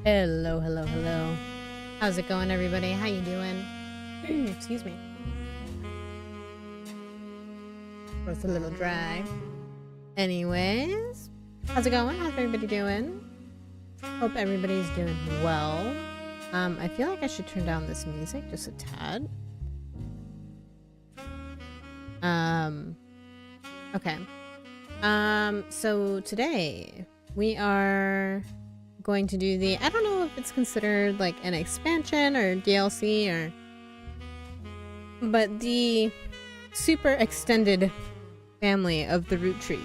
Hello, hello, hello. How's it going, everybody? How you doing? Excuse me. It's a little dry. Anyways, how's it going? How's everybody doing? Hope everybody's doing well. I feel like I should turn down this music just a tad. Okay. So today we are going to do the, I don't know if it's considered like an expansion or DLC but the super extended family of the Rootrees.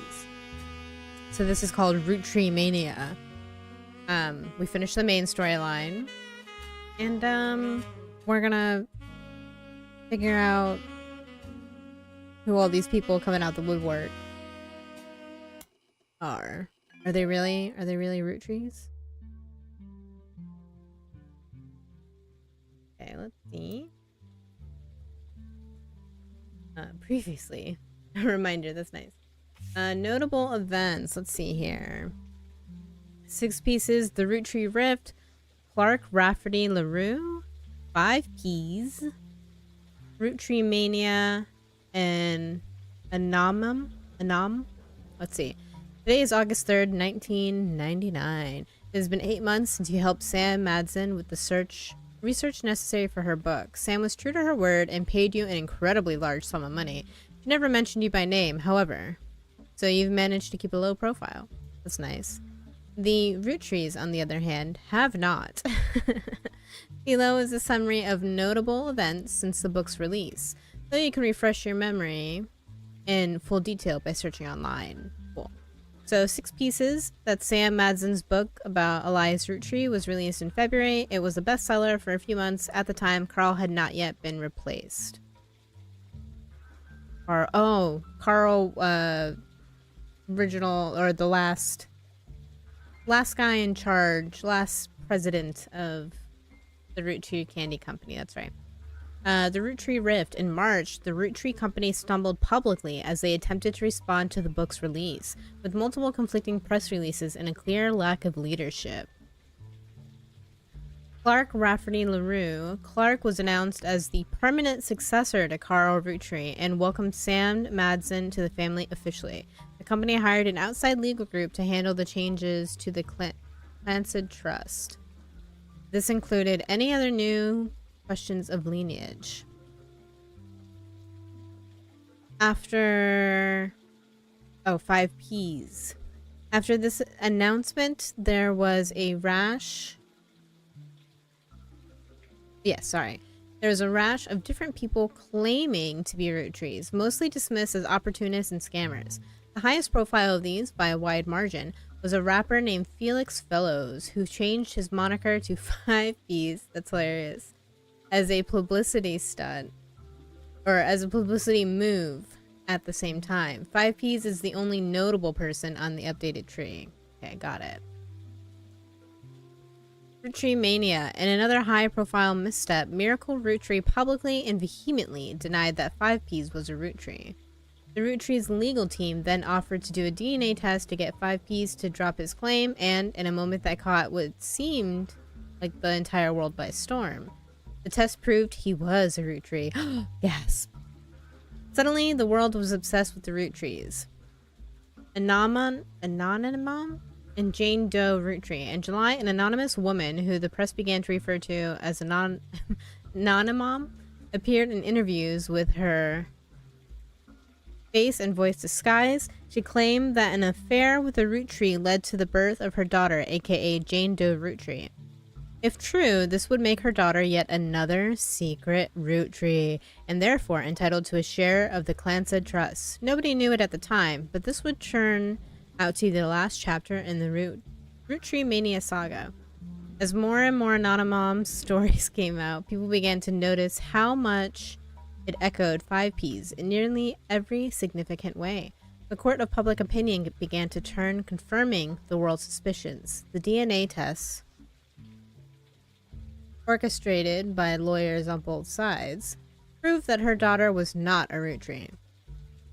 So this is called ROOTTREEMANIA. We finished the main storyline and we're gonna figure out who all these people coming out the woodwork are. Are they really Rootrees? Okay, let's see. Previously, a reminder, that's nice. Notable events, let's see here. 6 pieces, the Roottree Rift, Clark Rafferty LaRue, 5 keys, ROOTTREEMANIA, and Anam. Let's see. Today is August 3rd, 1999. It has been 8 months since you helped Sam Madsen with the research necessary for her book. Sam was true to her word and paid you an incredibly large sum of money. She never mentioned you by name, however. So you've managed to keep a low profile. That's nice. The Rootrees, on the other hand, have not. Below is a summary of notable events since the book's release, so you can refresh your memory in full detail by searching online. Cool. So 6 pieces. That's Sam Madsen's book about Elias Roottree was released in February. It was a bestseller for a few months. At the time, Carl had not yet been replaced. Carl, original, or the last guy in charge, last president of the Roottree Candy Company. That's right. The Roottree Rift. In March, the Roottree Company stumbled publicly as they attempted to respond to the book's release, with multiple conflicting press releases and a clear lack of leadership. Clark Rafferty LaRue. Clark was announced as the permanent successor to Carl Roottree and welcomed Sam Madsen to the family officially. The company hired an outside legal group to handle the changes to the Clancid Trust. This included any other new questions of lineage. After 5 Ps. After this announcement, there was a rash. There was a rash of different people claiming to be Rootrees, mostly dismissed as opportunists and scammers. The highest profile of these, by a wide margin, was a rapper named Felix Fellows, who changed his moniker to 5 Ps. That's hilarious. As a publicity stunt, or as a publicity move at the same time. 5 Ps is the only notable person on the updated tree. Okay, got it. ROOTTREEMANIA. In another high-profile misstep, Miracle Roottree publicly and vehemently denied that 5 Ps was a Roottree. The Rootree's legal team then offered to do a DNA test to get 5 Ps to drop his claim, and in a moment that caught what seemed like the entire world by storm, the test proved he was a Roottree. Gasp. Suddenly, the world was obsessed with the Rootrees. Anonymum and Jane Doe Roottree. In July, an anonymous woman, who the press began to refer to as Anonymum, appeared in interviews with her face and voice disguised. She claimed that an affair with a Roottree led to the birth of her daughter, aka Jane Doe Roottree. If true, this would make her daughter yet another secret Roottree, and therefore entitled to a share of the Clancid Trust. Nobody knew it at the time, but this would turn out to be the last chapter in the ROOTTREEMANIA saga. As more and more Anonymous stories came out, people began to notice how much it echoed 5 Ps in nearly every significant way. The court of public opinion began to turn, confirming the world's suspicions. The DNA tests, orchestrated by lawyers on both sides, proved that her daughter was not a Roottree.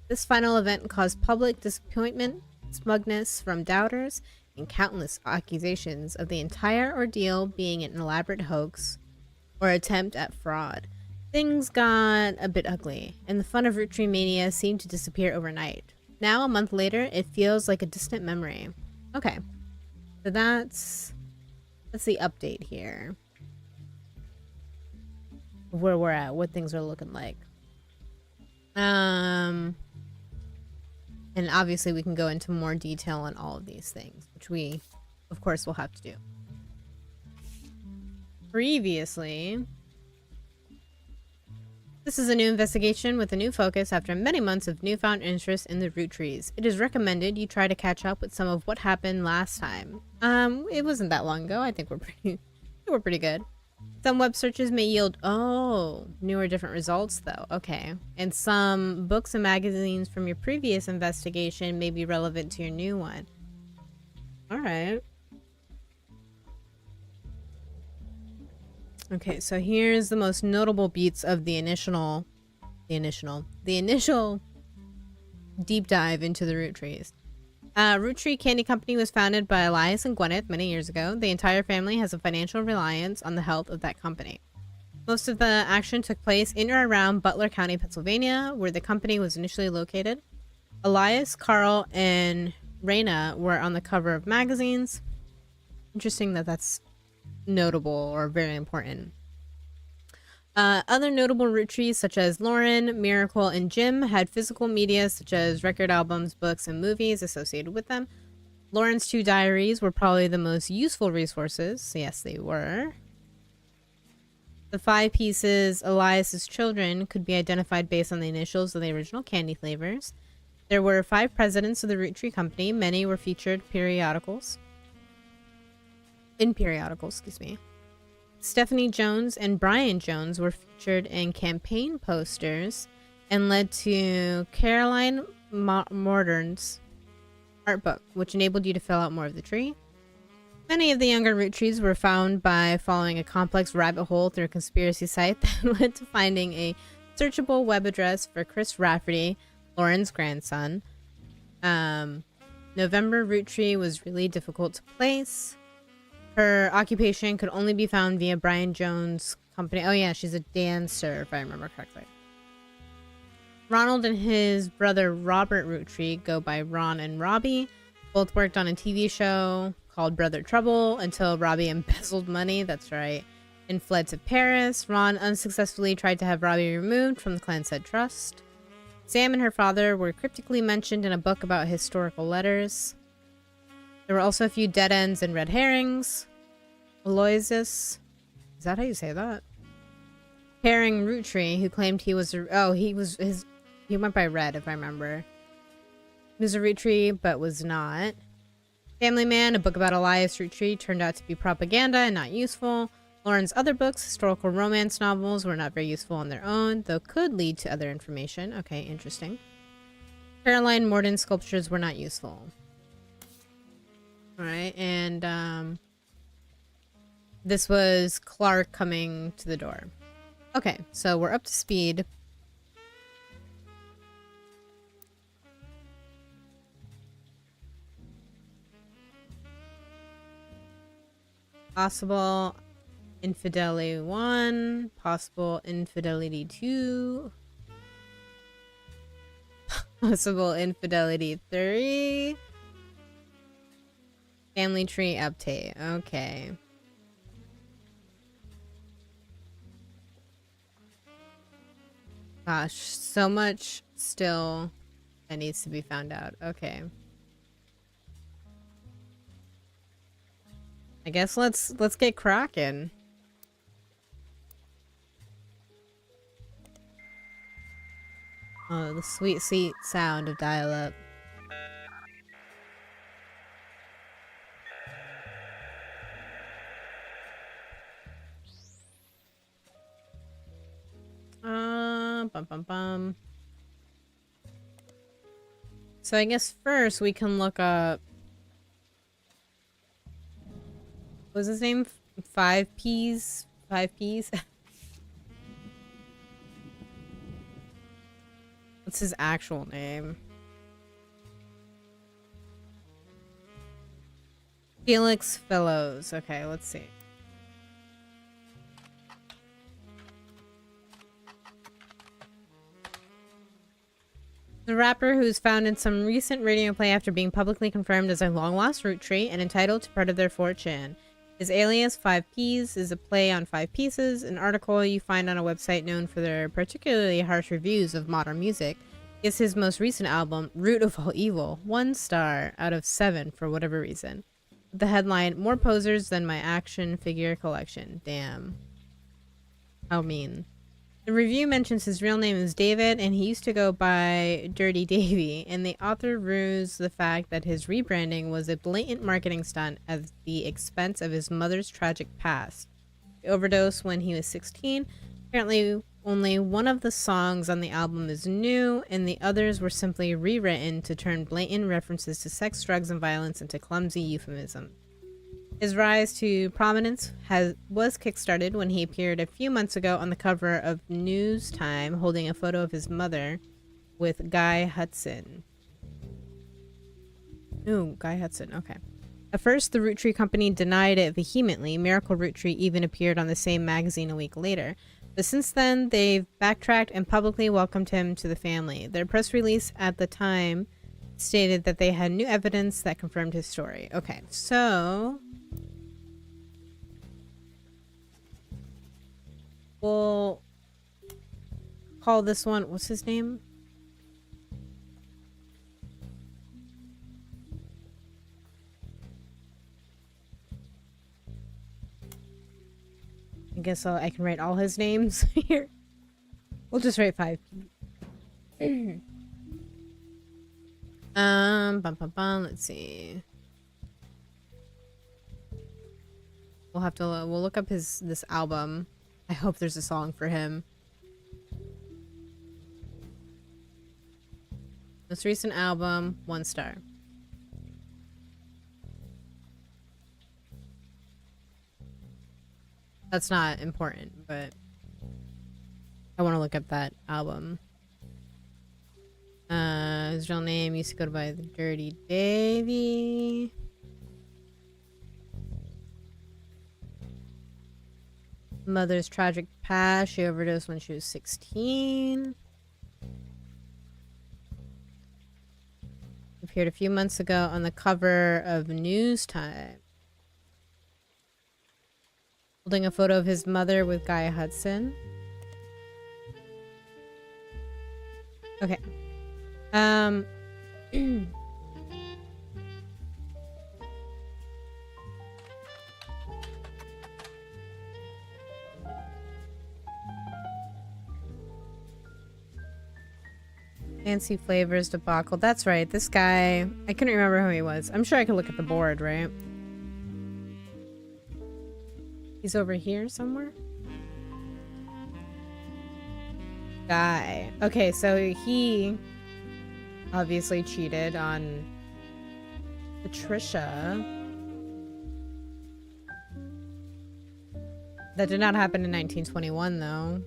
This final event caused public disappointment, smugness from doubters, and countless accusations of the entire ordeal being an elaborate hoax or attempt at fraud. Things got a bit ugly, and the fun of ROOTTREEMANIA seemed to disappear overnight. Now, a month later, it feels like a distant memory. Okay, so that's the update here. Where we're at, what things are looking like. And obviously we can go into more detail on all of these things, which we, of course, will have to do. Previously, this is a new investigation with a new focus after many months of newfound interest in the Rootrees. It is recommended you try to catch up with some of what happened last time. It wasn't that long ago. I think we're pretty good. Some web searches may yield, new or different results though. Okay. And some books and magazines from your previous investigation may be relevant to your new one. All right. Okay, so here's the most notable beats of the initial deep dive into the Rootrees. Roottree Candy Company was founded by Elias and Gwyneth many years ago. The entire family has a financial reliance on the health of that company. Most of the action took place in or around Butler County, Pennsylvania, where the company was initially located. Elias, Carl, and Raina were on the cover of magazines. Interesting that that's notable or very important. Other notable Rootrees such as Lauren, Miracle, and Jim had physical media such as record albums, books, and movies associated with them. Lauren's 2 diaries were probably the most useful resources. Yes, they were. The 5 pieces, Elias's children, could be identified based on the initials of the original candy flavors. There were 5 presidents of the Roottree Company. Many were featured in periodicals, excuse me. Stephanie Jones and Brian Jones were featured in campaign posters and led to Caroline Morton's art book, which enabled you to fill out more of the tree. Many of the younger Rootrees were found by following a complex rabbit hole through a conspiracy site that led to finding a searchable web address for Chris Rafferty, Lauren's grandson. November Roottree was really difficult to place. Her occupation could only be found via Brian Jones' company. Oh yeah, she's a dancer, if I remember correctly. Ronald and his brother Robert Roottree go by Ron and Robbie. Both worked on a TV show called Brother Trouble until Robbie embezzled money, that's right, and fled to Paris. Ron unsuccessfully tried to have Robbie removed from the Clanstead Trust. Sam and her father were cryptically mentioned in a book about historical letters. There were also a few dead ends and red herrings. Aloysius, is that how you say that? Herring Roottree, who claimed he was he went by Red, if I remember. He was a Roottree, but was not. Family Man, a book about Elias Roottree, turned out to be propaganda and not useful. Lauren's other books, historical romance novels, were not very useful on their own, though could lead to other information. Okay, interesting. Caroline Morton's sculptures were not useful. Alright, and this was Clark coming to the door. Okay, so we're up to speed. Possible infidelity 1, possible infidelity 2, possible infidelity 3. Family tree update. Okay. Gosh, so much still that needs to be found out. Okay. I guess let's get cracking. Oh, the sweet sound of dial-up. Bum bum bum. So I guess first we can look up. What was his name? 5 Ps? 5 Ps? What's his actual name? Felix Fellows. Okay, let's see. The rapper, who's found in some recent radio play after being publicly confirmed as a long-lost root tree and entitled to part of their fortune. His alias, 5Ps, is a play on 5 pieces, an article you find on a website known for their particularly harsh reviews of modern music. Gives his most recent album, Root of All Evil, 1 star out of 7 for whatever reason. The headline, more posers than my action figure collection. Damn. How mean. The review mentions his real name is David, and he used to go by Dirty Davy, and the author rues the fact that his rebranding was a blatant marketing stunt at the expense of his mother's tragic past. He overdosed when he was 16. Apparently, only one of the songs on the album is new, and the others were simply rewritten to turn blatant references to sex, drugs, and violence into clumsy euphemism. His rise to prominence was kickstarted when he appeared a few months ago on the cover of News Time holding a photo of his mother with Guy Hudson. Ooh, Guy Hudson, okay. At first, the Root Tree company denied it vehemently. Miracle Root Tree even appeared on the same magazine a week later. But since then, they've backtracked and publicly welcomed him to the family. Their press release at the time stated that they had new evidence that confirmed his story. Okay, so we'll call this one, what's his name? I guess I can write all his names here. We'll just write 5. Let's see. We'll look up this album. I hope there's a song for him. Most recent album, 1 star. That's not important, but I want to look up that album. His real name used to go by the Dirty Davy. Mother's tragic past. She overdosed when she was 16. Appeared a few months ago on the cover of News Time, holding a photo of his mother with Guy Hudson. Okay. Fancy Flavors debacle. That's right. This guy, I couldn't remember who he was. I'm sure I could look at the board, right? He's over here somewhere. Guy. Okay, so he obviously cheated on Patricia. That did not happen in 1921, though.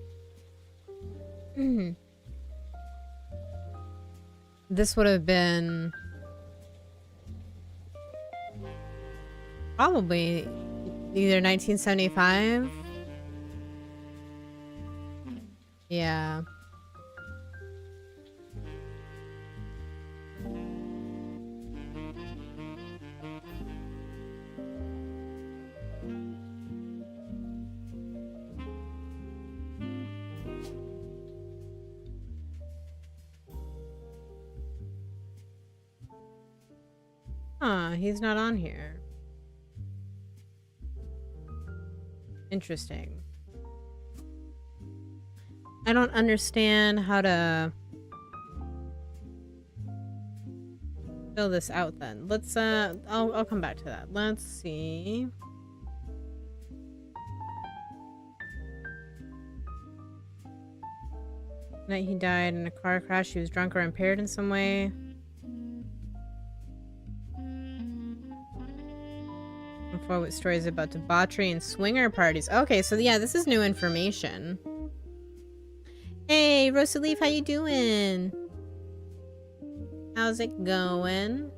This would have been probably either 1975. Yeah. Huh, he's not on here. Interesting. I don't understand how to fill this out then. Let's I'll come back to that. Let's see. Night he died in a car crash. He was drunk or impaired in some way. Forward stories about debauchery and swinger parties. Okay, so yeah, this is new information. Hey, Rosa Leaf, how you doing? How's it going?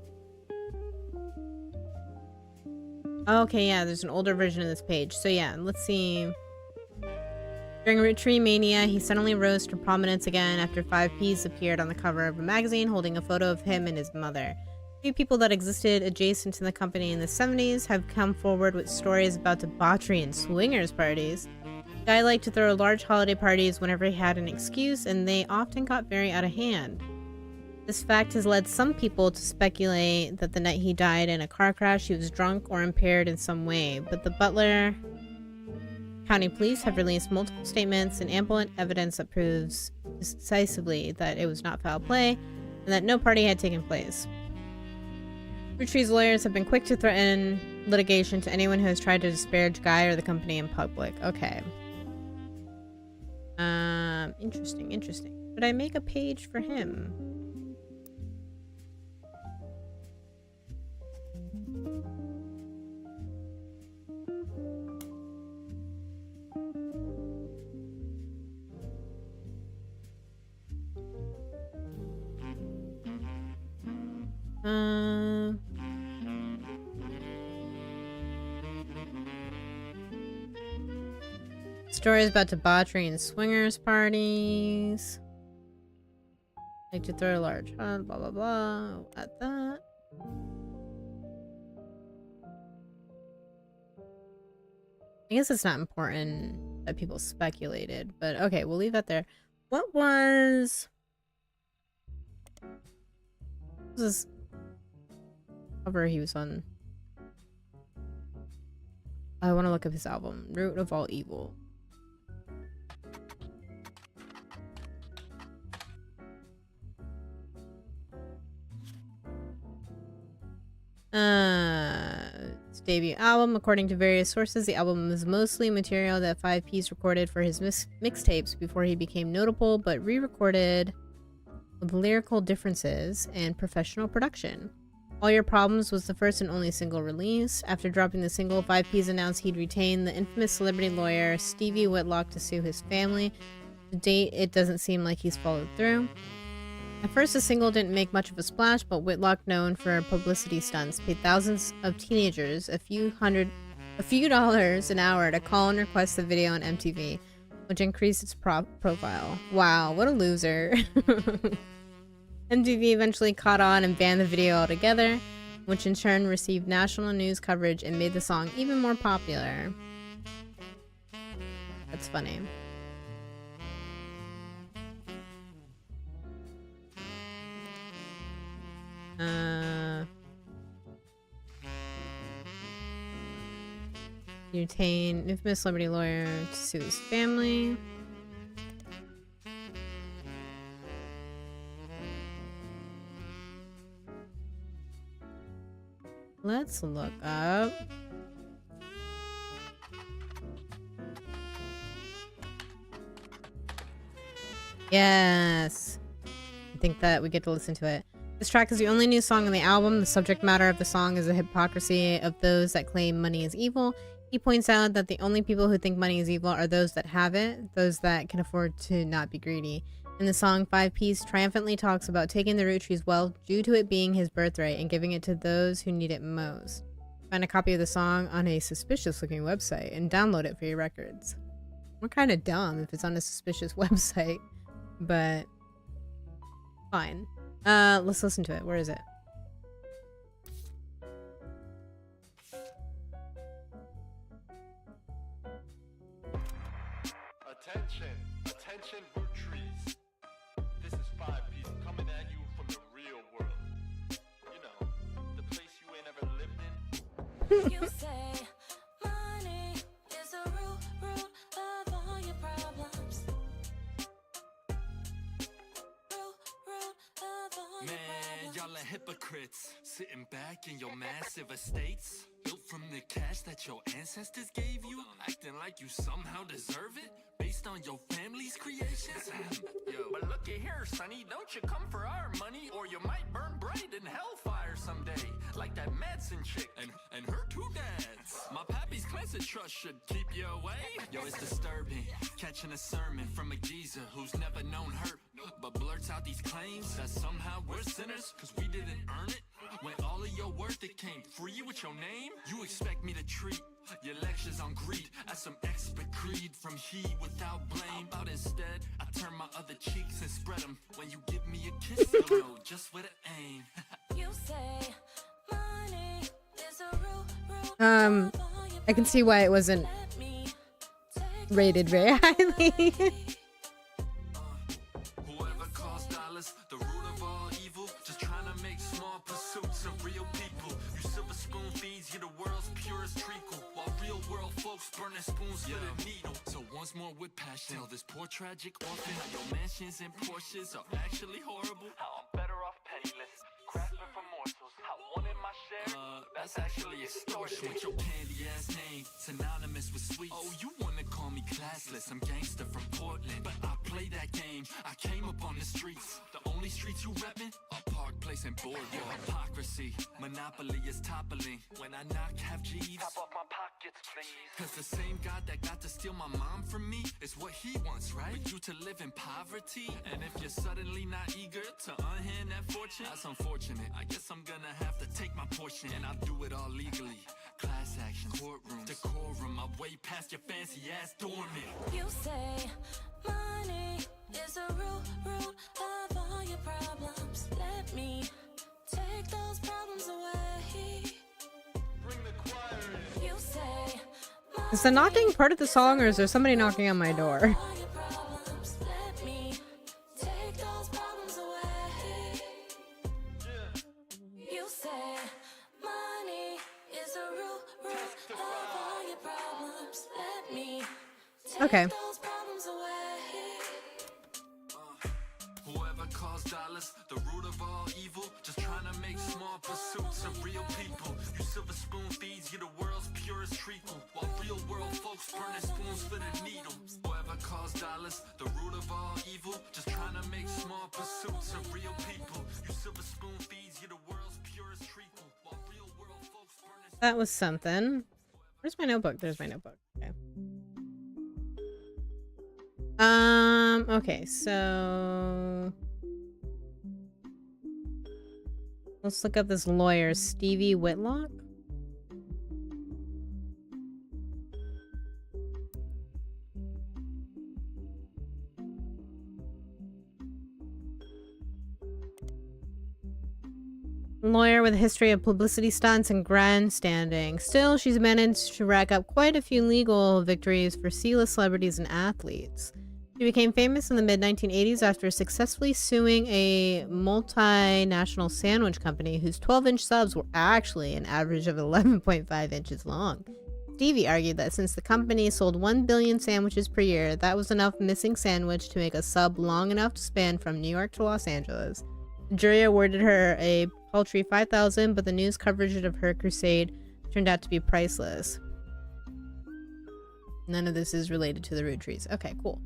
Okay, yeah, there's an older version of this page. So yeah, let's see. During ROOTTREEMANIA, he suddenly rose to prominence again after 5Ps appeared on the cover of a magazine holding a photo of him and his mother. Few people that existed adjacent to the company in the 70s have come forward with stories about debauchery and swingers parties. The guy liked to throw large holiday parties whenever he had an excuse, and they often got very out of hand. This fact has led some people to speculate that the night he died in a car crash, he was drunk or impaired in some way, but the Butler County Police have released multiple statements and ample evidence that proves decisively that it was not foul play and that no party had taken place. Rootrees lawyers have been quick to threaten litigation to anyone who has tried to disparage Guy or the company in public. Okay. Interesting, interesting. Should I make a page for him? Stories about debauchery and swingers parties. Like to throw a large blah blah blah at that. I guess it's not important that people speculated, but okay, we'll leave that there. What was this cover he was on? I want to look up his album, Root of All Evil. Its debut album. According to various sources, the album is mostly material that 5Ps recorded for his mixtapes before he became notable, but re-recorded with lyrical differences and professional production. All Your Problems was the first and only single release. After dropping the single, 5Ps announced he'd retain the infamous celebrity lawyer Stevie Whitlock to sue his family. To date, it doesn't seem like he's followed through. At first, the single didn't make much of a splash, but Whitlock, known for publicity stunts, paid thousands of teenagers a few dollars an hour to call and request the video on MTV, which increased its profile. Wow, what a loser. MTV eventually caught on and banned the video altogether, which in turn received national news coverage and made the song even more popular. That's funny. You retain infamous celebrity lawyer to sue his family. Let's look up. Yes. I think that we get to listen to it. This track is the only new song on the album. The subject matter of the song is the hypocrisy of those that claim money is evil. He points out that the only people who think money is evil are those that have it, those that can afford to not be greedy. In the song, 5Ps triumphantly talks about taking the Rootrees' wealth due to it being his birthright and giving it to those who need it most. Find a copy of the song on a suspicious-looking website and download it for your records. We're kind of dumb if it's on a suspicious website, but fine. Let's listen to it. Where is it? Attention, attention, Rootrees. This is 5Ps coming at you from the real world. You know, the place you ain't ever lived in. You say money is the root of all your problems. Root of all your problems. Y'all are hypocrites, sitting back in your massive estates, built from the cash that your ancestors gave you, acting like you somehow deserve it, based on your family's creations. But looky here, sonny, don't you come for our money, or you might burn bright in hellfire someday, like that Madsen chick. And her two dads. My pappy's cleansing trust should keep you away. Yo, it's disturbing, catching a sermon from a geezer who's never known hurt, but blurts out these claims that somehow we're sinners cause we didn't earn it. When all of your worth it came free with your name, you expect me to treat your lectures on greed as some expert creed from he without blame. How about instead I turn my other cheeks and spread them? When you give me a kiss, you'll know just where to aim. You say money is a root I can see why it wasn't let me rated very highly. Whoever calls dollars the root of all evil, just trying to make small pursuits of real people. You silver spoon feeds you the world's purest treacle, while real world folks burning spoons for the needle. So once more with passion, tell this poor tragic orphan how your mansions and Porsches are actually horrible. How I'm better off penniless, grasping for morsels. How wanting my share, That's actually extortion with your candy ass name, synonymous with sweets. Oh, you wanna call me classless? I'm gangster from Portland, but I play that game. I came up on the streets, the only streets you reppin' are Park Place and Boardwalk. Hypocrisy, monopoly is toppling. When I knock, have G's. top off my pockets, please. Cause the same God that got to steal my mom from me is what he wants, right? For you to live in poverty. And if you're suddenly not eager to unhand that fortune, that's unfortunate. I guess I'm gonna have to take my portion, and I'll do it all legally. Class action, courtrooms, decorum. I'm way past your fancy ass dormant. You say money is a root of all your problems. Let me take those problems away. Bring the choir in. You say Is the knocking part of the song, or is there somebody knocking on my door? all your problems. Let me take those problems away. You say money is a root of all your problems. Let me take Okay. those problems away. Whoever calls dollars the root of all evil, just trying to make small pursuits of real people. You silver spoon feeds you the world's purest treacle, while real world folks burning spoons for the needle. Whoever calls dollars the root of all evil, just trying to make small pursuits of real people. You silver spoon feeds you the world's purest treacle, while real world folks burning. That was something. Where's my notebook? There's my notebook. Okay. Okay, so let's look up this lawyer, Stevie Whitlock. Lawyer with a history of publicity stunts and grandstanding. Still, she's managed to rack up quite a few legal victories for C-list celebrities and athletes. She became famous in the mid-1980s after successfully suing a multinational sandwich company whose 12-inch subs were actually an average of 11.5 inches long. Stevie argued that since the company sold 1 billion sandwiches per year, that was enough missing sandwich to make a sub long enough to span from New York to Los Angeles. The jury awarded her a paltry $5,000, but the news coverage of her crusade turned out to be priceless. None of this is related to the Rootrees. Okay, cool.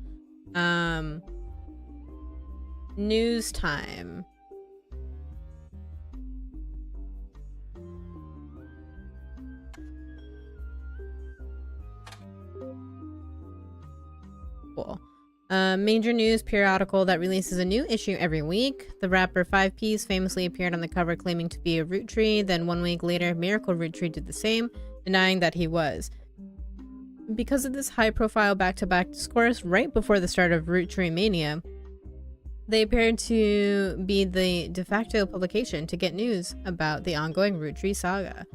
News time. Cool. Major news periodical that releases a new issue every week. The rapper 5 Piece famously appeared on the cover claiming to be a root tree. Then 1 week later, Miracle Root Tree did the same, denying that he was. Because of this high-profile back-to-back discourse right before the start of ROOTTREEMANIA, they appeared to be the de facto publication to get news about the ongoing Root Tree saga.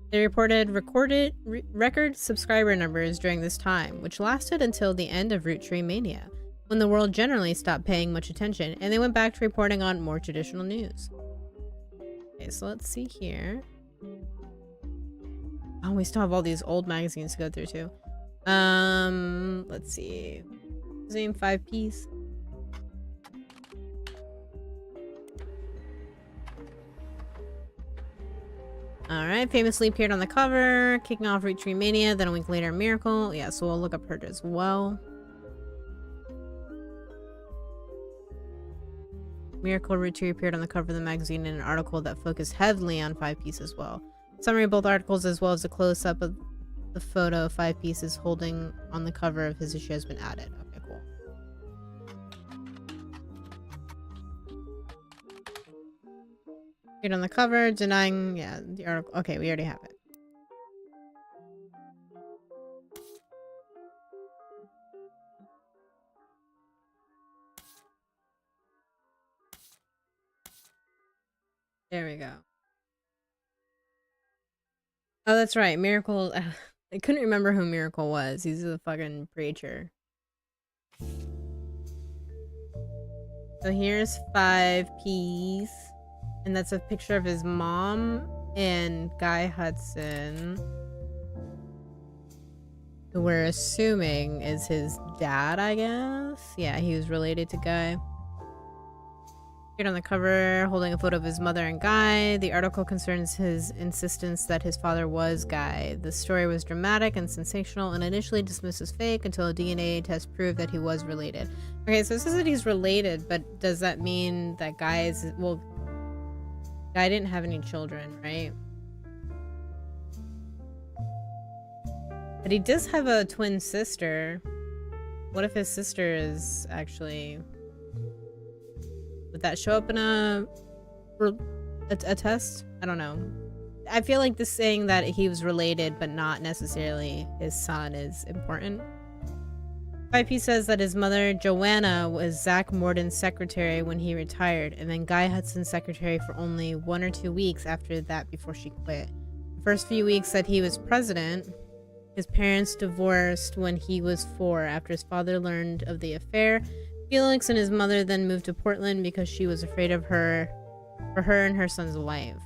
They reported record subscriber numbers during this time, which lasted until the end of ROOTTREEMANIA, when the world generally stopped paying much attention, and they went back to reporting on more traditional news. Okay, so let's see here. Oh, we still have all these old magazines to go through too. Let's see. Zoom 5 Piece. Alright, famously appeared on the cover, kicking off ROOTTREEMANIA, then a week later, Miracle. Yeah, so we'll look up her as well. Miracle Root Tree appeared on the cover of the magazine in an article that focused heavily on 5 Piece as well. Summary of both articles, as well as a close-up of the photo of 5 Pieces holding on the cover of his issue, has been added. Okay, cool. Appeared on the cover, denying, yeah, the article. Okay, we already have it. There we go. Oh, that's right. Miracle. I couldn't remember who Miracle was. He's a fucking preacher. So here's 5Ps. And that's a picture of his mom and Guy Hudson, who we're assuming is his dad, I guess. Yeah, he was related to Guy. Appeared on the cover, holding a photo of his mother and Guy. The article concerns his insistence that his father was Guy. The story was dramatic and sensational and initially dismissed as fake until a DNA test proved that he was related. Okay, so it says that he's related, but does that mean that Guy is... Well, Guy didn't have any children, right? But he does have a twin sister. What if his sister is actually... Would that show up in a test? I don't know. I feel like this saying that he was related but not necessarily his son is important. 5P says that his mother, Joanna, was Zach Morden's secretary when he retired, and then Guy Hudson's secretary for only 1 or 2 weeks after that before she quit. The first few weeks that he was president, his parents divorced when he was 4 after his father learned of the affair. Felix and his mother then moved to Portland because she was afraid of her for her and her son's life.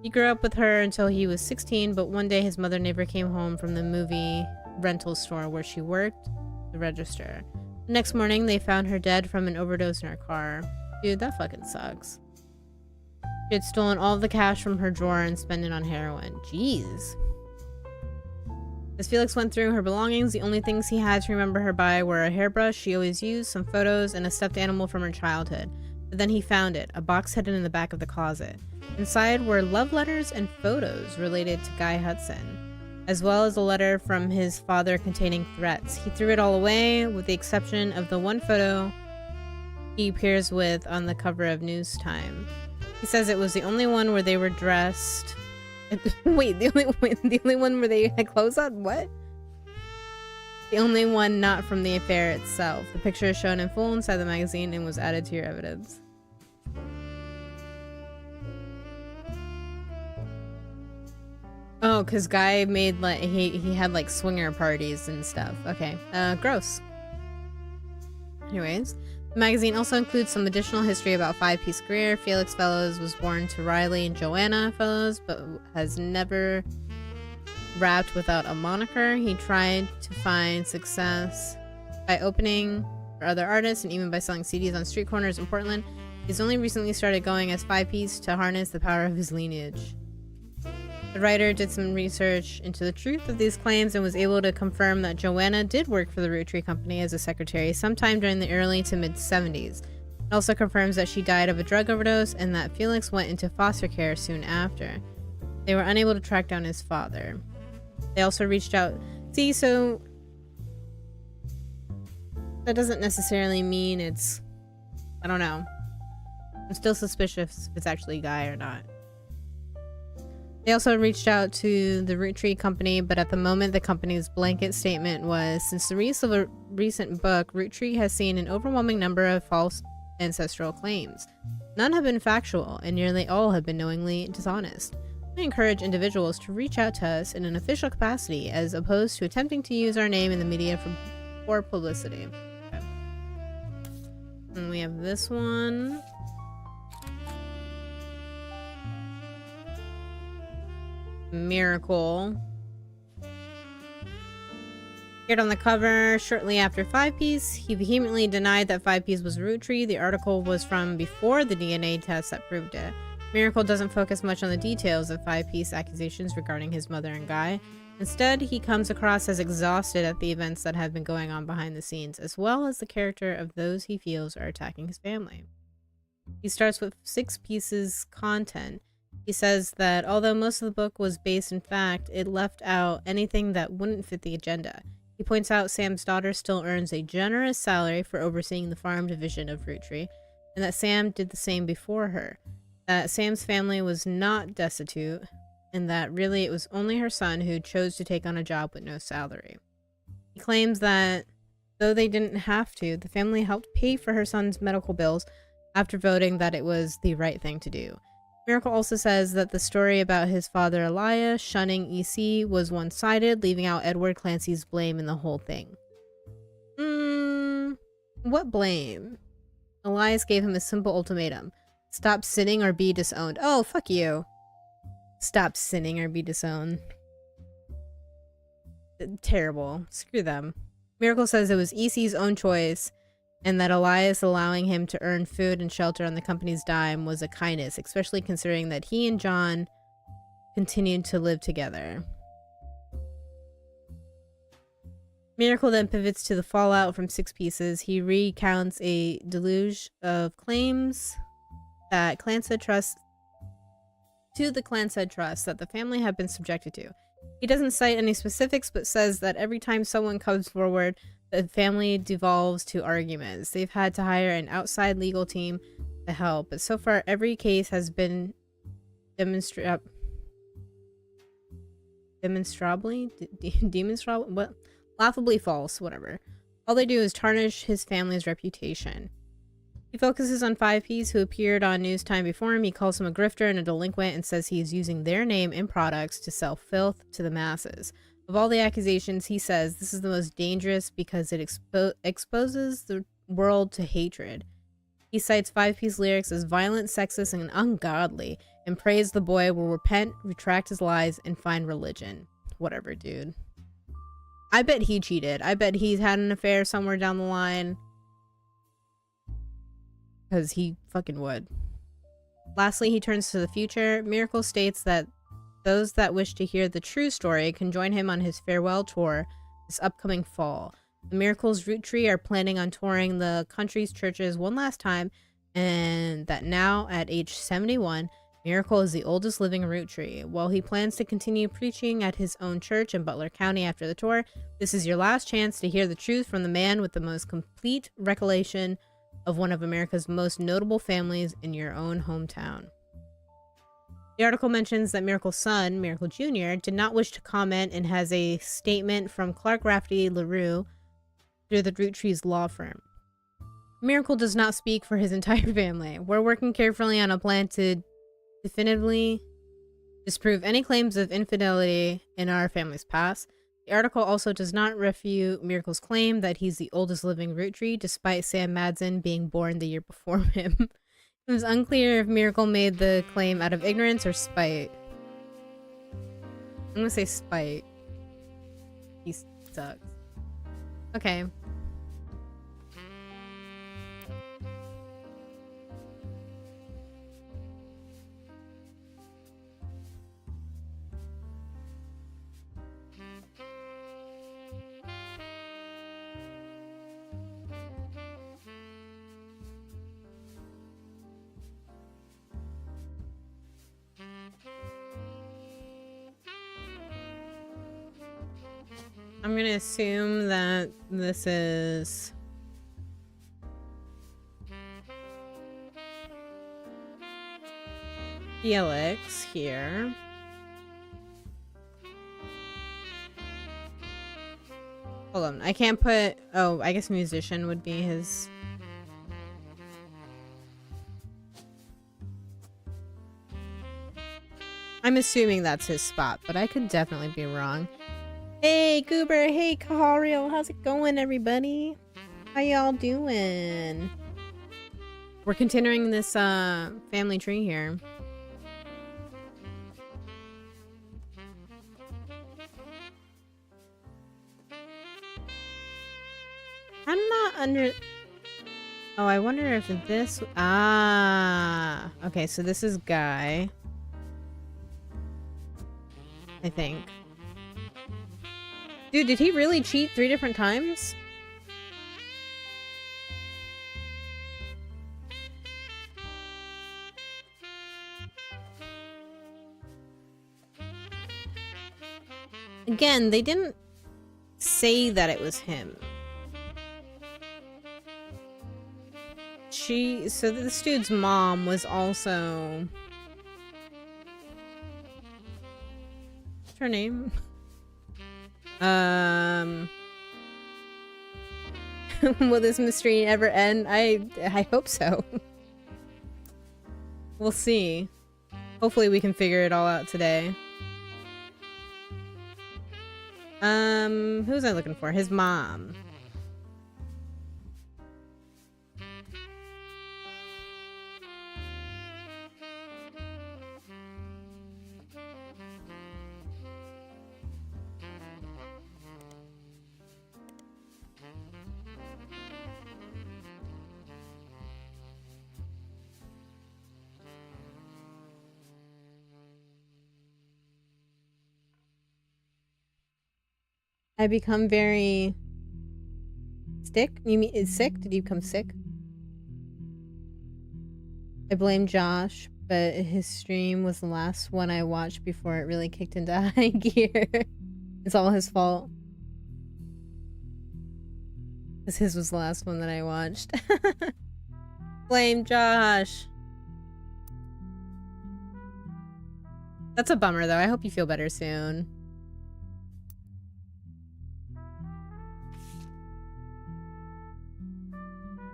He grew up with her until he was 16, but one day his mother never came home from the movie rental store where she worked, the register. The next morning, they found her dead from an overdose in her car. Dude, that fucking sucks. She had stolen all of the cash from her drawer and spent it on heroin. Jeez. As Felix went through her belongings, the only things he had to remember her by were a hairbrush she always used, some photos, and a stuffed animal from her childhood. But then he found it, a box hidden in the back of the closet. Inside were love letters and photos related to Guy Hudson, as well as a letter from his father containing threats. He threw it all away, with the exception of the one photo he appears with on the cover of News Time. He says it was the only one where they were dressed... Wait, the only one where they had clothes on? What? The only one not from the affair itself. The picture is shown in full inside the magazine and was added to your evidence. Oh, because Guy made like he had like swinger parties and stuff. Okay. Gross. Anyways, the magazine also includes some additional history about 5P's career. Felix Fellows was born to Riley and Joanna Fellows, but has never rapped without a moniker. He tried to find success by opening for other artists and even by selling CDs on street corners in Portland. He's only recently started going as 5P's to harness the power of his lineage. The writer did some research into the truth of these claims and was able to confirm that Joanna did work for the Rootree Company as a secretary sometime during the early to mid-70s. It also confirms that she died of a drug overdose and that Felix went into foster care soon after. They were unable to track down his father. They also reached out... See, so... that doesn't necessarily mean it's... I don't know. I'm still suspicious if it's actually Guy or not. They also reached out to the Rootree Company, but at the moment the company's blanket statement was, since the release of a recent book, Rootree has seen an overwhelming number of false ancestral claims. None have been factual, and nearly all have been knowingly dishonest. We encourage individuals to reach out to us in an official capacity, as opposed to attempting to use our name in the media for publicity. Okay. And we have this one. Miracle. Appeared on the cover shortly after 5P's. He vehemently denied that 5P's was Rootree. The article was from before the DNA test that proved it. Miracle doesn't focus much on the details of 5P's accusations regarding his mother and Guy. Instead, he comes across as exhausted at the events that have been going on behind the scenes, as well as the character of those he feels are attacking his family. He starts with 6 pieces content. He says that although most of the book was based in fact, it left out anything that wouldn't fit the agenda. He points out Sam's daughter still earns a generous salary for overseeing the farm division of Rootree, and that Sam did the same before her. that Sam's family was not destitute, and that really it was only her son who chose to take on a job with no salary. He claims that though they didn't have to, the family helped pay for her son's medical bills after voting that it was the right thing to do. Miracle also says that the story about his father Elias shunning EC was one-sided, leaving out Edward Clancy's blame in the whole thing. What blame? Elias gave him a simple ultimatum. Stop sinning or be disowned. Oh, fuck you. Stop sinning or be disowned. Terrible. Screw them. Miracle says it was EC's own choice, and that Elias allowing him to earn food and shelter on the company's dime was a kindness, especially considering that he and John continued to live together. Miracle then pivots to the fallout from 6 Pieces. He recounts a deluge of claims that Clancy trusts that the family have been subjected to. He doesn't cite any specifics, but says that every time someone comes forward, the family devolves to arguments. They've had to hire an outside legal team to help, but so far every case has been laughably false, whatever. All they do is tarnish his family's reputation. He focuses on 5Ps who appeared on news time before him. He calls him a grifter and a delinquent and says he is using their name and products to sell filth to the masses. Of all the accusations, he says this is the most dangerous because it exposes the world to hatred. He cites 5P's lyrics as violent, sexist, and ungodly, and prays the boy will repent, retract his lies, and find religion. Whatever, dude. I bet he cheated. I bet he's had an affair somewhere down the line. Because he fucking would. Lastly, he turns to the future. Miracle states that those that wish to hear the true story can join him on his farewell tour this upcoming fall. The Miracle's Root Tree are planning on touring the country's churches one last time, and that now, at age 71, Miracle is the oldest living Root Tree. While he plans to continue preaching at his own church in Butler County after the tour, this is your last chance to hear the truth from the man with the most complete recollection of one of America's most notable families in your own hometown. The article mentions that Miracle's son, Miracle Jr., did not wish to comment and has a statement from Clark Rafferty LaRue through the Root Trees law firm. Miracle does not speak for his entire family. We're working carefully on a plan to definitively disprove any claims of infidelity in our family's past. The article also does not refute Miracle's claim that he's the oldest living Root Tree, despite Sam Madsen being born the year before him. It was unclear if Miracle made the claim out of ignorance or spite. I'm gonna say spite. He sucks. Okay. I'm gonna assume that this is Felix here. Hold on, I can't put... Oh, I guess musician would be his... I'm assuming that's his spot, but I could definitely be wrong. Hey, Goober. Hey, Kahariel. How's it going, everybody? How y'all doing? We're continuing this family tree here. I'm not under... Oh, I wonder if this... Ah. Okay, so this is Guy. I think. Dude, did he really cheat 3 different times? Again, they didn't say that it was him. So this dude's mom was also... What's her name? Will this mystery ever end? I hope so. We'll see. Hopefully we can figure it all out today. Who was I looking for? His mom. I become very sick. You mean is sick? Did you become sick? I blame Josh, but his stream was the last one I watched before it really kicked into high gear. It's all his fault. Because his was the last one that I watched. Blame Josh. That's a bummer though. I hope you feel better soon.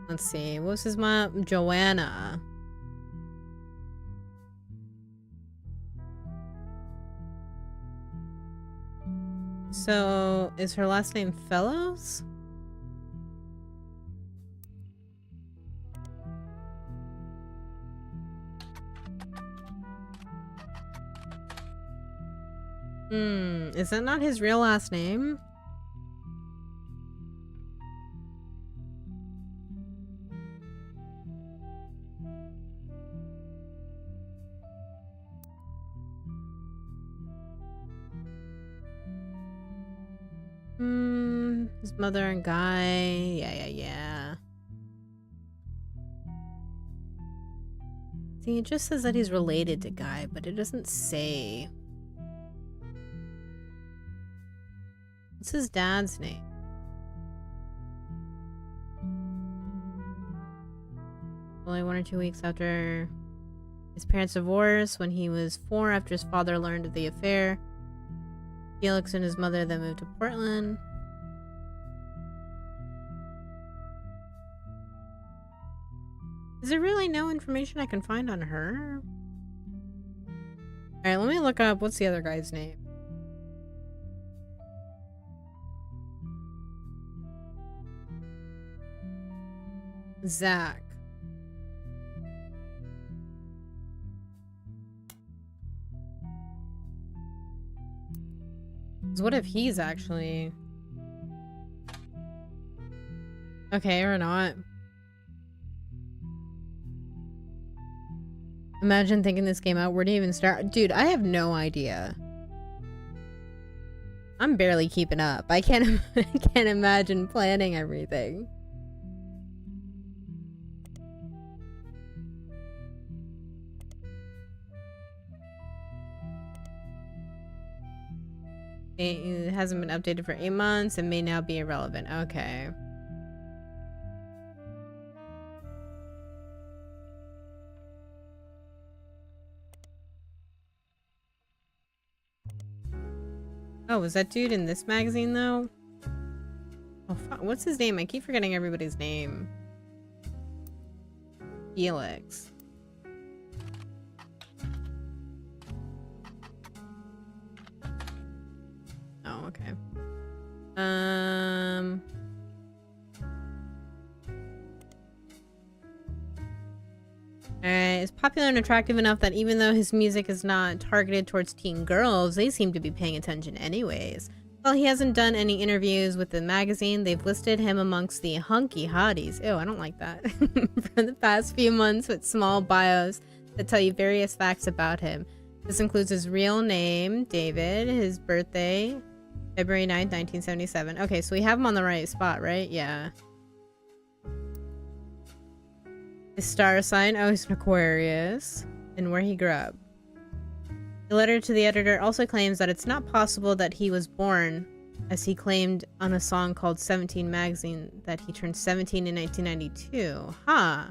Let's see. What was his mom? Joanna. So, is her last name Fellows? Is that not his real last name? His mother and Guy. Yeah. See, it just says that he's related to Guy, but it doesn't say. What's his dad's name? Only 1 or 2 weeks after his parents' divorce, when he was 4, after his father learned of the affair, Felix and his mother then moved to Portland. Is there really no information I can find on her? Alright, let me look up what's the other guy's name. Zach. 'Cause what if he's actually... Okay, or not. Imagine thinking this game out. Where do you even start? Dude, I have no idea. I'm barely keeping up. I can't imagine planning everything. It hasn't been updated for 8 months and may now be irrelevant. Okay. Oh, was that dude in this magazine though? Oh, fuck. What's his name? I keep forgetting everybody's name. Felix. Oh, okay. Alright, it's popular and attractive enough that even though his music is not targeted towards teen girls, they seem to be paying attention anyways. While he hasn't done any interviews with the magazine, they've listed him amongst the hunky hotties. Ew, I don't like that. For the past few months with small bios that tell you various facts about him. This includes his real name, David, his birthday, February 9th, 1977. Okay, so we have him on the right spot, right? Yeah. His star sign, oh, he's an Aquarius. And where he grew up. The letter to the editor also claims that it's not possible that he was born, as he claimed on a song called 17 magazine that he turned 17 in 1992. Huh.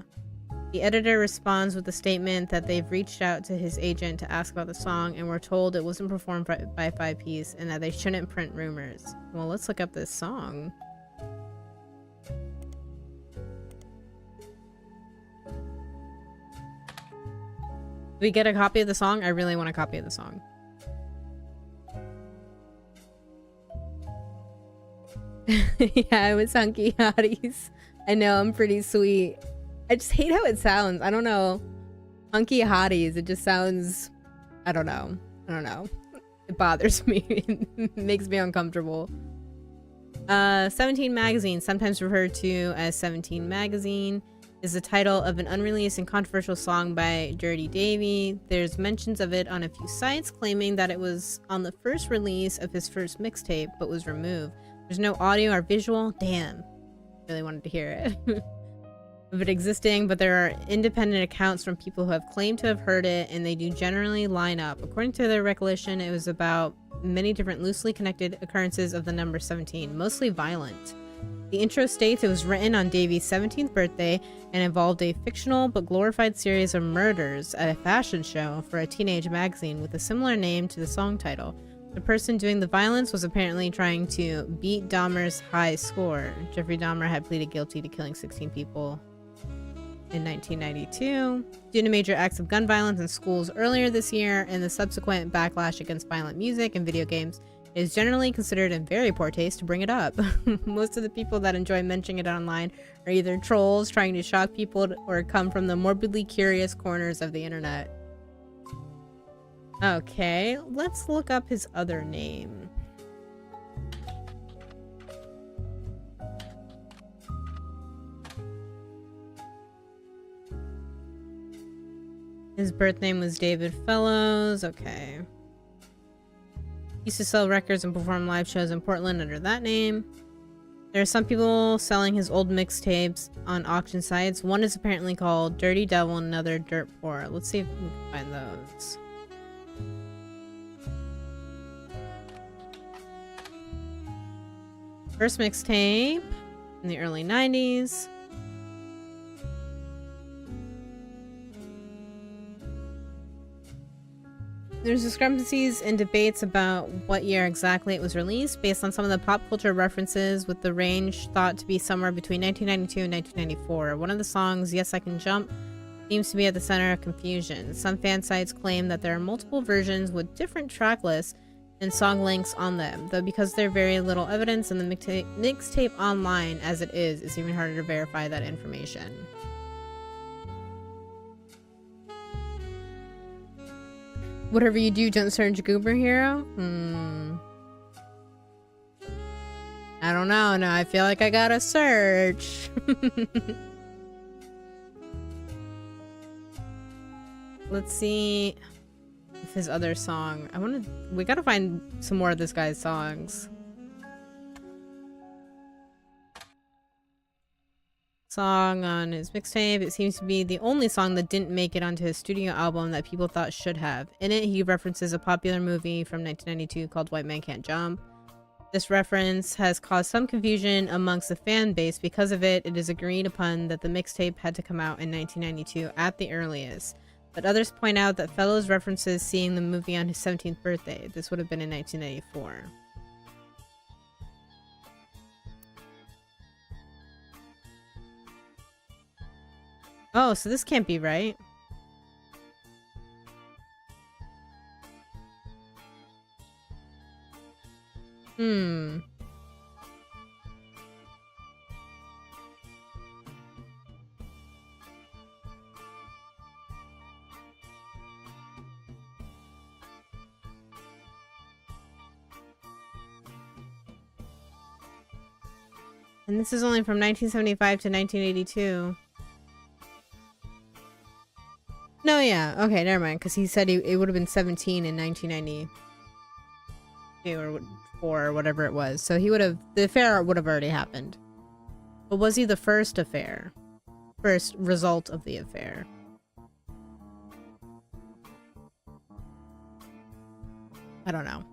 The editor responds with the statement that they've reached out to his agent to ask about the song and were told it wasn't performed by 5 Piece and that they shouldn't print rumors. Well, let's look up this song. Do we get a copy of the song? I really want a copy of the song. Yeah, it was Hunky Hotties. I know, I'm pretty sweet. I just hate how it sounds. I don't know. Hunky Hotties, it just sounds... I don't know. It bothers me. It makes me uncomfortable. 17 Magazine, sometimes referred to as 17 Magazine, is the title of an unreleased and controversial song by Dirty Davy. There's mentions of it on a few sites claiming that it was on the first release of his first mixtape but was removed. There's no audio or visual. Damn. Really wanted to hear it. Of it existing, but there are independent accounts from people who have claimed to have heard it, and they do generally line up. According to their recollection, it was about many different loosely connected occurrences of the number 17, mostly violent. The intro states it was written on Davy's 17th birthday and involved a fictional but glorified series of murders at a fashion show for a teenage magazine with a similar name to the song title. The person doing the violence was apparently trying to beat Dahmer's high score. Jeffrey Dahmer had pleaded guilty to killing 16 people in 1992 due to major acts of gun violence in schools earlier this year and the subsequent backlash against violent music and video games. It is generally considered in very poor taste to bring it up. Most of the people that enjoy mentioning it online are either trolls trying to shock people or come from the morbidly curious corners of the internet. Okay, let's look up his other name. His birth name was David Fellows. Okay. Used to sell records and perform live shows in Portland under that name. There are some people selling his old mixtapes on auction sites. One is apparently called Dirty Devil and another Dirt Poor. Let's see if we can find those. First mixtape in the early 90s. There's discrepancies and debates about what year exactly it was released based on some of the pop culture references, with the range thought to be somewhere between 1992 and 1994. One of the songs, Yes I Can Jump, seems to be at the center of confusion. Some fan sites claim that there are multiple versions with different track lists and song links on them, though because there's very little evidence in the mixtape online as it is, it's even harder to verify that information. Whatever you do, don't search Goober Hero? I don't know. Now I feel like I gotta search. Let's see if his other song. We gotta find some more of this guy's songs. Song on his mixtape. It seems to be the only song that didn't make it onto his studio album that people thought should have. In it, he references a popular movie from 1992 called White Man Can't Jump. This reference has caused some confusion amongst the fan base. Because of it, it is agreed upon that the mixtape had to come out in 1992 at the earliest. But others point out that Fellows references seeing the movie on his 17th birthday. This would have been in 1994. Oh, so this can't be right. And this is only from 1975 to 1982. No, yeah. Okay, never mind. Because he said it would have been 17 in 1992 or 4 or whatever it was. So he would have... The affair would have already happened. But was he the first affair? First result of the affair? I don't know.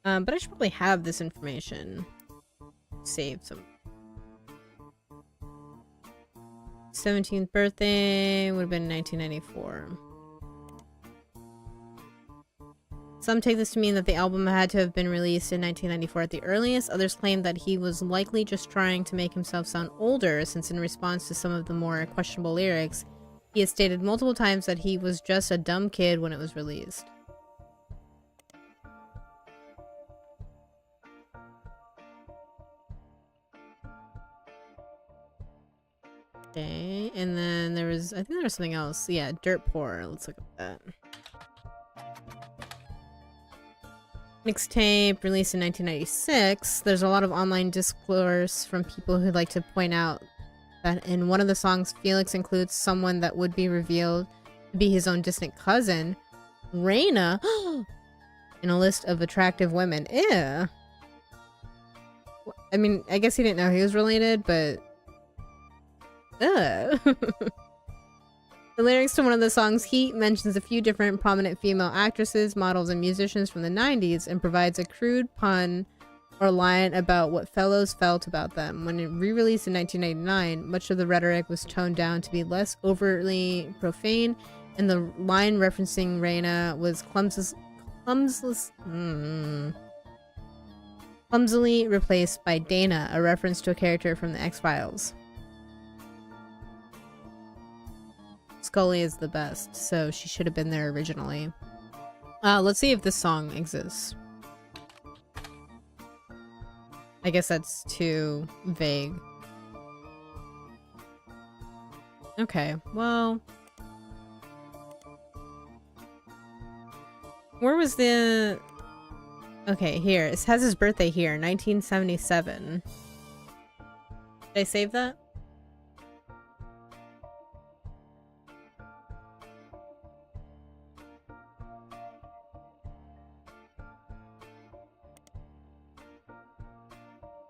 But I should probably have this information saved some. 17th birthday would have been 1994. Some take this to mean that the album had to have been released in 1994 at the earliest. Others claim that he was likely just trying to make himself sound older, since in response to some of the more questionable lyrics, he has stated multiple times that he was just a dumb kid when it was released. Okay, and then there was, I think there was something else. Yeah, Dirt Poor. Let's look at that. Mixtape released in 1996. There's a lot of online discourse from people who like to point out that in one of the songs, Felix includes someone that would be revealed to be his own distant cousin, Raina, in a list of attractive women. Ew. I mean, I guess he didn't know he was related, but... Ugh. The lyrics to one of the songs, Heat, mentions a few different prominent female actresses, models, and musicians from the 90s and provides a crude pun or line about what fellows felt about them. When it re-released in 1989, much of the rhetoric was toned down to be less overtly profane, and the line referencing Raina was clumsily replaced by Dana, a reference to a character from the X-Files. Scully is the best, so she should have been there originally. Let's see if this song exists. I guess that's too vague. Okay, well... Where was the... Okay, here. It has his birthday here, 1977. Did I save that?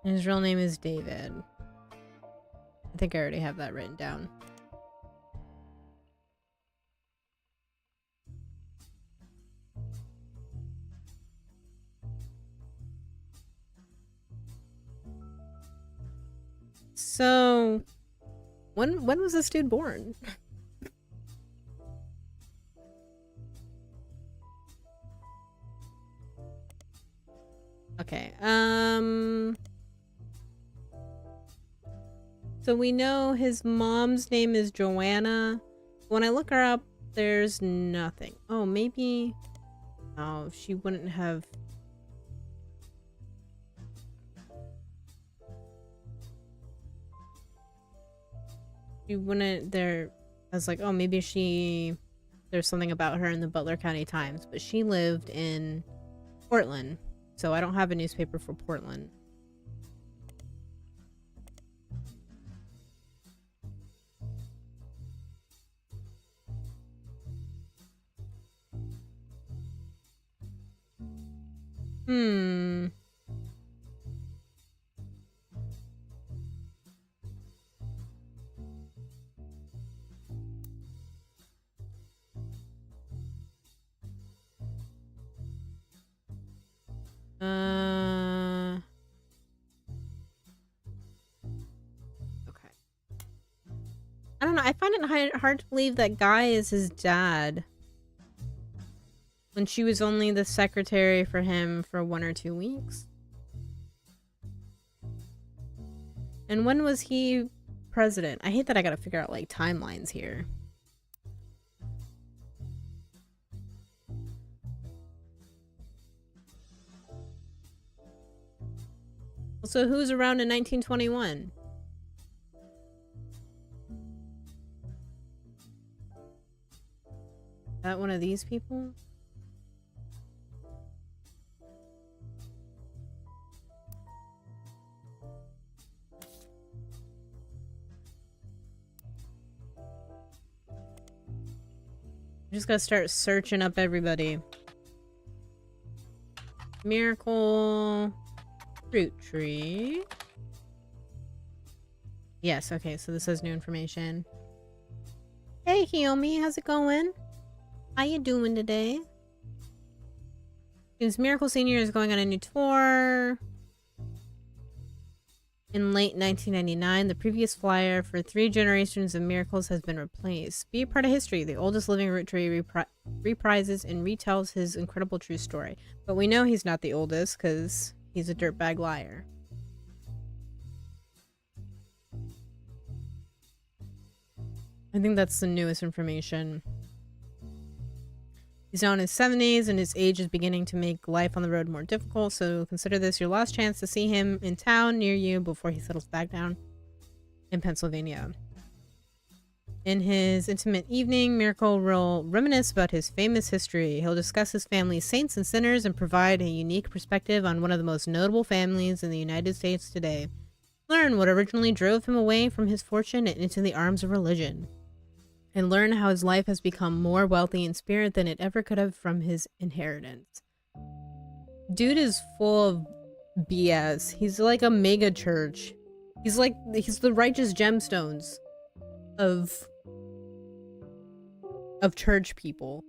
His real name is David. I think I already have that written down. So, when was this dude born? Okay, so we know his mom's name is Joanna. When I look her up, there's nothing. Oh, maybe... Oh, she wouldn't have... She wouldn't... There... I was like, oh, maybe she... There's something about her in the Butler County Times. But she lived in Portland. So I don't have a newspaper for Portland. Hmm. Okay. I don't know. I find it hard to believe that Guy is his dad. When she was only the secretary for him for 1 or 2 weeks. And when was he president? I hate that I gotta figure out, like, timelines here. So who's around in 1921? That one of these people? Just gotta start searching up everybody. Miracle Root Tree. Yes, okay, so this has new information. Hey Hiomi, how's it going? How you doing today? Since Miracle Senior is going on a new tour. In late 1999, the previous flyer for 3 generations of miracles has been replaced. Be a part of history. The oldest living root tree reprises and retells his incredible true story. But we know he's not the oldest because he's a dirtbag liar. I think that's the newest information. He's now in his 70s and his age is beginning to make life on the road more difficult, so consider this your last chance to see him in town near you before he settles back down in Pennsylvania. In his intimate evening, Miracle will reminisce about his famous history. He'll discuss his family's saints and sinners and provide a unique perspective on one of the most notable families in the United States today. Learn what originally drove him away from his fortune and into the arms of religion. And learn how his life has become more wealthy in spirit than it ever could have from his inheritance. Dude is full of BS. He's like a mega church. He's the righteous gemstones of church people.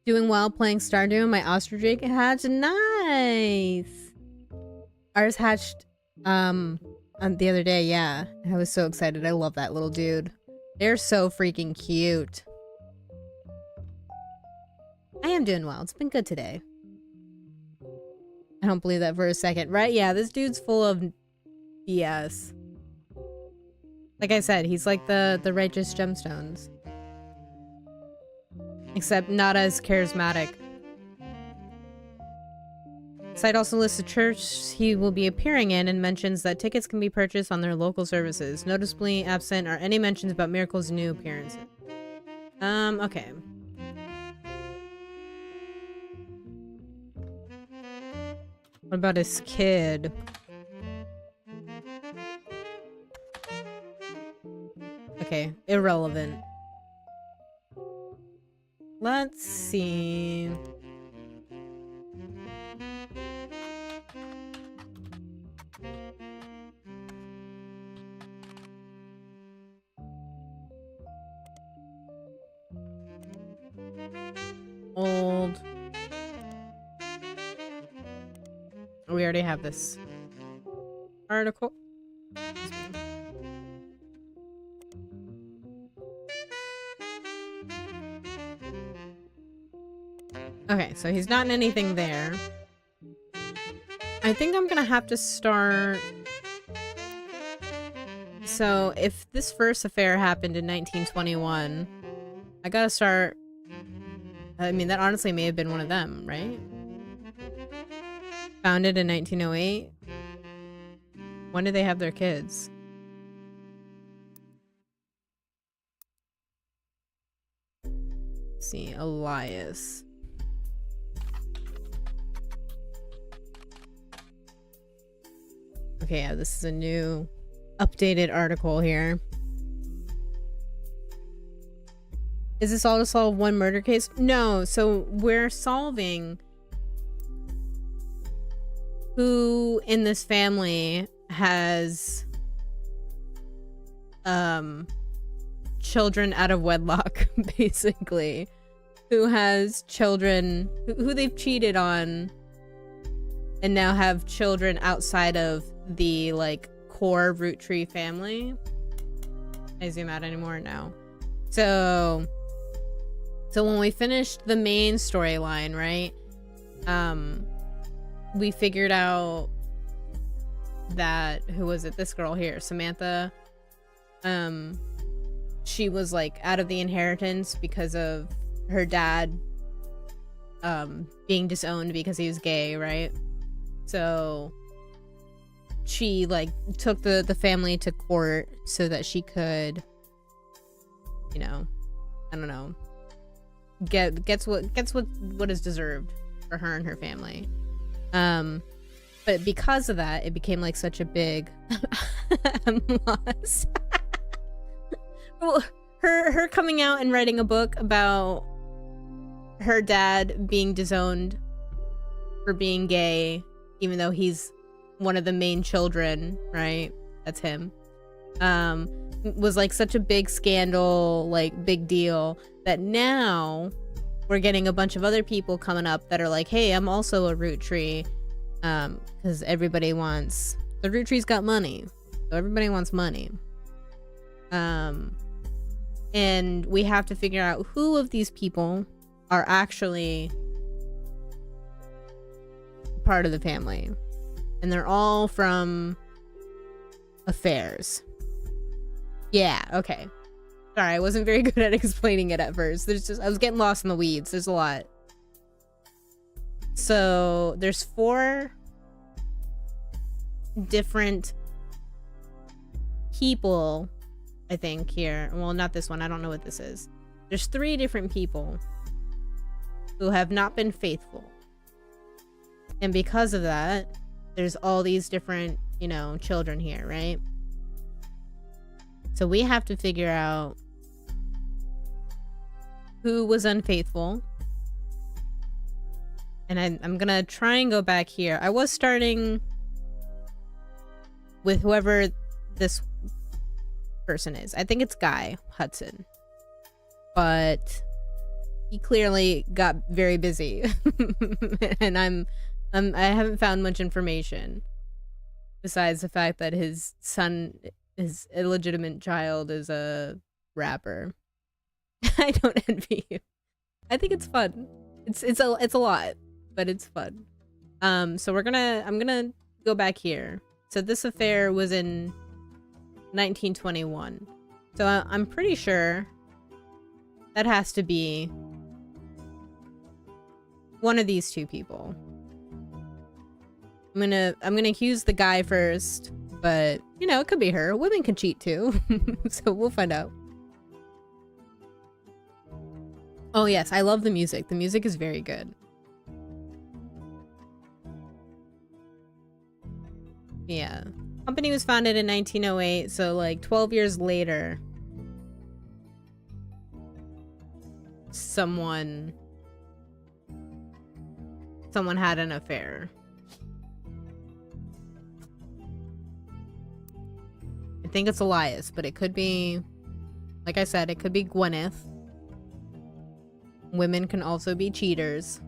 Doing well playing Stardew. My ostrich egg hatched. Nice. Ours hatched the other day, yeah. I was so excited. I love that little dude. They're so freaking cute. I am doing well. It's been good today. I don't believe that for a second. Right? Yeah, this dude's full of BS. Like I said, he's like the righteous gemstones. Except not as charismatic. Site also lists the church he will be appearing in and mentions that tickets can be purchased on their local services. Noticeably absent are any mentions about Miracle's new appearances. Okay. What about his kid? Okay, irrelevant. Let's see. Old. We already have this article. Okay, so he's not in anything there. I think I'm gonna have to start... So, if this first affair happened in 1921, I gotta start... I mean, that honestly may have been one of them, right? Founded in 1908. When did they have their kids? Let's see, Elias. Okay, yeah, this is a new updated article here. Is this all to solve one murder case? No, so we're solving who in this family has children out of wedlock, basically. Who has children who they've cheated on and now have children outside of the like core root tree family. Can I zoom out anymore? No. So when we finished the main storyline, right? We figured out that, who was it? This girl here, Samantha. She was like out of the inheritance because of her dad being disowned because he was gay, right? So she like took the family to court so that she could, you know, I don't know, gets what is deserved for her and her family. But because of that, it became like such a big loss. Well, her coming out and writing a book about her dad being disowned for being gay, even though he's one of the main children, right? That's him. Was like such a big scandal, like big deal, that now we're getting a bunch of other people coming up that are like, hey, I'm also a root tree. Because everybody wants... The root tree's got money. So everybody wants money. And we have to figure out who of these people are actually part of the family. And they're all from affairs. Yeah, okay. Sorry, I wasn't very good at explaining it at first. I was getting lost in the weeds. There's a lot. So there's 4 different people, I think, here. Well, not this one. I don't know what this is. There's 3 different people who have not been faithful. And because of that, there's all these different, you know, children here, right? So we have to figure out who was unfaithful. And I'm gonna try and go back here. I was starting with whoever this person is. I think it's Guy Hudson. But he clearly got very busy. And I haven't found much information. Besides the fact that his son, his illegitimate child, is a rapper. I don't envy you. I think it's fun. It's a lot, but it's fun. So I'm gonna go back here. So this affair was in 1921. So I'm pretty sure that has to be one of these 2 people. I'm gonna accuse the guy first, but you know, it could be her. Women can cheat too. So we'll find out. Oh yes, I love the music. The music is very good. Yeah. Company was founded in 1908, so like 12 years later, someone had an affair. I think it's Elias, but it could be, like I said, it could be Gwyneth. Women can also be cheaters.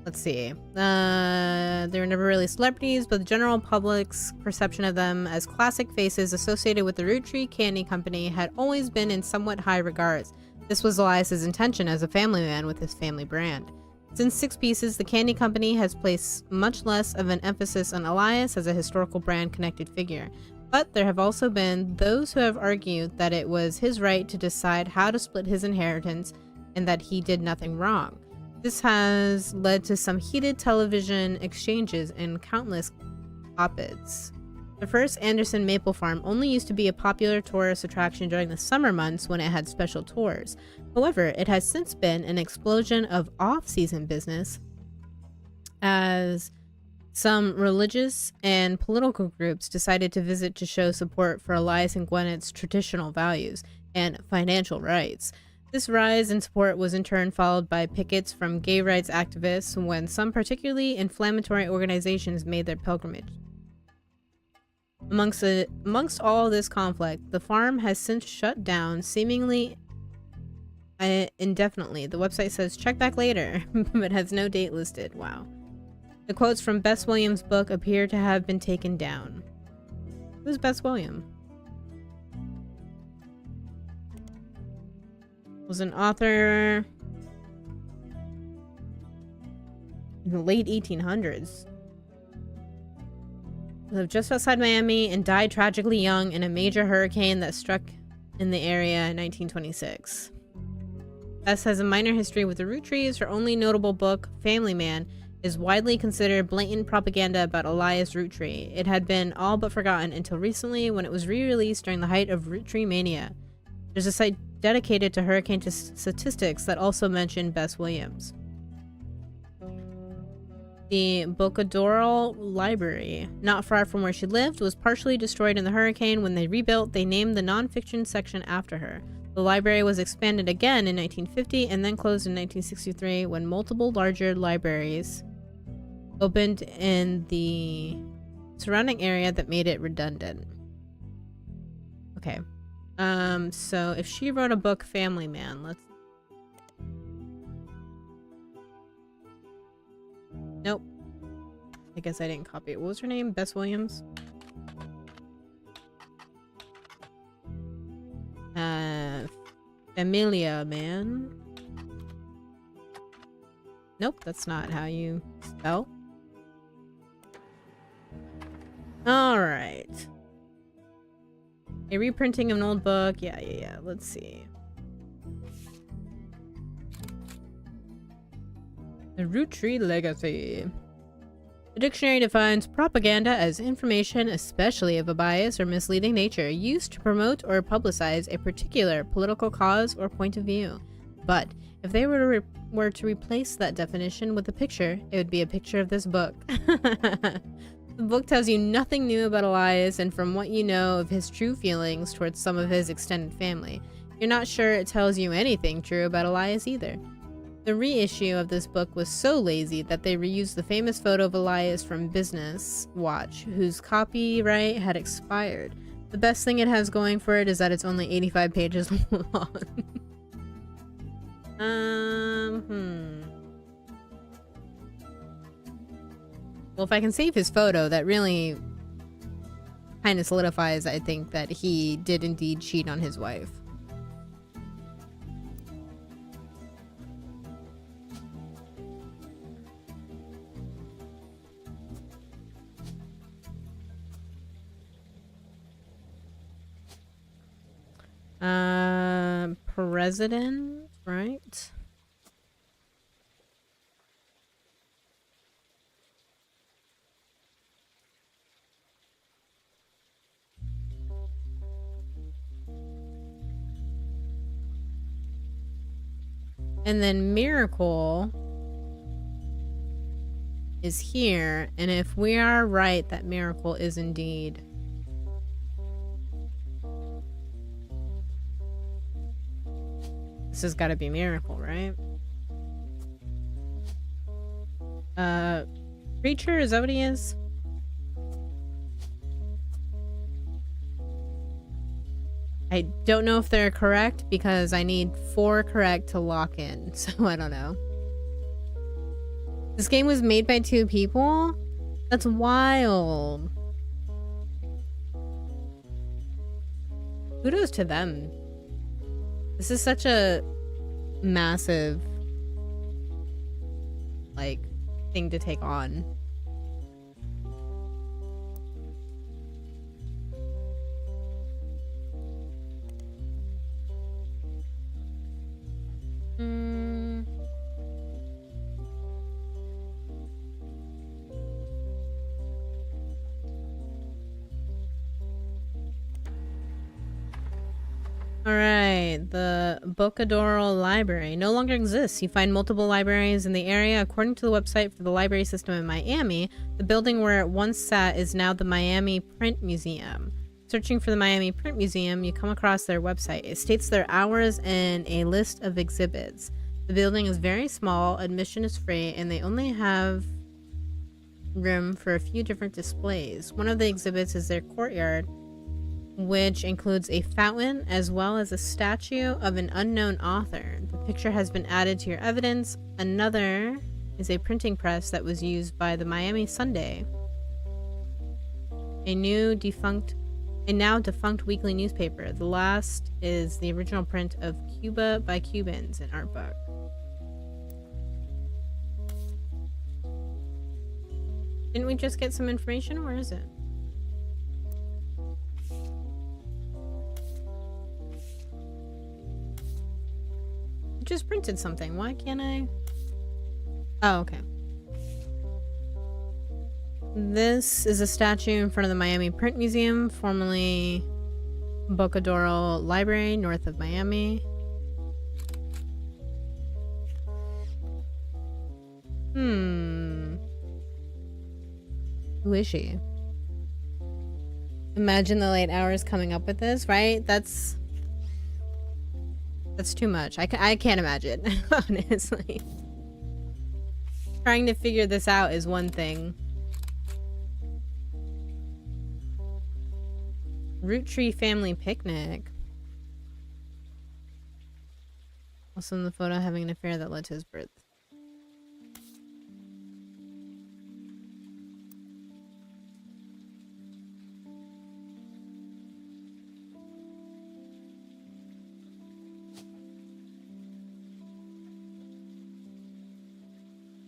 Let's see. They were never really celebrities, but the general public's perception of them as classic faces associated with the Root Tree Candy Company had always been in somewhat high regards. This was Elias's intention as a family man with his family brand. Since 6 Pieces, the candy company has placed much less of an emphasis on Elias as a historical brand-connected figure. But there have also been those who have argued that it was his right to decide how to split his inheritance and that he did nothing wrong. This has led to some heated television exchanges and countless op-eds. The first Anderson Maple Farm only used to be a popular tourist attraction during the summer months when it had special tours. However, it has since been an explosion of off-season business as some religious and political groups decided to visit to show support for Elias and Gwyneth's traditional values and financial rights. This rise in support was in turn followed by pickets from gay rights activists when some particularly inflammatory organizations made their pilgrimage. Amongst all this conflict, the farm has since shut down, seemingly indefinitely. The website says check back later, but has no date listed. Wow. The quotes from Bess Williams' book appear to have been taken down. Who's Bess Williams? Was an author in the late 1800s. Lived just outside Miami and died tragically young in a major hurricane that struck in the area in 1926. Bess has a minor history with the Rootrees. Her only notable book, Family Man, is widely considered blatant propaganda about Elias Roottree. It had been all but forgotten until recently when it was re-released during the height of ROOTTREEMANIA. There's a site dedicated to hurricane statistics that also mention Bess Williams. The Bocadoro Library, not far from where she lived, was partially destroyed in the hurricane. When they rebuilt, they named the nonfiction section after her. The library was expanded again in 1950 and then closed in 1963 when multiple larger libraries opened in the surrounding area that made it redundant. Okay. So if she wrote a book, Family Man, Nope. I guess I didn't copy it. What was her name? Bess Williams? Amelia, man. Nope, that's not how you spell. Alright. A reprinting of an old book. Yeah. Let's see. The Rootree Legacy. The dictionary defines propaganda as information, especially of a biased or misleading nature, used to promote or publicize a particular political cause or point of view. But if they were to replace that definition with a picture, it would be a picture of this book. The book tells you nothing new about Elias, and from what you know of his true feelings towards some of his extended family, you're not sure it tells you anything true about Elias either. The reissue of this book was so lazy that they reused the famous photo of Elias from Business Watch, whose copyright had expired. The best thing it has going for it is that it's only 85 pages long. Well, if I can save his photo, that really kind of solidifies, I think, that he did indeed cheat on his wife. President, right? And then Miracle is here, and if we are right that Miracle is indeed this has got to be Miracle, right? Preacher, is that what he is? I don't know if they're correct because I need 4 correct to lock in, so I don't know. This game was made by 2 people? That's wild. Kudos to them. This is such a massive, like, thing to take on. Alright, the Bocadoro Library no longer exists. You find multiple libraries in the area. According to the website for the library system in Miami, the building where it once sat is now the Miami Print Museum. Searching for the Miami Print Museum, you come across their website. It states their hours and a list of exhibits. The building is very small, admission is free, and they only have room for a few different displays. One of the exhibits is their courtyard, which includes a fountain as well as a statue of an unknown author. The picture has been added to your evidence. Another is a printing press that was used by the Miami Sunday, a now defunct weekly newspaper. The last is the original print of Cuba by Cubans, an art book. Didn't we just get some information? Where is it? Just printed something. Why can't I? Oh, okay. This is a statue in front of the Miami Print Museum, formerly Bocadoro Library, north of Miami. Who is she? Imagine the late hours coming up with this, right? That's too much. I can't imagine, honestly. Trying to figure this out is one thing. Rootree family picnic. Also in the photo, having an affair that led to his birth.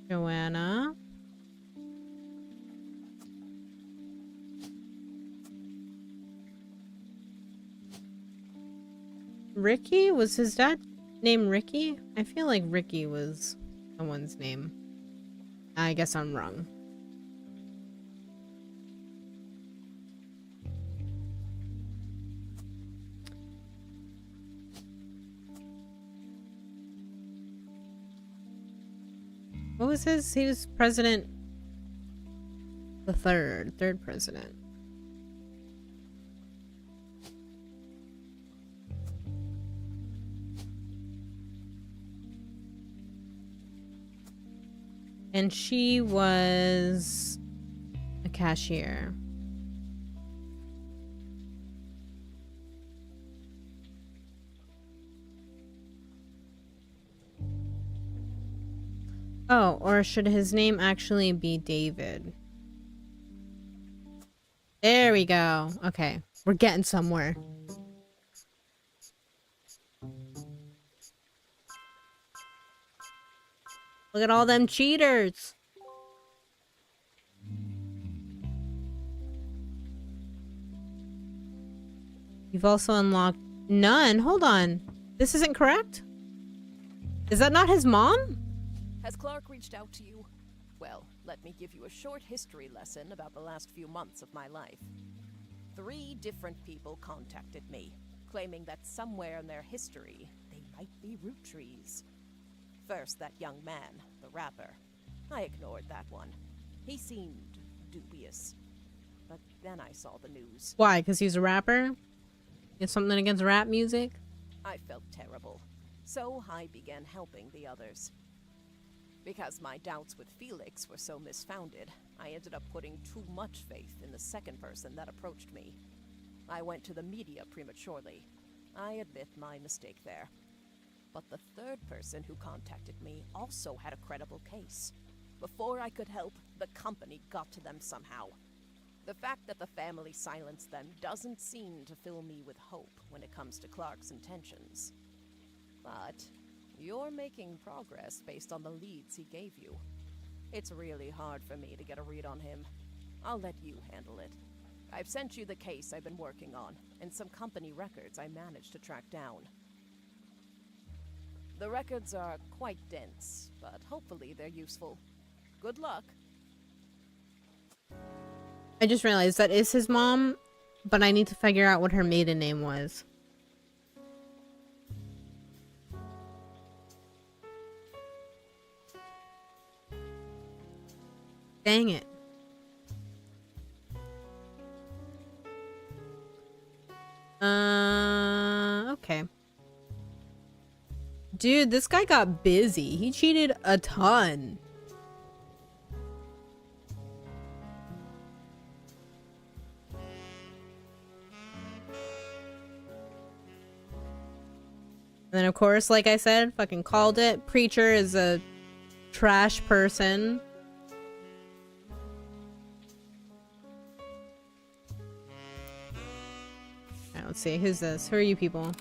Joanna. Ricky? Was his dad named Ricky? I feel like Ricky was someone's name. I guess I'm wrong. What was his? He was president. The third president. And she was a cashier. Oh, or should his name actually be David? There we go. Okay, we're getting somewhere. Look at all them cheaters. You've also unlocked none. Hold on. This isn't correct? Is that not his mom? Has Clark reached out to you? Well, let me give you a short history lesson about the last few months of my life. 3 different people contacted me, claiming that somewhere in their history, they might be Rootrees. First, that young man, the rapper. I ignored that one. He seemed dubious. But then I saw the news. Why? Because he's a rapper? You have something against rap music? I felt terrible. So I began helping the others. Because my doubts with Felix were so misfounded, I ended up putting too much faith in the second person that approached me. I went to the media prematurely. I admit my mistake there. But the third person who contacted me also had a credible case. Before I could help, the company got to them somehow. The fact that the family silenced them doesn't seem to fill me with hope when it comes to Clark's intentions. But you're making progress based on the leads he gave you. It's really hard for me to get a read on him. I'll let you handle it. I've sent you the case I've been working on, and some company records I managed to track down. The records are quite dense, but hopefully they're useful. Good luck. I just realized that is his mom, but I need to figure out what her maiden name was. Dang it. Okay. Dude, this guy got busy. He cheated a ton. And then, of course, like I said, fucking called it. Preacher is a trash person. Alright, let's see. Who's this? Who are you people?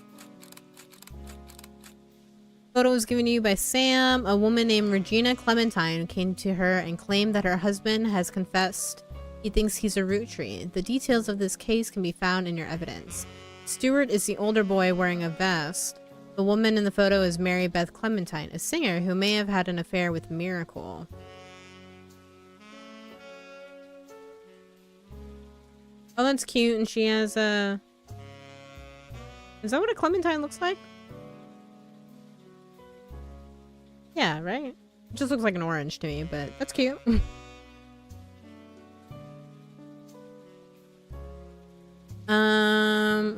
Photo was given to you by Sam. A woman named Regina Clementine came to her and claimed that her husband has confessed he thinks he's a root tree. The details of this case can be found in your evidence. Stuart is the older boy wearing a vest. The woman in the photo is Mary Beth Clementine, a singer who may have had an affair with Miracle. Oh, that's cute. And she has a... Is that what a Clementine looks like? Yeah, right? It just looks like an orange to me, but that's cute.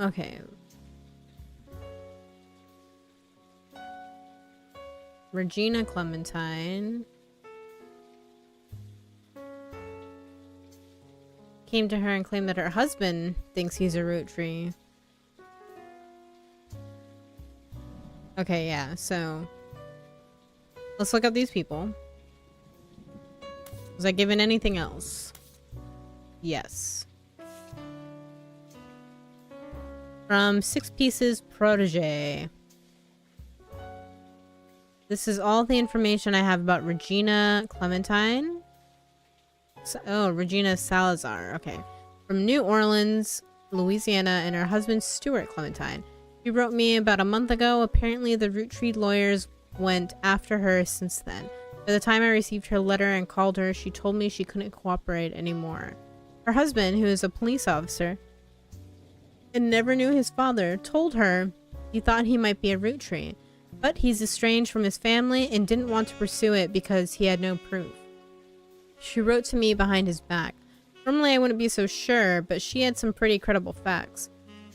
Okay. Regina Clementine came to her and claimed that her husband thinks he's a root tree. Okay, yeah, so let's look up these people. Was I given anything else? Yes. From 6 Pieces Protege. This is all the information I have about Regina Clementine. Oh, Regina Salazar. Okay. From New Orleans, Louisiana, and her husband Stuart Clementine. She wrote me about a month ago. Apparently, the Rootree lawyers went after her since then. By the time I received her letter and called her, she told me she couldn't cooperate anymore. Her husband, who is a police officer and never knew his father, told her he thought he might be a Rootree, but he's estranged from his family and didn't want to pursue it because he had no proof. She wrote to me behind his back. Normally I wouldn't be so sure, but she had some pretty credible facts.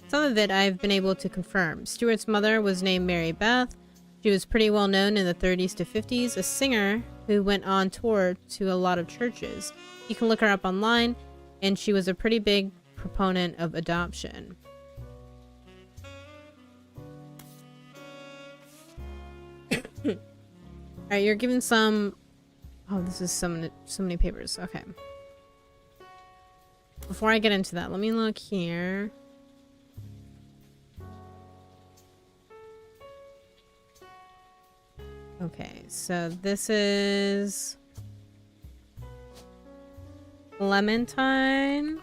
Some of it I've been able to confirm. Stuart's mother was named Mary Beth. She was pretty well known in the 30s to 50s, a singer who went on tour to a lot of churches. You can look her up online, and she was a pretty big proponent of adoption. Alright, you're given some... Oh, this is so many papers. Okay. Before I get into that, let me look here. Okay, so this is Clementine.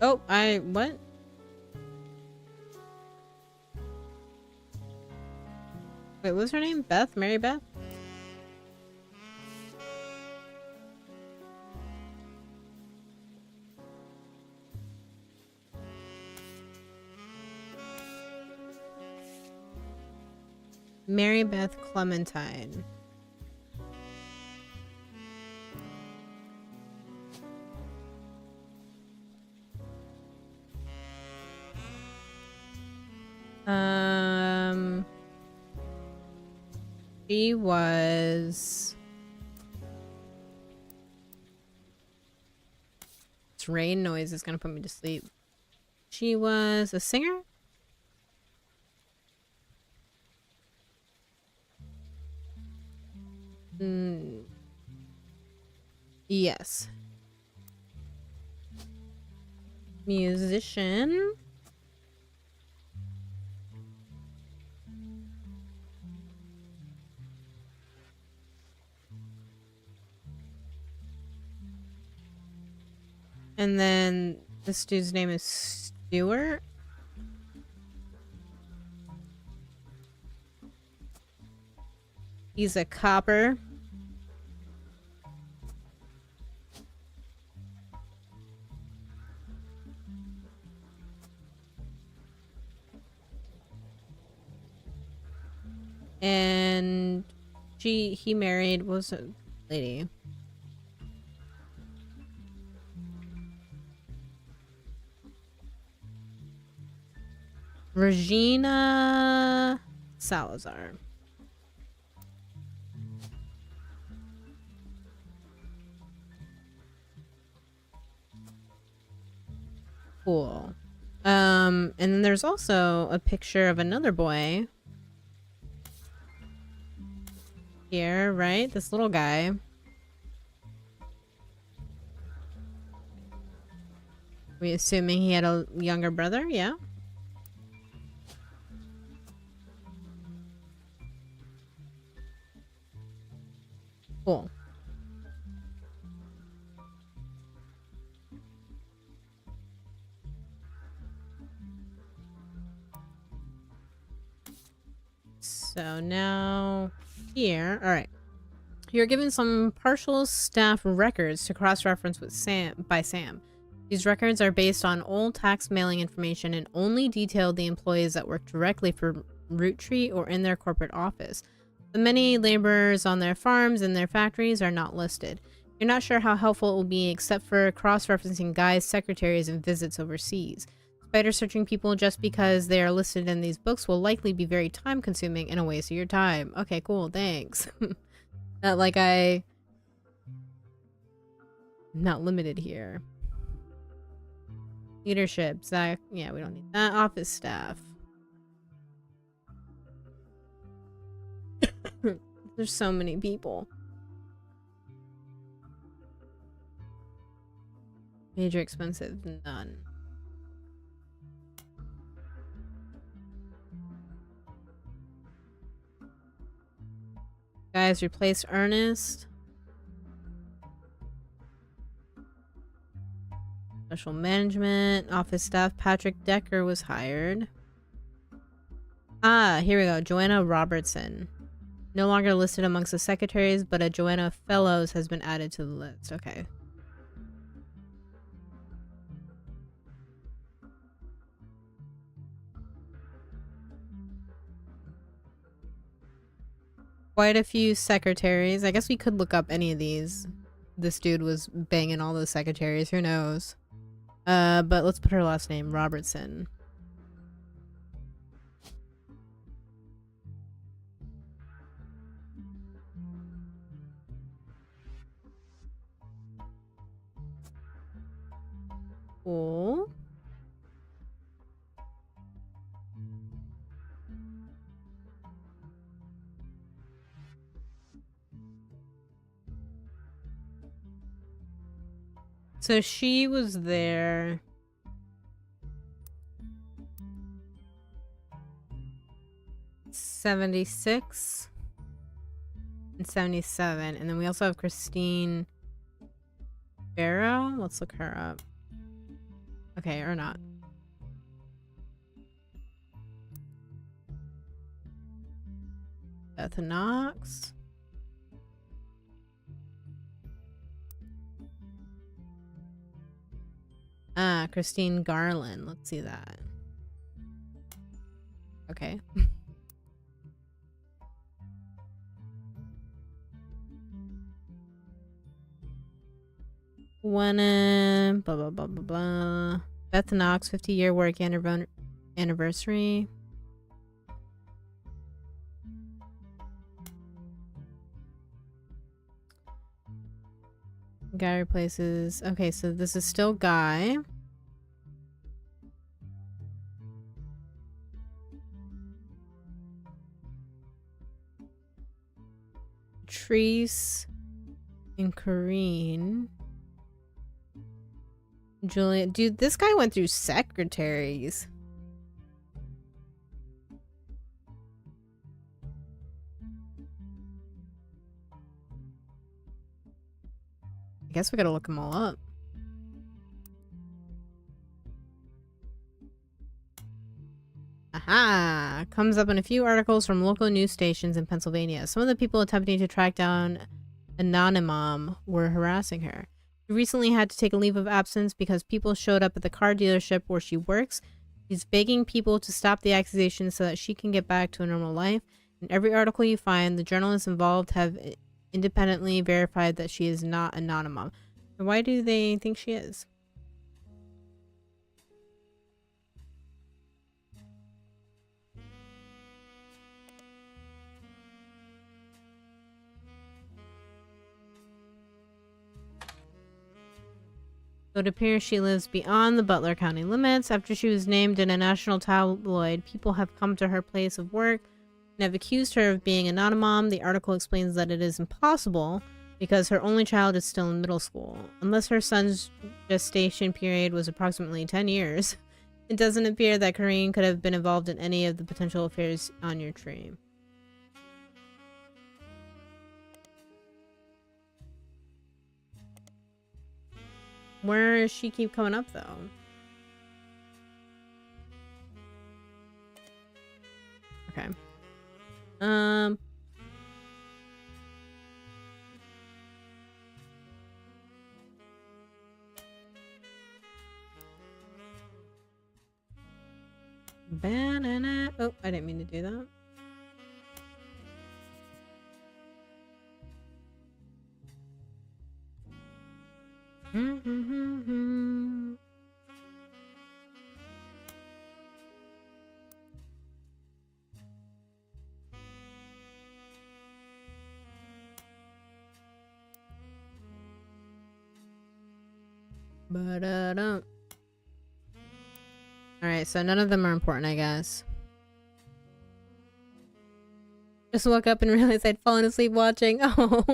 Oh, what? Wait, what was her name? Beth? Mary Beth? Mary Beth Clementine. She was... This rain noise is gonna put me to sleep. She was a singer? Yes. Musician. And then this dude's name is Stuart. He's a copper. And he married, what was a lady? Regina Salazar. Cool. And then there's also a picture of another boy. Here, right? This little guy. We assuming he had a younger brother? Yeah. Cool. So now here, all right. You're given some partial staff records to cross-reference with Sam. These records are based on old tax mailing information and only detail the employees that work directly for Rootree or in their corporate office. The many laborers on their farms and their factories are not listed. You're not sure how helpful it will be except for cross-referencing guys, secretaries, and visits overseas. Spider searching people just because they are listed in these books will likely be very time-consuming and a waste of your time. Okay, cool, thanks. Not like I'm not limited here. Leadership, Zach. Yeah, we don't need that. Office staff. There's so many people. Major expensive, none. Guys, replace Ernest. Special management, office staff. Patrick Decker was hired. Ah, here we go. Joanna Robertson. No longer listed amongst the secretaries, but a Joanna Fellows has been added to the list. Okay. Quite a few secretaries. I guess we could look up any of these. This dude was banging all those secretaries. Who knows? But let's put her last name. Robertson. Cool. So she was there. '76 and '77, and then we also have Christine Barrow. Let's look her up. Okay, or not. Beth Knox. Ah, Christine Garland. Let's see that. Okay. When blah blah blah blah blah. Beth Knox 50-year work anniversary. Guy replaces. Okay, so this is still Guy. Treese and Corrine. Julia. Dude, this guy went through secretaries. I guess we gotta look them all up. Aha! Comes up in a few articles from local news stations in Pennsylvania. Some of the people attempting to track down Anonymom were harassing her. She recently had to take a leave of absence because people showed up at the car dealership where she works. She's begging people to stop the accusations so that she can get back to a normal life. In every article you find, the journalists involved have independently verified that she is not Anonymom. Why do they think she is? So it appears she lives beyond the Butler County limits. After she was named in a national tabloid, people have come to her place of work and have accused her of being Anonymom. The article explains that it is impossible because her only child is still in middle school. Unless her son's gestation period was approximately 10 years, it doesn't appear that Corrine could have been involved in any of the potential affairs on your tree. Where does she keep coming up, though? Okay. Banana. Oh, I didn't mean to do that. Ba-da-dum. Alright, so none of them are important, I guess. Just woke up and realized I'd fallen asleep watching. Oh,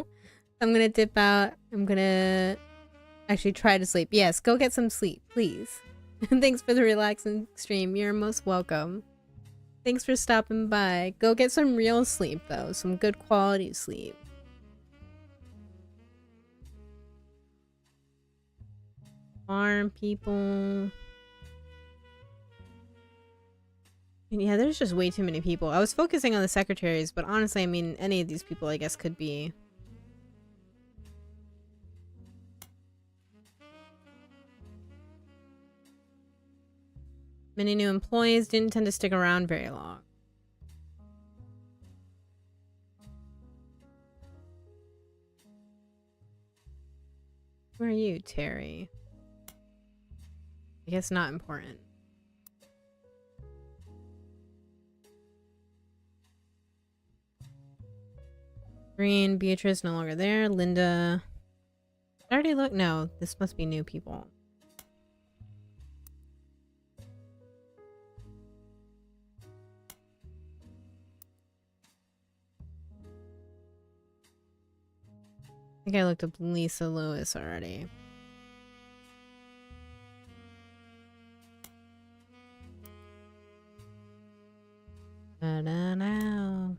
I'm gonna dip out. I'm gonna actually try to sleep. Yes, go get some sleep, please. Thanks for the relaxing stream. You're most welcome. Thanks for stopping by. Go get some real sleep, though. Some good quality sleep. Farm people. And yeah, there's just way too many people. I was focusing on the secretaries, but honestly, I mean, any of these people, I guess, could be. Many new employees didn't tend to stick around very long. Where are you, Terry? I guess not important. Green, Beatrice no longer there. Linda. I already looked. No, this must be new people. I think I looked up Lisa Lewis already. Da-da-da.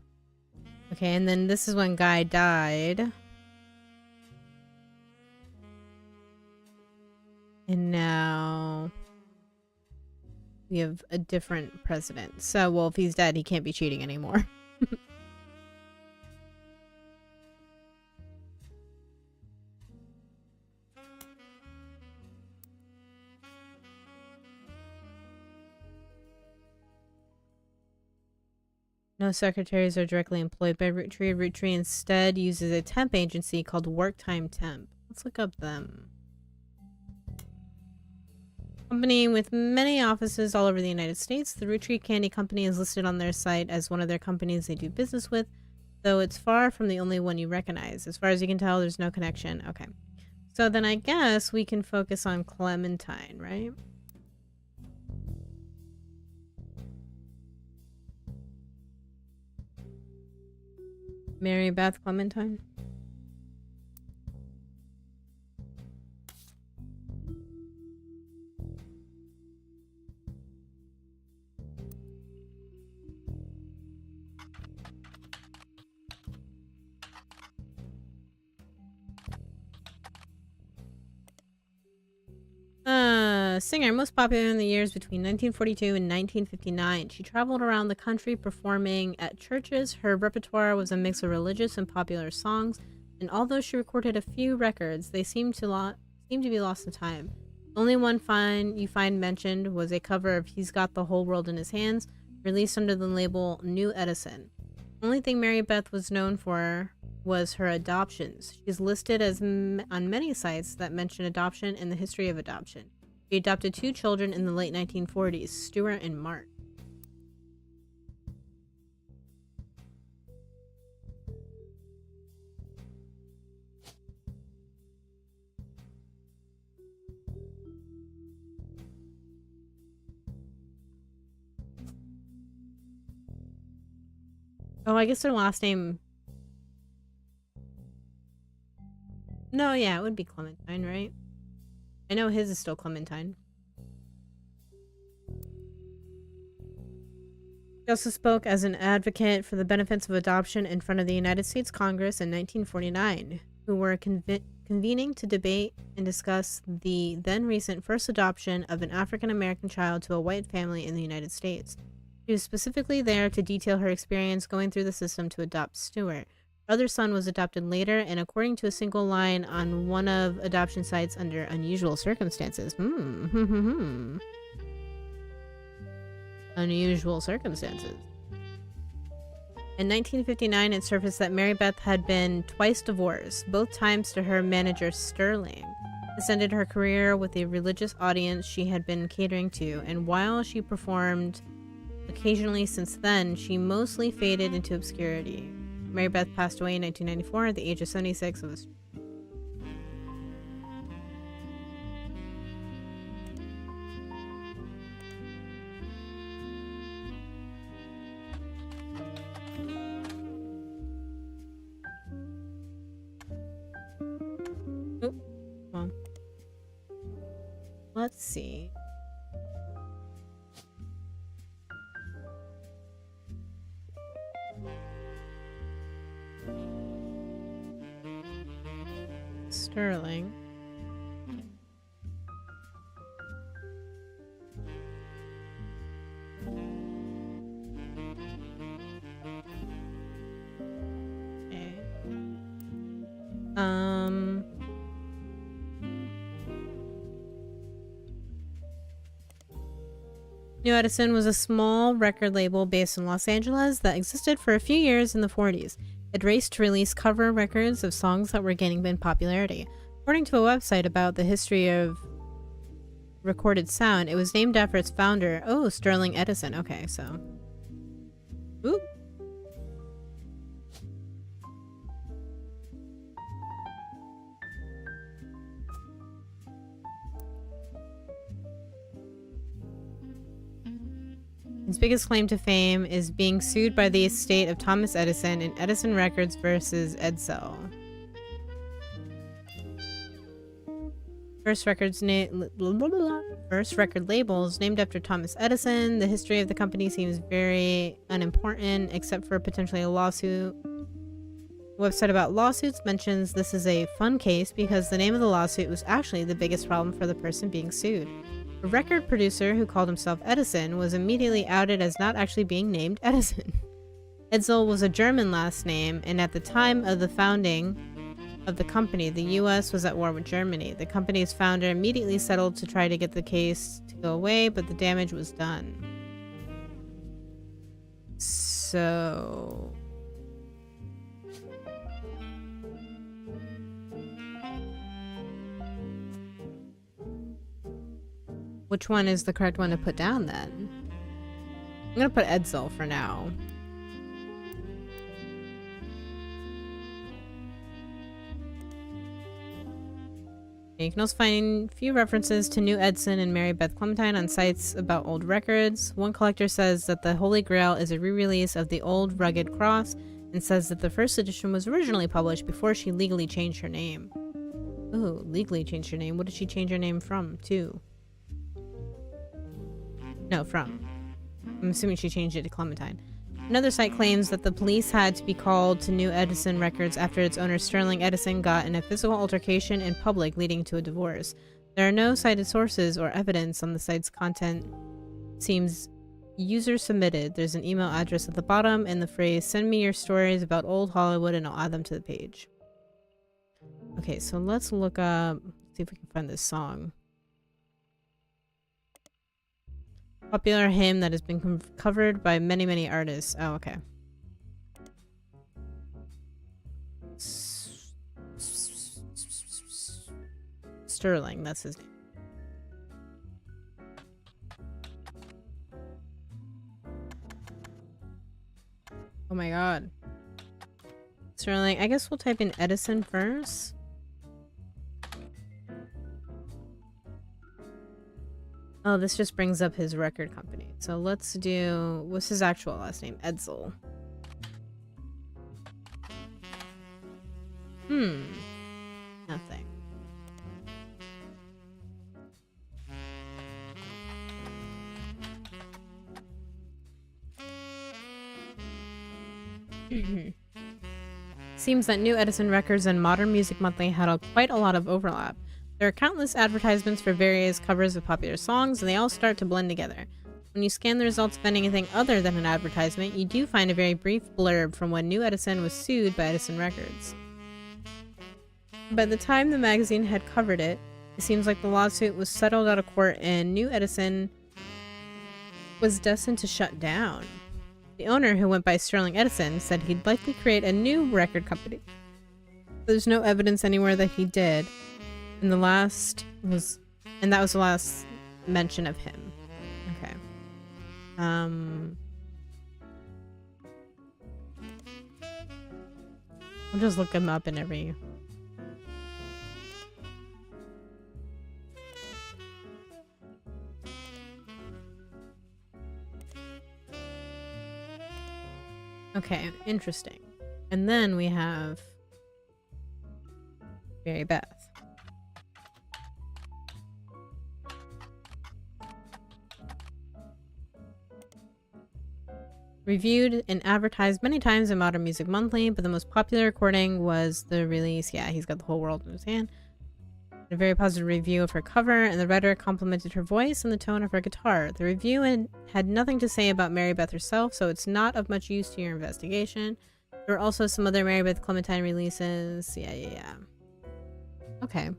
Okay, and then this is when Guy died. And now we have a different president. So, well, if he's dead, he can't be cheating anymore. No secretaries are directly employed by Rootree. Rootree instead uses a temp agency called Work Time Temp. Let's look up them. Company with many offices all over the United States. The Rootree Candy Company is listed on their site as one of their companies they do business with, though it's far from the only one you recognize. As far as you can tell, there's no connection. Okay. So then I guess we can focus on Clementine, right? Mary Beth Clementine. Singer, most popular in the years between 1942 and 1959. She traveled around the country performing at churches. Her repertoire was a mix of religious and popular songs, and although she recorded a few records, they seemed to be lost to time. The only one you find mentioned was a cover of He's Got the Whole World in His Hands, released under the label New Edison. The only thing Mary Beth was known for was her adoptions. She's listed as on many sites that mention adoption and the history of adoption. She adopted 2 children in the late 1940s, Stuart and Mark. Oh, I guess their last name... No, yeah, it would be Clementine, right? I know his is still Clementine. She also spoke as an advocate for the benefits of adoption in front of the United States Congress in 1949, who were convening to debate and discuss the then recent first adoption of an African American child to a white family in the United States. She was specifically there to detail her experience going through the system to adopt Stuart. Her other son was adopted later, and according to a single line on one of adoption sites, under unusual circumstances. Unusual circumstances. In 1959, it surfaced that Mary Beth had been twice divorced, both times to her manager Sterling. This ended her career with a religious audience she had been catering to, and while she performed occasionally since then, she mostly faded into obscurity. Mary Beth passed away in 1994 at the age of 76. Oh, well. Let's see. Sterling. Okay. New Edison was a small record label based in Los Angeles that existed for a few years in the 40s. It raced to release cover records of songs that were gaining in popularity. According to a website about the history of recorded sound, it was named after its founder. Oh, Sterling Edison. Okay, so. Oop. His biggest claim to fame is being sued by the estate of Thomas Edison in Edison Records versus Edsel. First record labels named after Thomas Edison. The history of the company seems very unimportant, except for potentially a lawsuit. A website about lawsuits mentions this is a fun case because the name of the lawsuit was actually the biggest problem for the person being sued. A record producer who called himself Edison was immediately outed as not actually being named Edison. Edsel was a German last name, and at the time of the founding of the company, the US was at war with Germany. The company's founder immediately settled to try to get the case to go away, but the damage was done. So... which one is the correct one to put down then? I'm gonna put Edsel for now. You can also find few references to New Edison and Mary Beth Clementine on sites about old records. One collector says that the Holy Grail is a re-release of the Old Rugged Cross and says that the first edition was originally published before she legally changed her name. Ooh, legally changed her name. What did she change her name from, to? No, from. I'm assuming she changed it to Clementine. Another site claims that the police had to be called to New Edison Records after its owner Sterling Edison got in a physical altercation in public leading to a divorce. There are no cited sources or evidence on the site's content. Seems user submitted. There's an email address at the bottom and the phrase "send me your stories about old Hollywood" and I'll add them to the page. Okay, so let's look up, see if we can find this song. Popular hymn that has been covered by many, many artists. Oh, okay. Sterling, that's his name. Oh my god. Sterling, I guess we'll type in Edison first. Oh, this just brings up his record company. So let's do... what's his actual last name? Edsel. Nothing. Seems that New Edison Records and Modern Music Monthly had quite a lot of overlap. There are countless advertisements for various covers of popular songs, and they all start to blend together. When you scan the results of anything other than an advertisement, you do find a very brief blurb from when New Edison was sued by Edison Records. By the time the magazine had covered it, it seems like the lawsuit was settled out of court and New Edison was destined to shut down. The owner, who went by Sterling Edison, said he'd likely create a new record company. There's no evidence anywhere that he did. And that was the last mention of him. Okay. I'll just look him up in every... Okay, interesting. And then we have Mary Beth. Reviewed and advertised many times in Modern Music Monthly, but the most popular recording was the release. Yeah, he's got the whole world in his hand. A very positive review of her cover, and the writer complimented her voice and the tone of her guitar. The review had nothing to say about Mary Beth herself, so it's not of much use to your investigation. There were also some other Mary Beth Clementine releases. Yeah. Okay.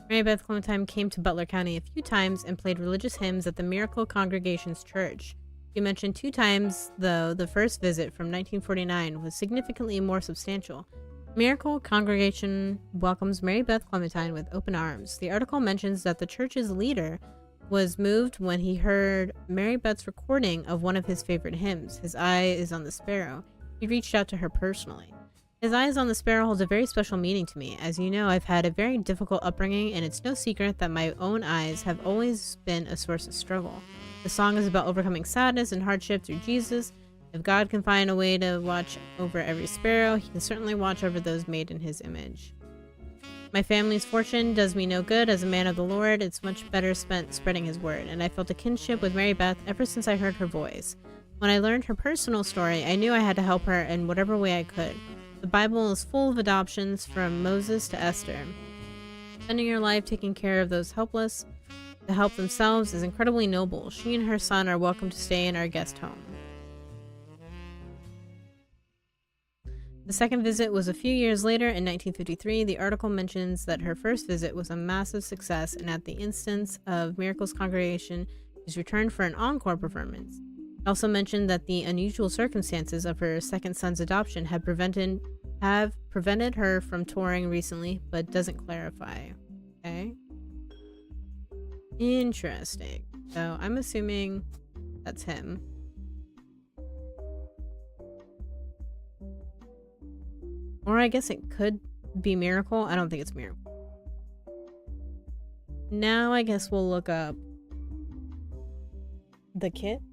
Mary Beth Clementine came to Butler County a few times and played religious hymns at the Miracle Congregation's church. She mentioned 2 times, though the first visit from 1949 was significantly more substantial. Miracle Congregation welcomes Mary Beth Clementine with open arms. The article mentions that the church's leader was moved when he heard Mary Beth's recording of one of his favorite hymns, His Eye is on the Sparrow. He reached out to her personally. His Eyes on the Sparrow holds a very special meaning to me. As you know, I've had a very difficult upbringing, and it's no secret that my own eyes have always been a source of struggle. The song is about overcoming sadness and hardship through Jesus. If God can find a way to watch over every sparrow, he can certainly watch over those made in his image. My family's fortune does me no good as a man of the Lord. It's much better spent spreading his word, and I felt a kinship with Mary Beth ever since I heard her voice. When I learned her personal story, I knew I had to help her in whatever way I could. The Bible is full of adoptions from Moses to Esther. Spending your life taking care of those helpless to help themselves is incredibly noble. She and her son are welcome to stay in our guest home. The second visit was a few years later in 1953. The article mentions that her first visit was a massive success, and at the instance of Miracle's congregation, she's returned for an encore performance. It also mentioned that the unusual circumstances of her second son's adoption have prevented her from touring recently, but doesn't clarify. Okay. Interesting. So I'm assuming that's him. Or I guess it could be Miracle. I don't think it's Miracle. Now I guess we'll look up the kits.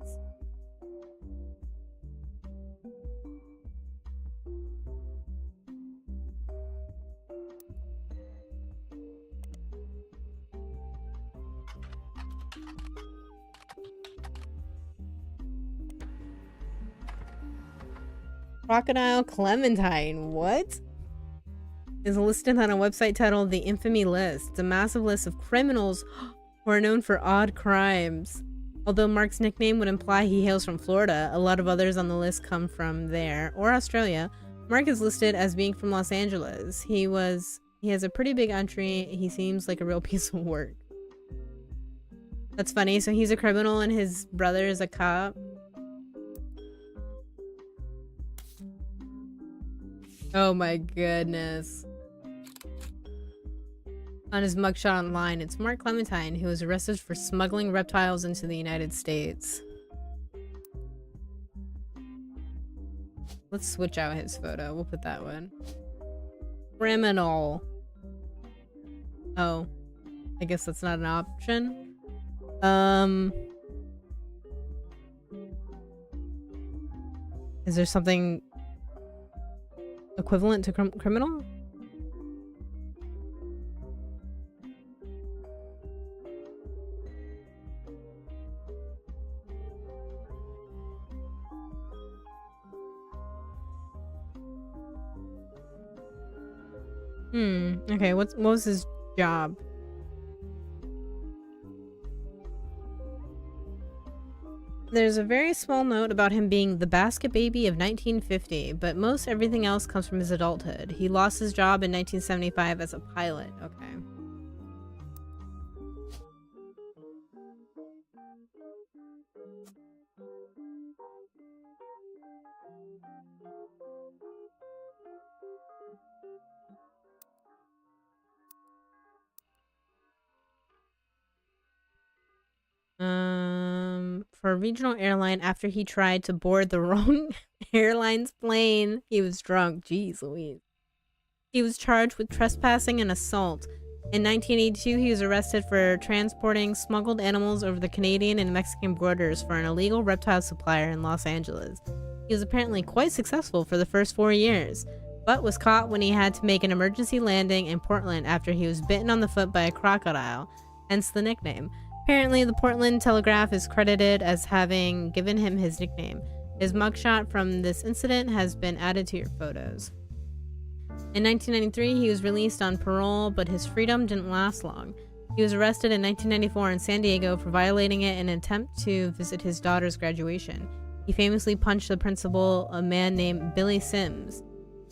Crocodile Clementine, what? Is listed on a website titled The Infamy List. It's a massive list of criminals who are known for odd crimes. Although Mark's nickname would imply he hails from Florida, a lot of others on the list come from there, or Australia. Mark is listed as being from Los Angeles. He has a pretty big entry. He seems like a real piece of work. That's funny. So he's a criminal and his brother is a cop. Oh my goodness. On his mugshot online, it's Mark Clementine, who was arrested for smuggling reptiles into the United States. Let's switch out his photo. We'll put that one. Criminal. Oh. I guess that's not an option. Is there something equivalent to criminal? Okay, what was his job? There's a very small note about him being the basket baby of 1950, but most everything else comes from his adulthood. He lost his job in 1975 as a pilot. Okay. For a regional airline, after he tried to board the wrong airline's plane, he was drunk. Jeez Louise. He was charged with trespassing and assault. In 1982, he was arrested for transporting smuggled animals over the Canadian and Mexican borders for an illegal reptile supplier in Los Angeles. He was apparently quite successful for the first 4 years, but was caught when he had to make an emergency landing in Portland after he was bitten on the foot by a crocodile. hence the nickname. Apparently, the Portland Telegraph is credited as having given him his nickname. His mugshot from this incident has been added to your photos. In 1993, he was released on parole, but his freedom didn't last long. He was arrested in 1994 in San Diego for violating it in an attempt to visit his daughter's graduation. He famously punched the principal, a man named Billy Sims.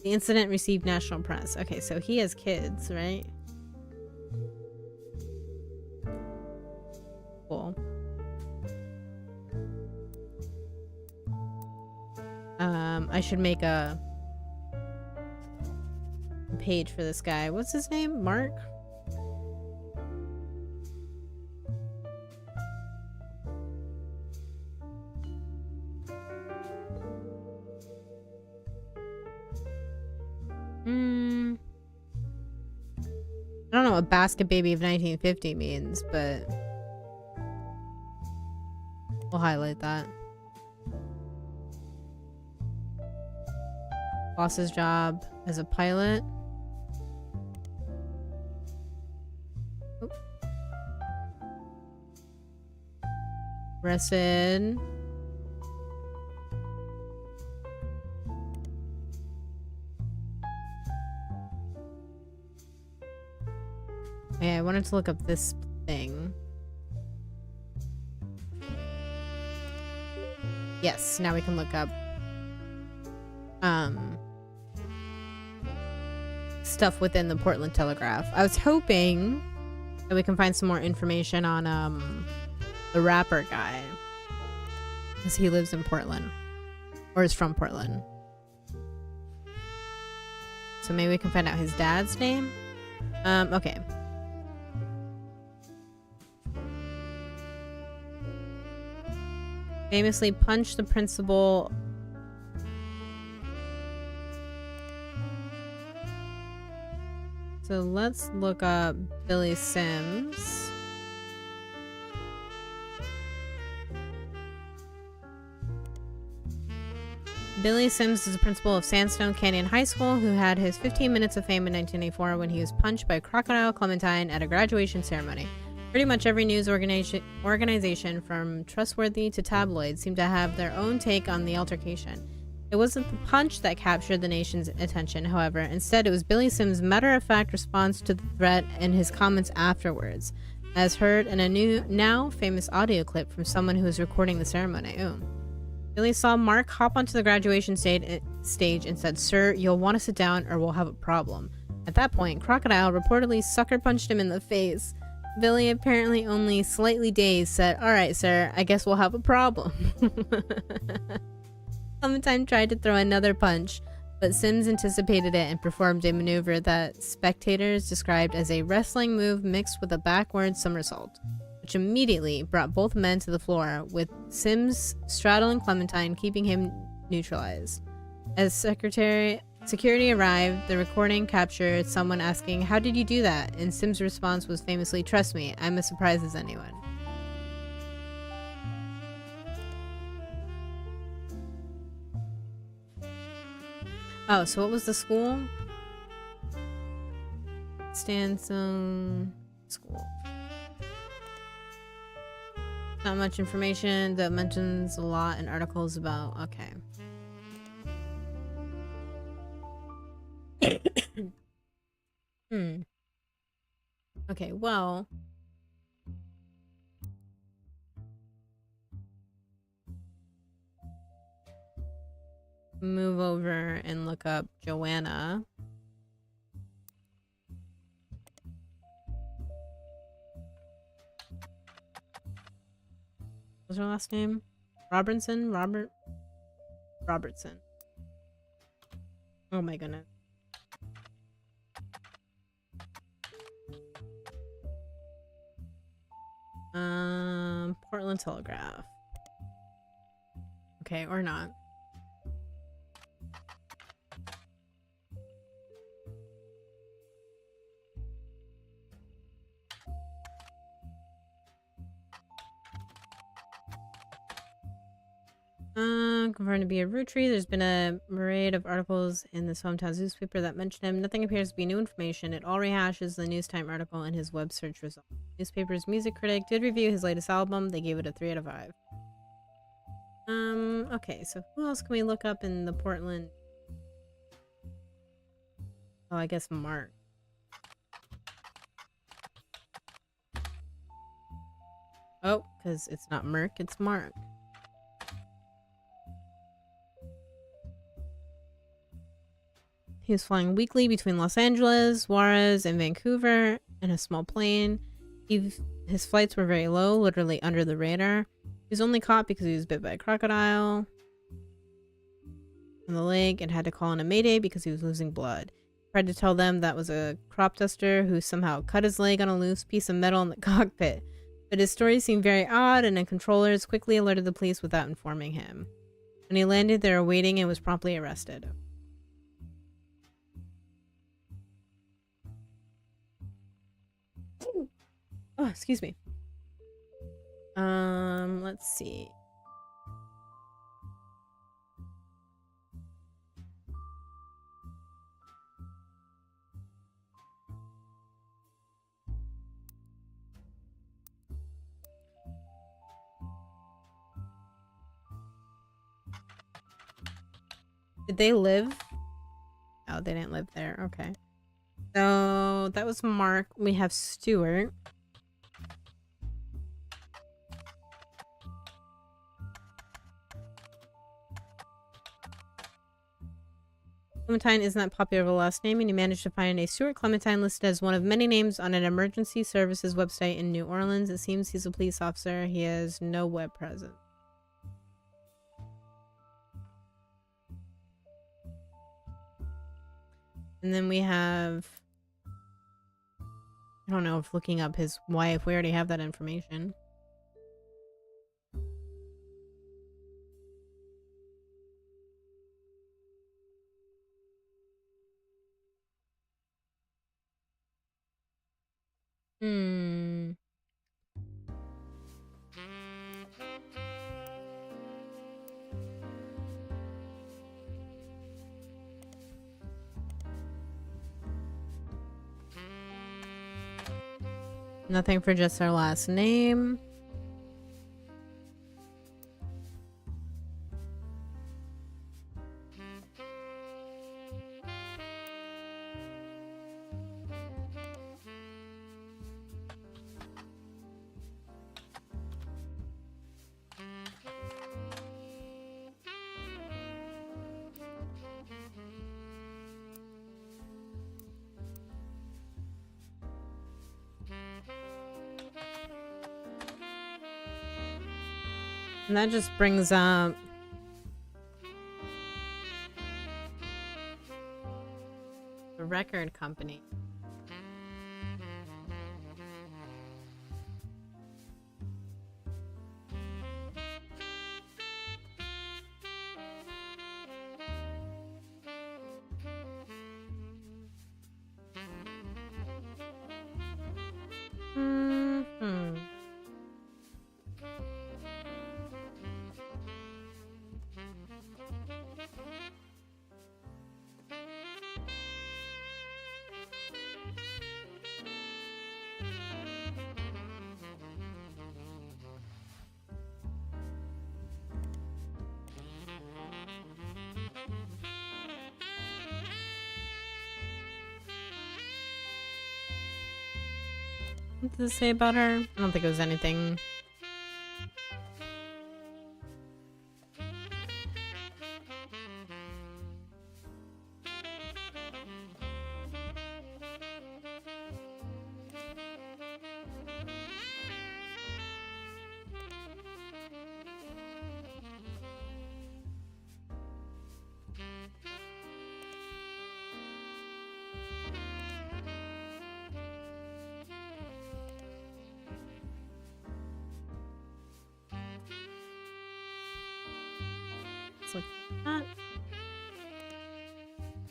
The incident received national press. Okay, so he has kids, right? Cool. I should make a page for this guy. What's his name? Mark? I don't know what basket baby of 1950 means, but we'll highlight that. Boss's job as a pilot. Oop. Arrested. Yeah, I wanted to look up this thing. Yes, now we can look up stuff within the Portland Telegraph. I was hoping that we can find some more information on the rapper guy, because he lives in Portland, or is from Portland. So maybe we can find out his dad's name. Okay. Famously punched the principal. So let's look up Billy Sims. Billy Sims is the principal of Sandstone Canyon High School, who had his 15 minutes of fame in 1984 when he was punched by Crocodile Clementine at a graduation ceremony. Pretty much every news organization, from Trustworthy to tabloid, seemed to have their own take on the altercation. It wasn't the punch that captured the nation's attention, however. Instead, it was Billy Sims' matter-of-fact response to the threat and his comments afterwards, as heard in a new, now famous audio clip from someone who was recording the ceremony. Ooh. Billy saw Mark hop onto the graduation stage and said, "Sir, you'll want to sit down or we'll have a problem." At that point, Crocodile reportedly sucker punched him in the face. Billy, apparently only slightly dazed, said, "Alright, sir, I guess we'll have a problem." Clementine tried to throw another punch, but Sims anticipated it and performed a maneuver that spectators described as a wrestling move mixed with a backward somersault, which immediately brought both men to the floor, with Sims straddling Clementine, keeping him neutralized. As security arrived, the recording captured someone asking, "How did you do that?" And Sims' response was famously, "Trust me, I'm as surprised as anyone." Oh, so what was the school? Stanson School. Not much information that mentions a lot in articles about. Okay. Okay, well. Move over and look up Joanna. What's her last name? Robertson? Robertson. Oh my goodness. Portland Telegraph. Okay, or not. Confirmed to be a Rootree. There's been a myriad of articles in this hometown's newspaper that mention him. Nothing appears to be new information. It all rehashes the News Time article in his web search results. Newspaper's music critic did review his latest album. They gave it a 3 out of 5. Okay, so who else can we look up in the Portland? Oh, I guess Mark. Oh, because it's not Merc, it's Mark. He was flying weekly between Los Angeles, Juarez, and Vancouver in a small plane. His flights were very low, literally under the radar. He was only caught because he was bit by a crocodile on the leg and had to call in a mayday because he was losing blood. He tried to tell them that was a crop duster who somehow cut his leg on a loose piece of metal in the cockpit. But his story seemed very odd, and the controllers quickly alerted the police without informing him. When he landed, they were waiting and was promptly arrested. Oh, excuse me. Let's see. Did they live? Oh, they didn't live there. Okay. So that was Mark. We have Stuart. Clementine isn't that popular of a last name, and you managed to find a Stuart Clementine listed as one of many names on an emergency services website in New Orleans. It seems he's a police officer. He has no web presence. And then we have... I don't know if looking up his wife, we already have that information. Nothing for just our last name. And that just brings up the record company. What does it say about her? I don't think it was anything. It's like that.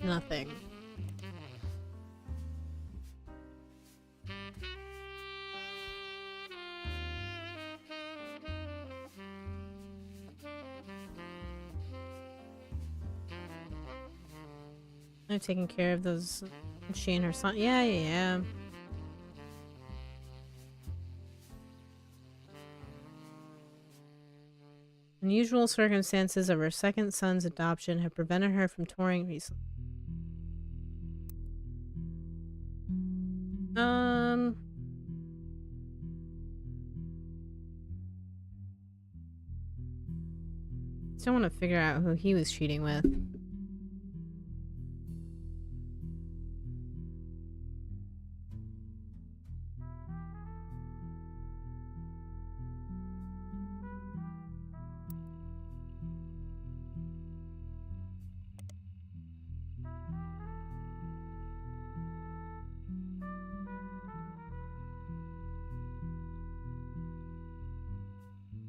Nothing. I've taken care of those. She and her son. Yeah. Unusual circumstances of her second son's adoption have prevented her from touring recently. Still want to figure out who he was cheating with.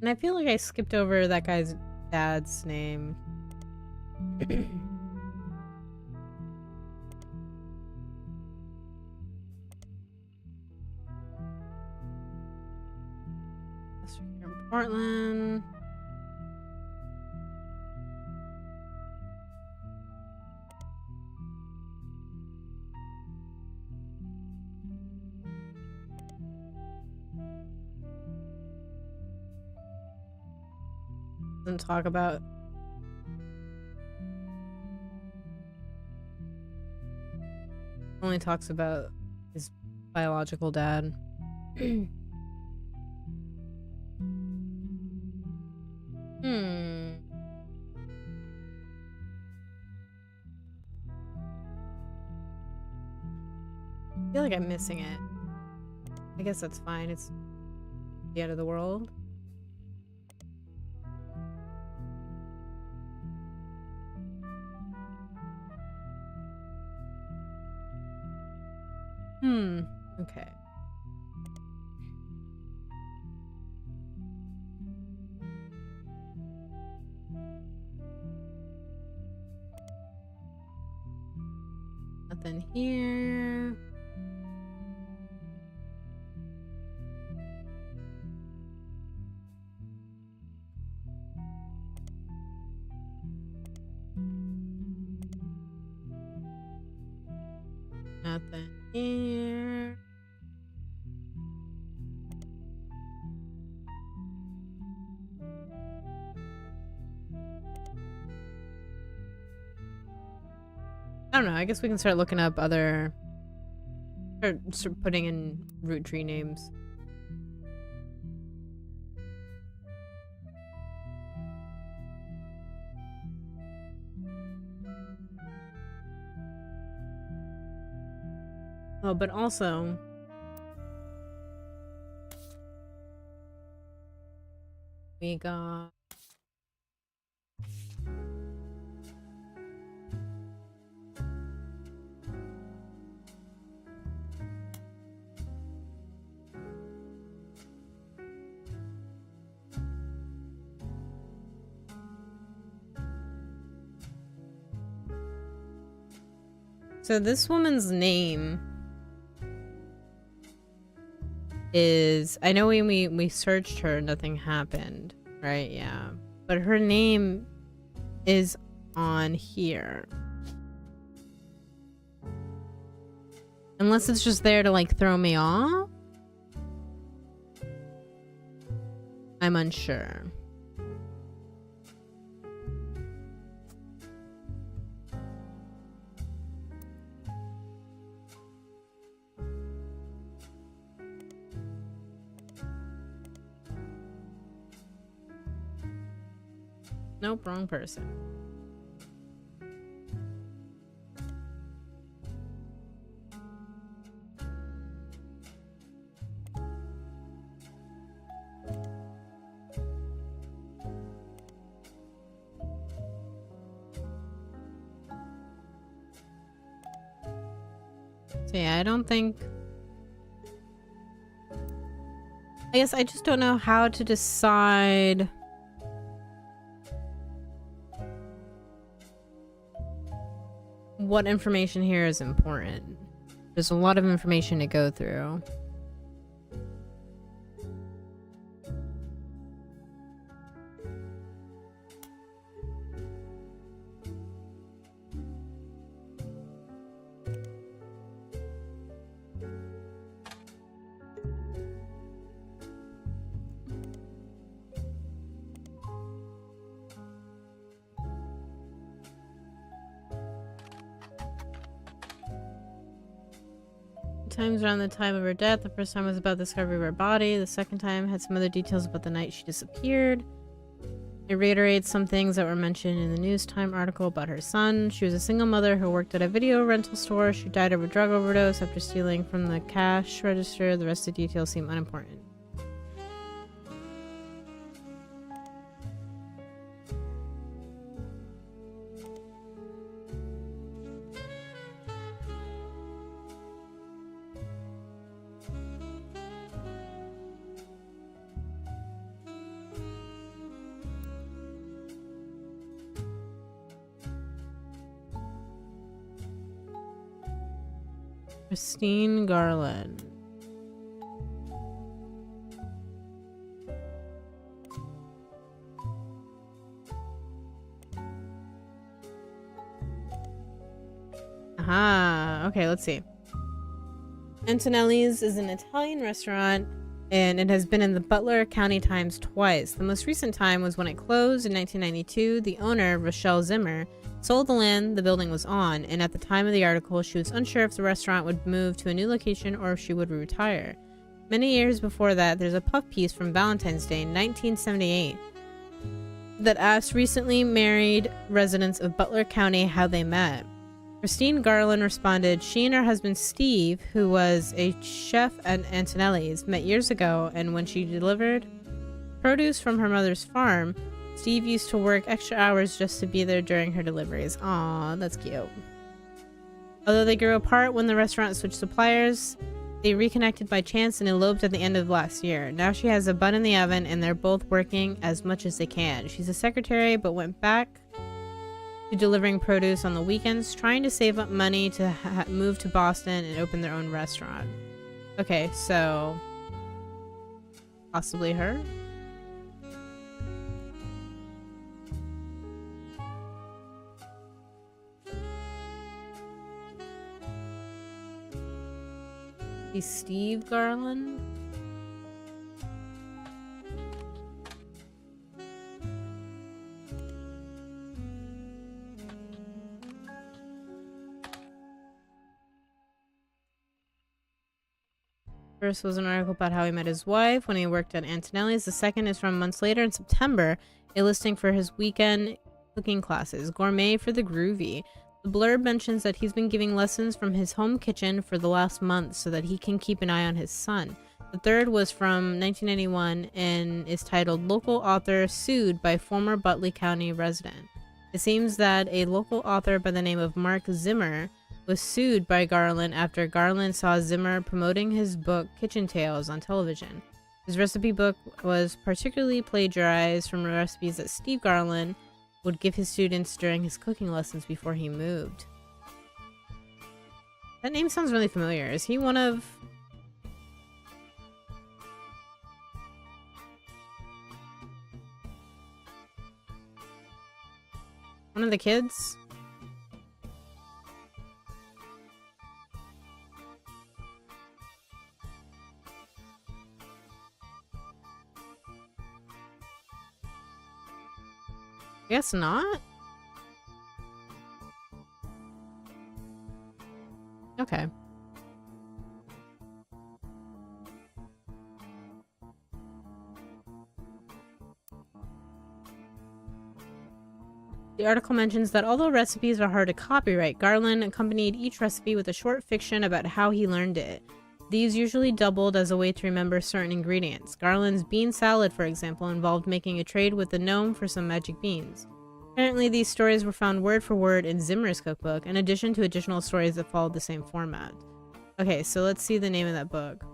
And I feel like I skipped over that guy's dad's name. Portland. Doesn't talk about only talks about his biological dad. I feel like I'm missing it. I guess that's fine. It's the end of the world. Okay. Nothing here. Nothing here. I don't know. I guess we can start looking up other... Or start putting in root tree names. Oh, but also... we got... So this woman's name is... I know when we searched her, nothing happened, right? Yeah. But her name is on here. Unless it's just there to, like, throw me off? I'm unsure. Nope, wrong person. So yeah, I don't think... I guess I just don't know how to decide... what information here is important. There's a lot of information to go through. times around the time of her death. The first time was about the discovery of her body. The second time had some other details about the night she disappeared. It reiterates some things that were mentioned in the News Time article about her son. She was a single mother who worked at a video rental store. She died of a drug overdose after stealing from the cash register. The rest of the details seem unimportant. Christine Garland. Aha. Okay, let's see. Antonelli's is an Italian restaurant, and it has been in the Butler County Times twice. The most recent time was when it closed in 1992. The owner, Rochelle Zimmer, sold the land the building was on, and at the time of the article, she was unsure if the restaurant would move to a new location or if she would retire. Many years before that, there's a puff piece from Valentine's Day, 1978, that asked recently married residents of Butler County how they met. Christine Garland responded, she and her husband Steve, who was a chef at Antonelli's, met years ago, and when she delivered produce from her mother's farm, Steve used to work extra hours just to be there during her deliveries. Aw, that's cute. Although they grew apart when the restaurant switched suppliers, they reconnected by chance and eloped at the end of last year. Now she has a bun in the oven and they're both working as much as they can. She's a secretary but went back to delivering produce on the weekends, trying to save up money to move to Boston and open their own restaurant. Okay, so possibly her? Steve Garland? First was an article about how he met his wife when he worked at Antonelli's. The second is from months later in September, a listing for his weekend cooking classes, Gourmet for the Groovy. The blurb mentions that he's been giving lessons from his home kitchen for the last month so that he can keep an eye on his son. The third was from 1991 and is titled Local Author Sued by Former Butler County Resident. It seems that a local author by the name of Mark Zimmer was sued by Garland after Garland saw Zimmer promoting his book Kitchen Tales on television. His recipe book was particularly plagiarized from recipes that Steve Garland would give his students during his cooking lessons before he moved. That name sounds really familiar. Is he one of... one of the kids? Guess not. Okay. The article mentions that although recipes are hard to copyright, Garland accompanied each recipe with a short fiction about how he learned it. These usually doubled as a way to remember certain ingredients. Garland's bean salad, for example, involved making a trade with the gnome for some magic beans. Apparently, these stories were found word for word in Zimmer's cookbook, in addition to additional stories that followed the same format. Okay, so let's see the name of that book.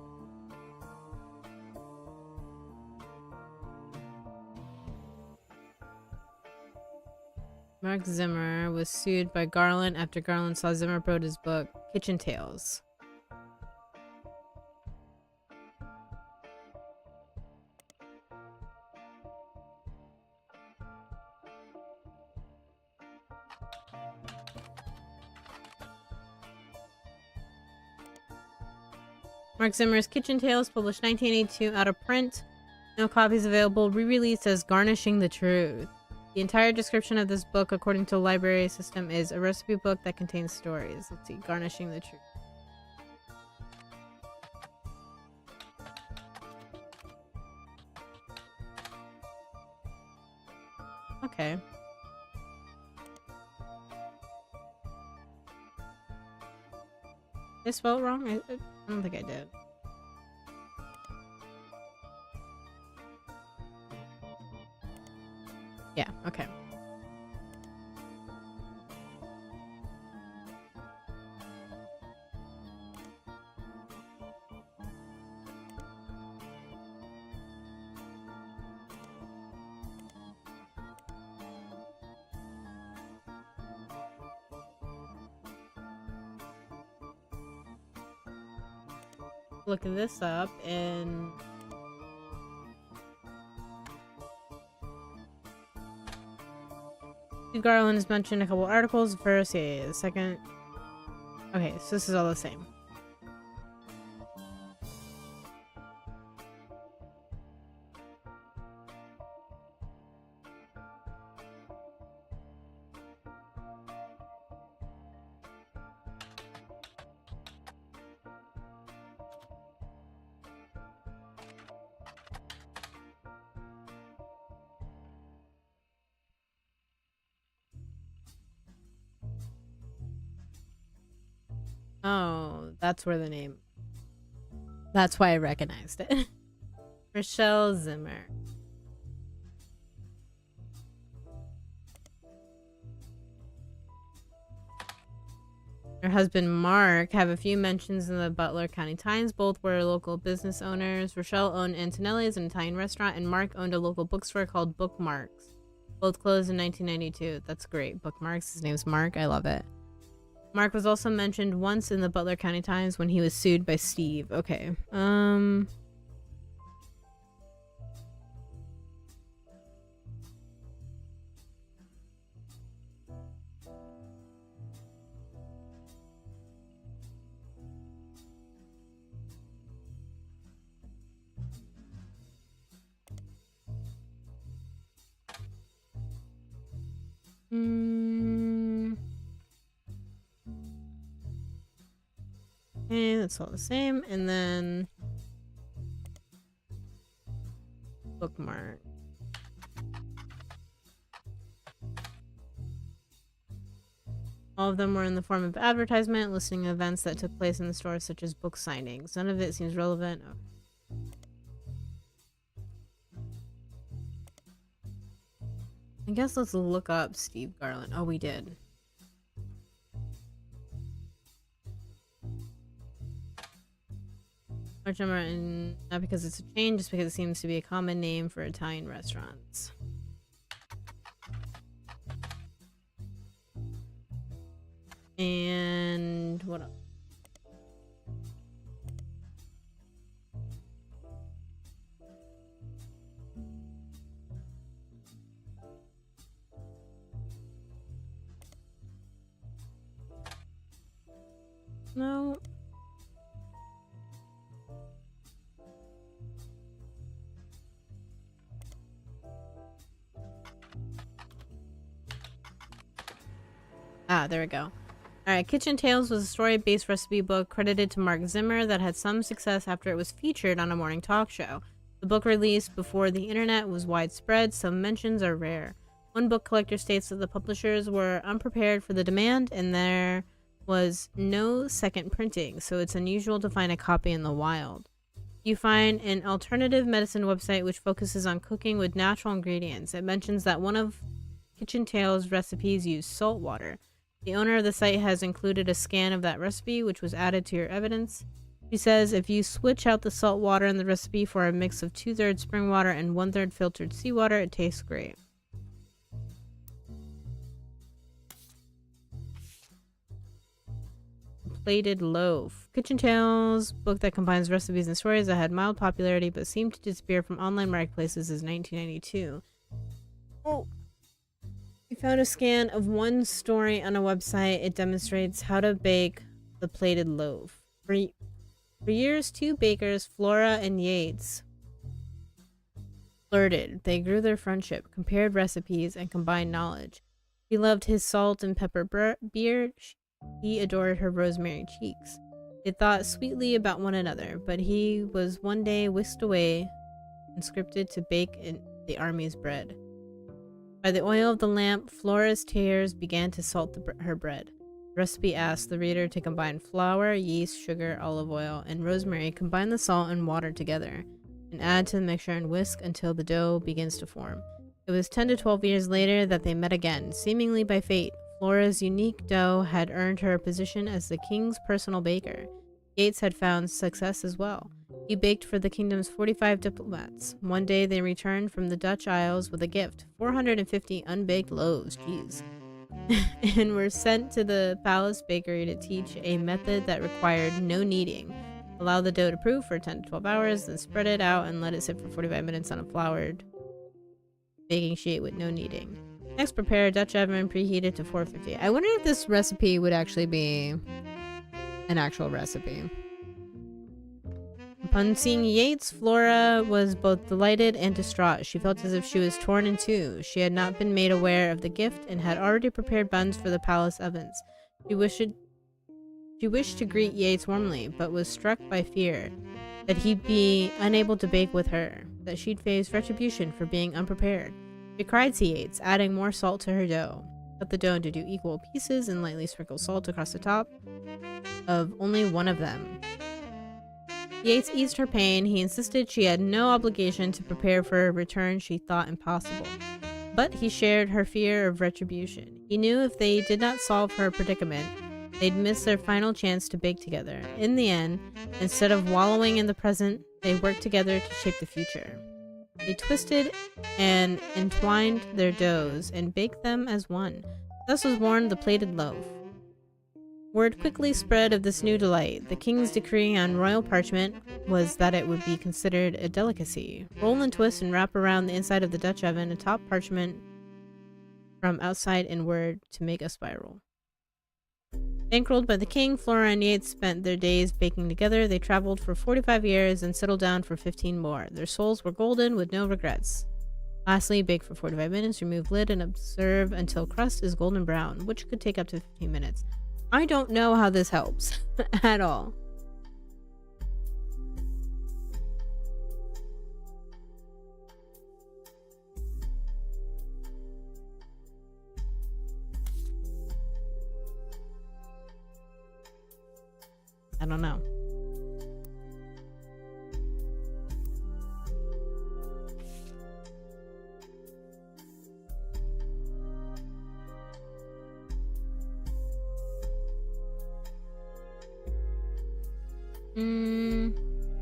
Mark Zimmer was sued by Garland after Garland saw Zimmer promote his book, Kitchen Tales. Mark Zimmer's Kitchen Tales, published 1982, out of print. No copies available. Re-released as Garnishing the Truth. The entire description of this book, according to the library system, is a recipe book that contains stories. Let's see, Garnishing the Truth. Okay. Did I spell it wrong? I don't think I did. Yeah, okay. Look this up and Steve Garland has mentioned a couple articles. First, yeah, the second. Okay, so this is all the same. Oh, that's where the name. That's why I recognized it. Rochelle Zimmer. Her husband Mark have a few mentions in the Butler County Times. Both were local business owners. Rochelle owned Antonelli's, an Italian restaurant, and Mark owned a local bookstore called Bookmarks. Both closed in 1992. That's great. Bookmarks. His name's Mark. I love it. Mark was also mentioned once in the Butler County Times when he was sued by Steve. Okay. Okay, that's all the same. And then bookmark. All of them were in the form of advertisement, listing events that took place in the store, such as book signings. None of it seems relevant. Okay. I guess let's look up Steve Garland. Oh, we did. Large number, and not because it's a chain, just because it seems to be a common name for Italian restaurants. And what else? No. Ah, there we go. Alright, Kitchen Tales was a story-based recipe book credited to Mark Zimmer that had some success after it was featured on a morning talk show. The book released before the internet was widespread, some mentions are rare. One book collector states that the publishers were unprepared for the demand and there was no second printing, so it's unusual to find a copy in the wild. You find an alternative medicine website which focuses on cooking with natural ingredients. It mentions that one of Kitchen Tales recipes used salt water. The owner of the site has included a scan of that recipe, which was added to your evidence. She says if you switch out the salt water in the recipe for a mix of 2/3 spring water and 1/3 filtered seawater, it tastes great. Plated Loaf. Kitchen Tales, book that combines recipes and stories that had mild popularity but seemed to disappear from online marketplaces is 1992. Oh. We found a scan of one story on a website. It demonstrates how to bake the plated loaf. For years, two bakers, Flora and Yates, flirted. They grew their friendship, compared recipes, and combined knowledge. She loved his salt and pepper beard. He adored her rosemary cheeks. They thought sweetly about one another, but he was one day whisked away and scripted to bake in the army's bread. By the oil of the lamp, Flora's tears began to salt her bread. The recipe asked the reader to combine flour, yeast, sugar, olive oil, and rosemary, combine the salt and water together, and add to the mixture and whisk until the dough begins to form. It was 10 to 12 years later that they met again, seemingly by fate. Flora's unique dough had earned her a position as the king's personal baker. Yates had found success as well. He baked for the kingdom's 45 diplomats. One day they returned from the Dutch Isles with a gift, 450 unbaked loaves, jeez, and were sent to the palace bakery to teach a method that required no kneading. Allow the dough to proof for 10 to 12 hours, then spread it out and let it sit for 45 minutes on a floured baking sheet with no kneading. Next, prepare a Dutch oven preheated to 450. I wonder if this recipe would actually be an actual recipe. Upon seeing Yates, Flora was both delighted and distraught. She felt as if she was torn in two. She had not been made aware of the gift and had already prepared buns for the palace ovens. She wished to greet Yates warmly, but was struck by fear that he'd be unable to bake with her, that she'd face retribution for being unprepared. She cried to Yates, adding more salt to her dough. Cut the dough into 2 equal pieces and lightly sprinkle salt across the top of only one of them. Yates eased her pain. He insisted she had no obligation to prepare for a return she thought impossible. But he shared her fear of retribution. He knew if they did not solve her predicament, they'd miss their final chance to bake together. In the end, instead of wallowing in the present, they worked together to shape the future. They twisted and entwined their doughs and baked them as one. Thus was born the plated loaf. Word quickly spread of this new delight. The king's decree on royal parchment was that it would be considered a delicacy. Roll and twist and wrap around the inside of the Dutch oven atop parchment from outside inward to make a spiral. Bankrolled by the king, Flora and Yates spent their days baking together. They traveled for 45 years and settled down for 15 more. Their souls were golden with no regrets. Lastly, bake for 45 minutes, remove lid, and observe until crust is golden brown, which could take up to 15 minutes. I don't know how this helps at all. I don't know.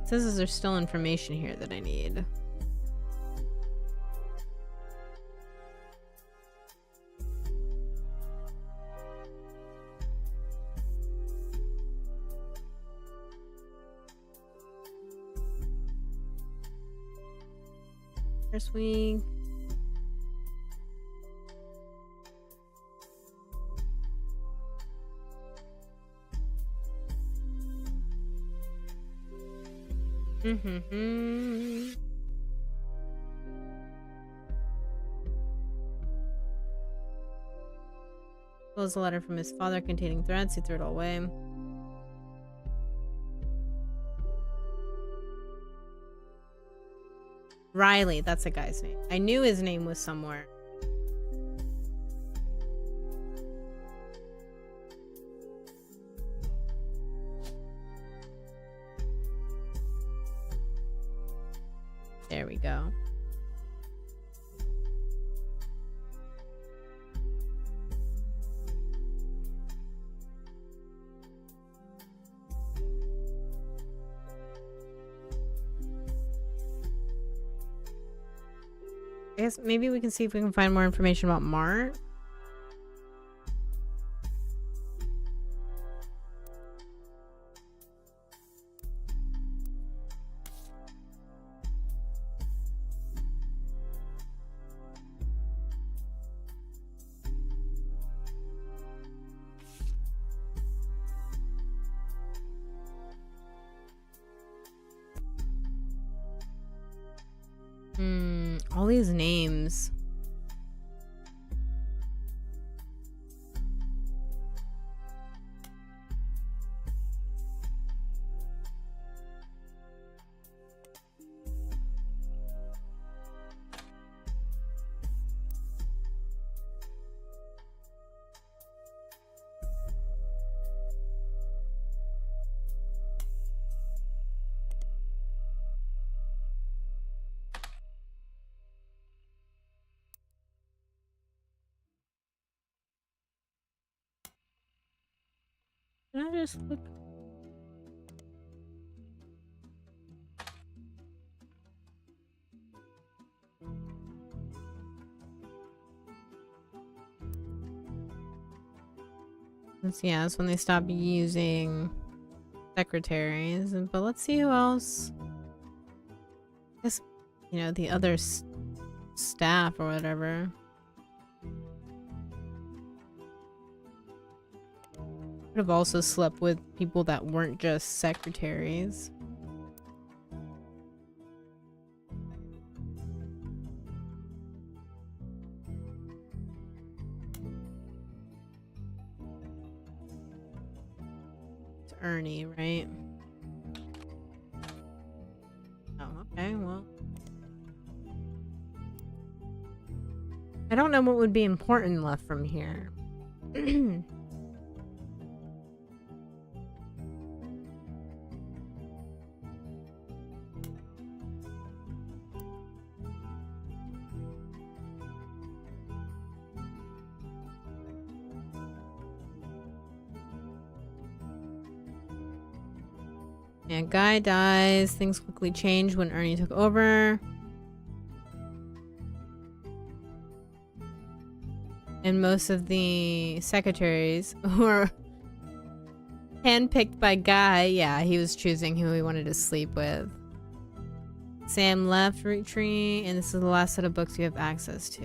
It says there's still information here that I need. First week. Was a letter from his father containing threats. He threw it all away. Riley, that's a guy's name. I knew his name was somewhere. There we go. I guess maybe we can see if we can find more information about Mart. All these names. Can I just look? Yeah, that's when they stopped using secretaries. But let's see who else. I guess, you know, the other staff or whatever. Could have also slept with people that weren't just secretaries. It's Ernie, right? Oh, okay, well. I don't know what would be important left from here. Yeah, Guy dies. Things quickly change when Ernie took over. And most of the secretaries were handpicked by Guy. Yeah, he was choosing who he wanted to sleep with. Sam left Root Tree, and this is the last set of books you have access to.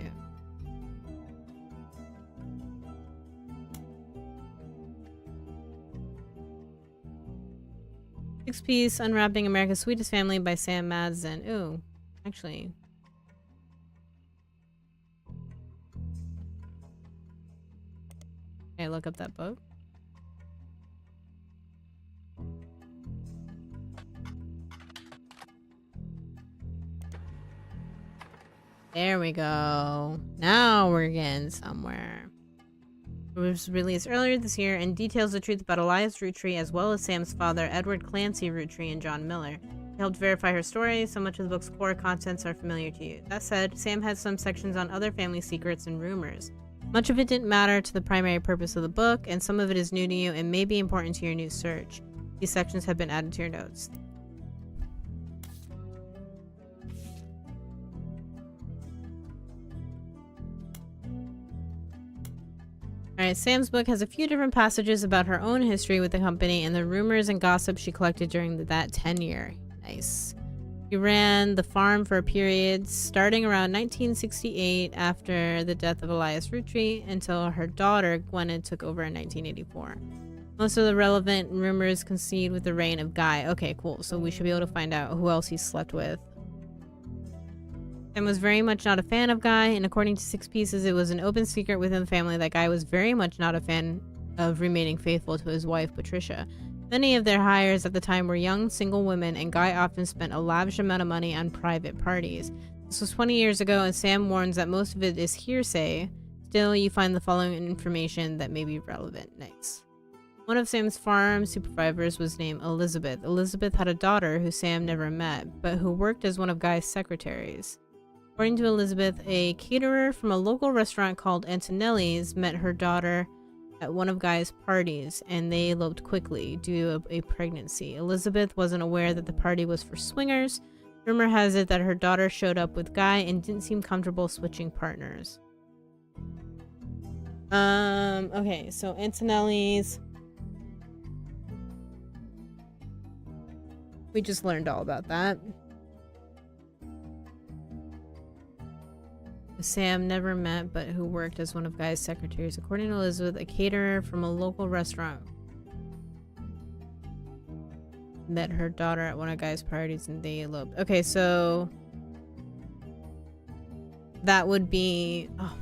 Six-piece Unwrapping America's Sweetest Family by Sam Madsen. Ooh, actually. Okay, look up that book. There we go. Now we're getting somewhere. It was released earlier this year and details the truth about Elias Roottree as well as Sam's father, Edward Clancy Roottree, and John Miller. It helped verify her story, so much of the book's core contents are familiar to you. That said, Sam has some sections on other family secrets and rumors. Much of it didn't matter to the primary purpose of the book, and some of it is new to you and may be important to your new search. These sections have been added to your notes. Alright, Sam's book has a few different passages about her own history with the company and the rumors and gossip she collected during that tenure. Nice. She ran the farm for a period starting around 1968 after the death of Elias Roottree until her daughter Gwyneth took over in 1984. Most of the relevant rumors coincide with the reign of Guy. Okay, cool. So we should be able to find out who else he slept with. Sam was very much not a fan of Guy, and according to Six Pieces, it was an open secret within the family that Guy was very much not a fan of remaining faithful to his wife, Patricia. Many of their hires at the time were young, single women, and Guy often spent a lavish amount of money on private parties. This was 20 years ago, and Sam warns that most of it is hearsay. Still, you find the following information that may be relevant. Nice. One of Sam's farm supervisors was named Elizabeth. Elizabeth had a daughter who Sam never met, but who worked as one of Guy's secretaries. According to Elizabeth, a caterer from a local restaurant called Antonelli's met her daughter at one of Guy's parties, and they eloped quickly due to a pregnancy. Elizabeth wasn't aware that the party was for swingers. Rumor has it that her daughter showed up with Guy and didn't seem comfortable switching partners. Okay, so Antonelli's. We just learned all about that. Sam never met, but who worked as one of Guy's secretaries. According to Elizabeth, a caterer from a local restaurant met her daughter at one of Guy's parties and they eloped. Okay, so that would be... Oh.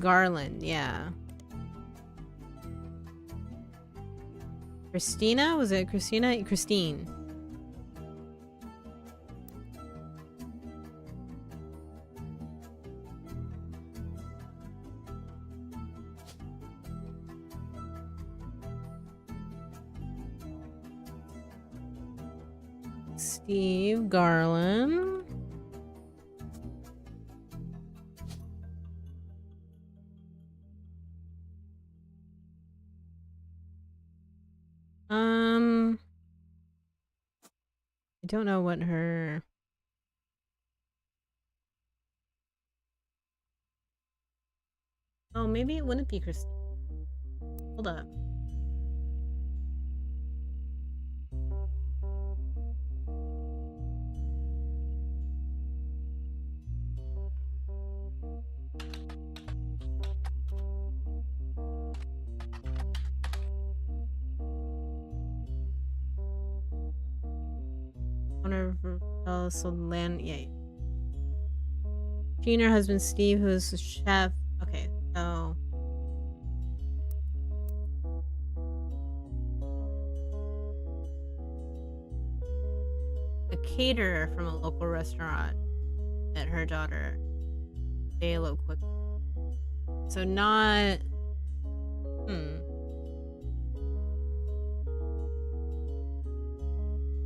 Garland, yeah. Christina? Was it Christina? Christine. Steve Garland. I don't know what her... Oh, maybe it wouldn't be Christine. Hold up. Owner of Land. Yeah. She and her husband Steve, who is a chef. Okay, so a caterer from a local restaurant met her daughter J-Lo quick. So not.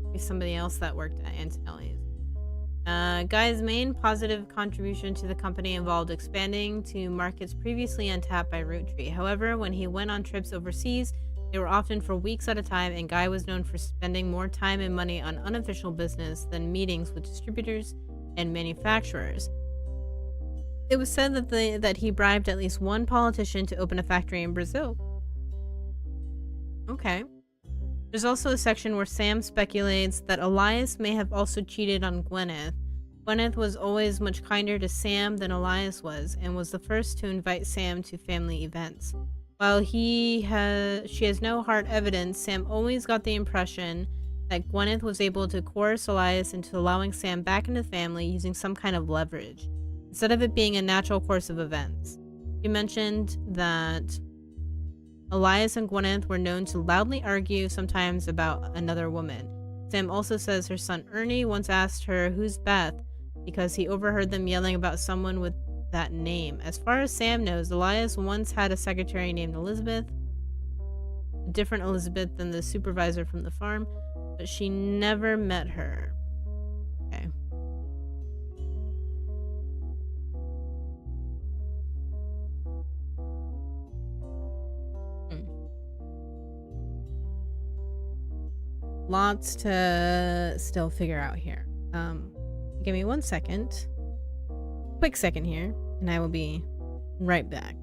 Maybe somebody else that worked at Antonelli's. Guy's main positive contribution to the company involved expanding to markets previously untapped by Rootree. However, when he went on trips overseas, they were often for weeks at a time, and Guy was known for spending more time and money on unofficial business than meetings with distributors and manufacturers. It was said that he bribed at least one politician to open a factory in Brazil. Okay. There's also a section where Sam speculates that Elias may have also cheated on Gwyneth. Gwyneth was always much kinder to Sam than Elias was, and was the first to invite Sam to family events. While she has no hard evidence, Sam always got the impression that Gwyneth was able to coerce Elias into allowing Sam back into the family using some kind of leverage, instead of it being a natural course of events. She mentioned that Elias and Gwyneth were known to loudly argue, sometimes about another woman. Sam also says her son Ernie once asked her, "Who's Beth?" because he overheard them yelling about someone with that name. As far as Sam knows, Elias once had a secretary named Elizabeth, a different Elizabeth than the supervisor from the farm, but she never met her. Okay. Lots to still figure out here. Give me 1 second. Quick second here, and I will be right back.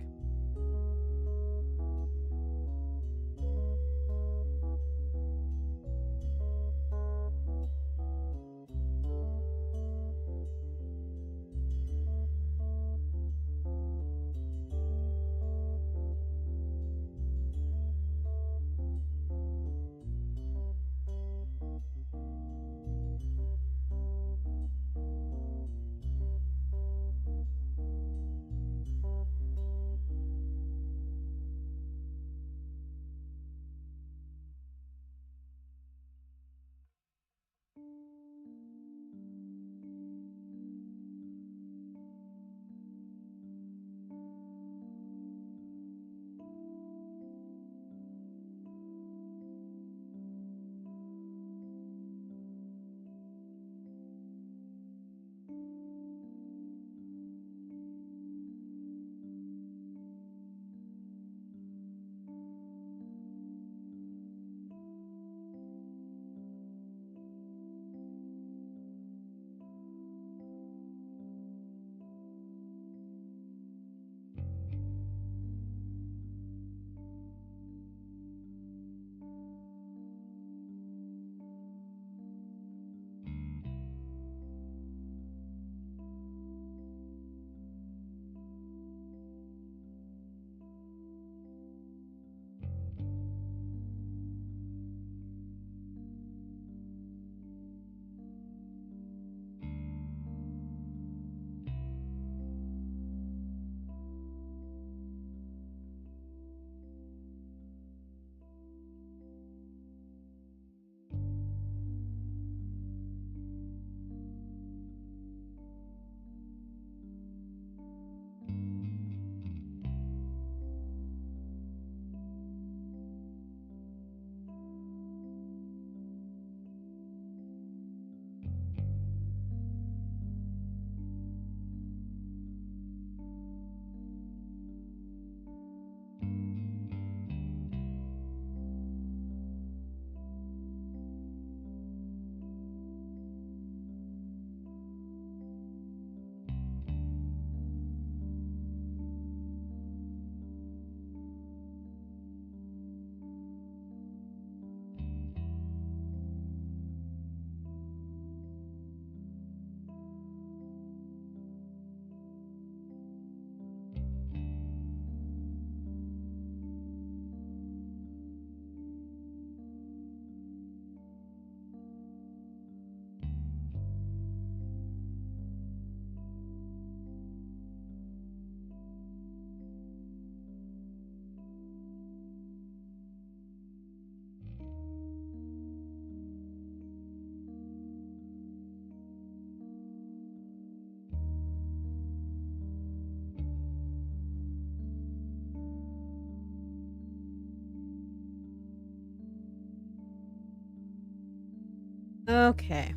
Okay.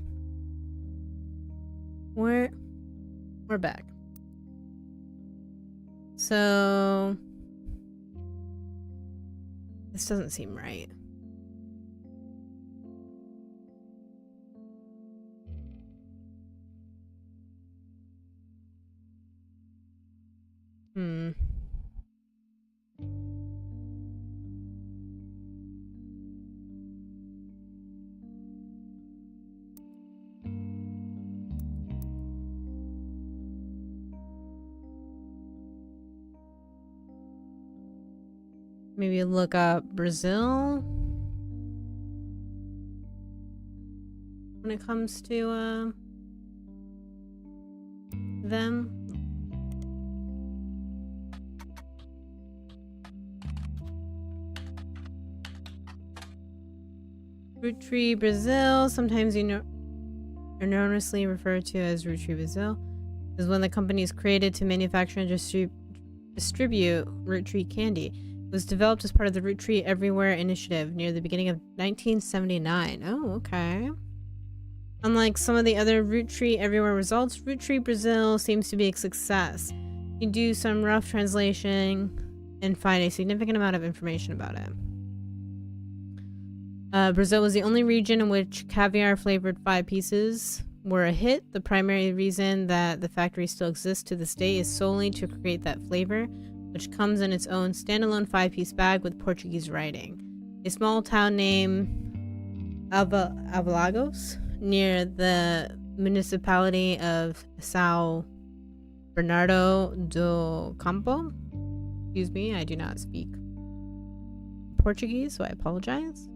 We're back. So this doesn't seem right. Maybe look up Brazil when it comes to them. Rootree Brazil, sometimes erroneously referred to as Rootree Brazil, is one of the companies created to manufacture and distribute root tree candy. It was developed as part of the Root Tree Everywhere initiative near the beginning of 1979. Oh, okay. Unlike some of the other Root Tree Everywhere results, Root Tree Brazil seems to be a success. You do some rough translation and find a significant amount of information about it. Brazil was the only region in which caviar flavored 5 pieces were a hit. The primary reason that the factory still exists to this day is solely to create that flavor, which comes in its own standalone 5-piece bag with Portuguese writing. A small town named Avalagos, near the municipality of São Bernardo do Campo. Excuse me, I do not speak Portuguese, so I apologize.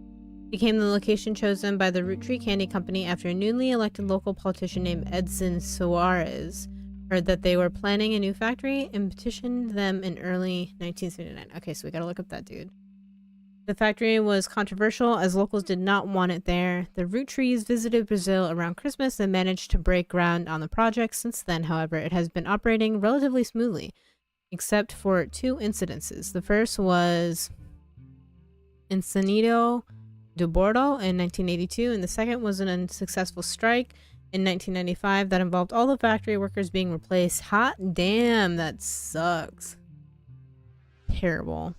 Became the location chosen by the Root Tree Candy Company after a newly elected local politician named Edson Soares heard that they were planning a new factory and petitioned them in early 1979. Okay, so we gotta look up that dude. The factory was controversial as locals did not want it there. The Root Trees visited Brazil around Christmas and managed to break ground on the project. Since then, however, it has been operating relatively smoothly, except for 2 incidences. The first was Incêndio do Bordo in 1982, and the second was an unsuccessful strike in 1995 that involved all the factory workers being replaced. Hot damn, that sucks. Terrible.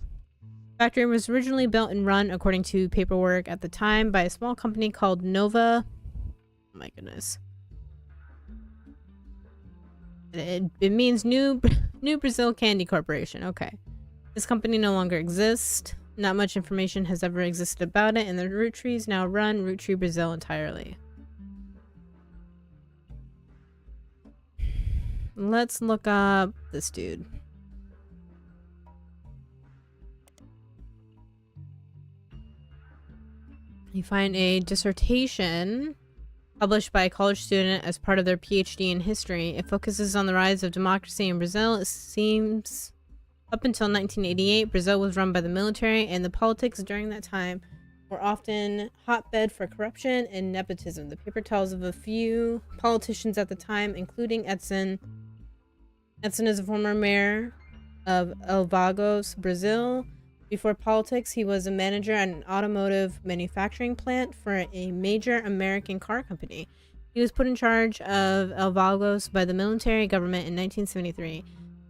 The factory was originally built and run, according to paperwork at the time, by a small company called Nova. Oh my goodness. It means New Brazil Candy Corporation. Okay. This company no longer exists. Not much information has ever existed about it, and the Root Trees now run Root Tree Brazil entirely. Let's look up this dude. You find a dissertation published by a college student as part of their PhD in history. It focuses on the rise of democracy in Brazil. It seems up until 1988, Brazil was run by the military, and the politics during that time were often hotbed for corruption and nepotism. The paper tells of a few politicians at the time, including Edson. Edson is a former mayor of Elvagos, Brazil. Before politics, he was a manager at an automotive manufacturing plant for a major American car company. He was put in charge of Elvagos by the military government in 1973.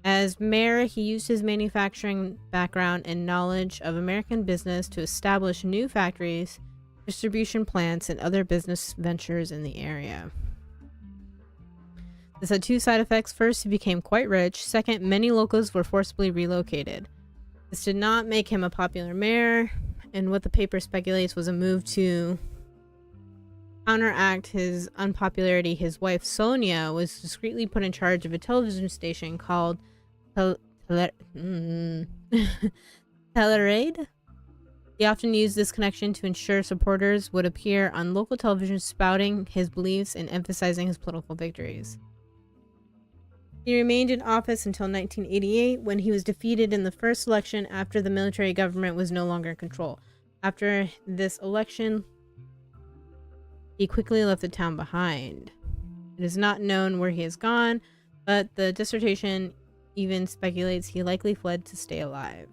As mayor, he used his manufacturing background and knowledge of American business to establish new factories, distribution plants, and other business ventures in the area. This had 2 side effects. First, he became quite rich. Second, many locals were forcibly relocated. This did not make him a popular mayor, and what the paper speculates was a move to counteract his unpopularity. His wife, Sonia, was discreetly put in charge of a television station called Telerade. He often used this connection to ensure supporters would appear on local television spouting his beliefs and emphasizing his political victories. He remained in office until 1988, when he was defeated in the first election after the military government was no longer in control. After this election, he quickly left the town behind. It is not known where he has gone, but the dissertation even speculates he likely fled to stay alive.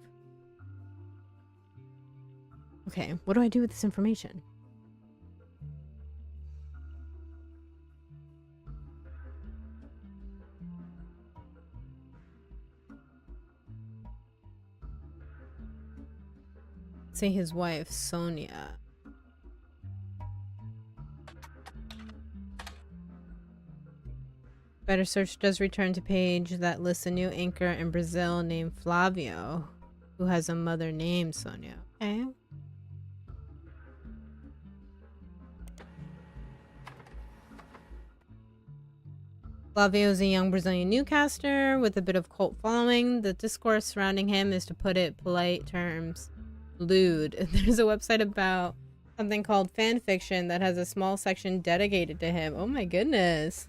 Okay, what do I do with this information? Say his wife, Sonia. Better Search does return to page that lists a new anchor in Brazil named Flavio, who has a mother named Sonia. Okay. Flavio is a young Brazilian newscaster with a bit of cult following. The discourse surrounding him is, to put it polite terms, lewd. There's a website about something called fan fiction that has a small section dedicated to him. Oh my goodness.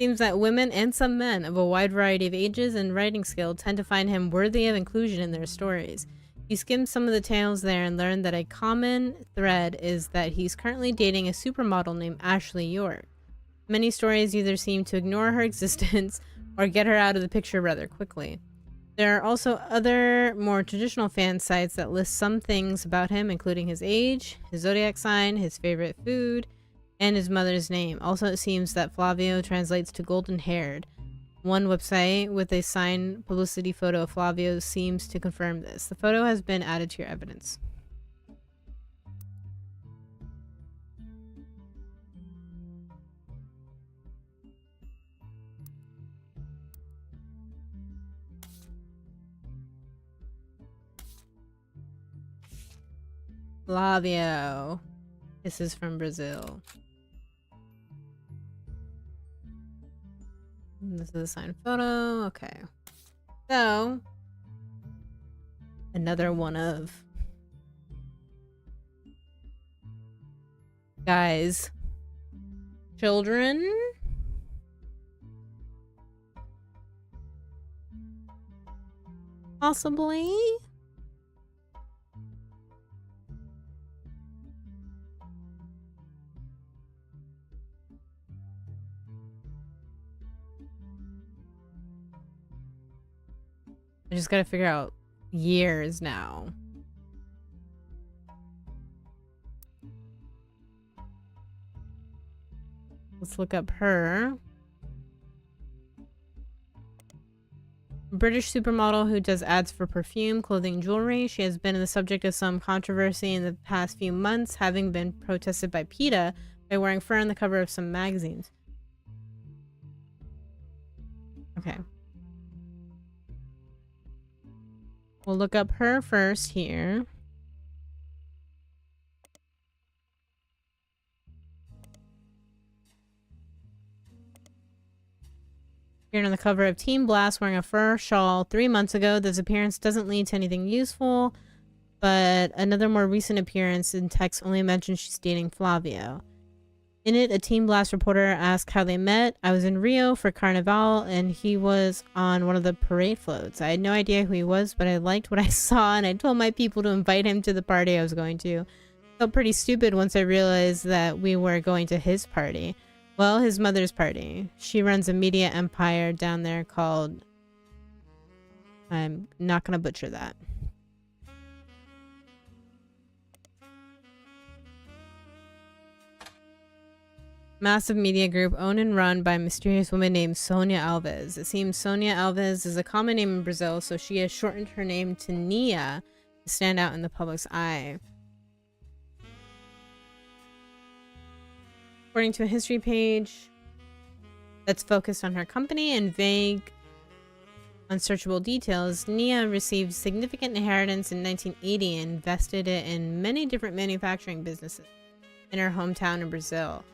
Seems that women and some men of a wide variety of ages and writing skill tend to find him worthy of inclusion in their stories. You skim some of the tales there and learn that a common thread is that he's currently dating a supermodel named Ashley York. Many stories either seem to ignore her existence or get her out of the picture rather quickly. There are also other more traditional fan sites that list some things about him, including his age, his zodiac sign, his favorite food, and his mother's name. Also, it seems that Flavio translates to golden-haired. One website with a signed publicity photo of Flavio seems to confirm this. The photo has been added to your evidence. Flavio. This is from Brazil. This is a signed photo. Okay. So, another one of guys' children. Possibly. I just gotta figure out years now. Let's look up her. British supermodel who does ads for perfume, clothing, jewelry. She has been the subject of some controversy in the past few months, having been protested by PETA by wearing fur on the cover of some magazines. Okay. We'll look up her first here. Appeared on the cover of Team Blast wearing a fur shawl 3 months ago. This appearance doesn't lead to anything useful, but another more recent appearance in text only mentions she's dating Flavio. In it, a Team Blast reporter asked how they met. I was in Rio for Carnival, and he was on one of the parade floats. I had no idea who he was, but I liked what I saw, and I told my people to invite him to the party I was going to. Felt pretty stupid once I realized that we were going to his party. Well, his mother's party. She runs a media empire down there called... I'm not gonna butcher that. Massive media group owned and run by a mysterious woman named Sonia Alves. It seems Sonia Alves is a common name in Brazil, so she has shortened her name to Nia to stand out in the public's eye. According to a history page that's focused on her company and vague, unsearchable details, Nia received significant inheritance in 1980 and invested it in many different manufacturing businesses in her hometown in Brazil.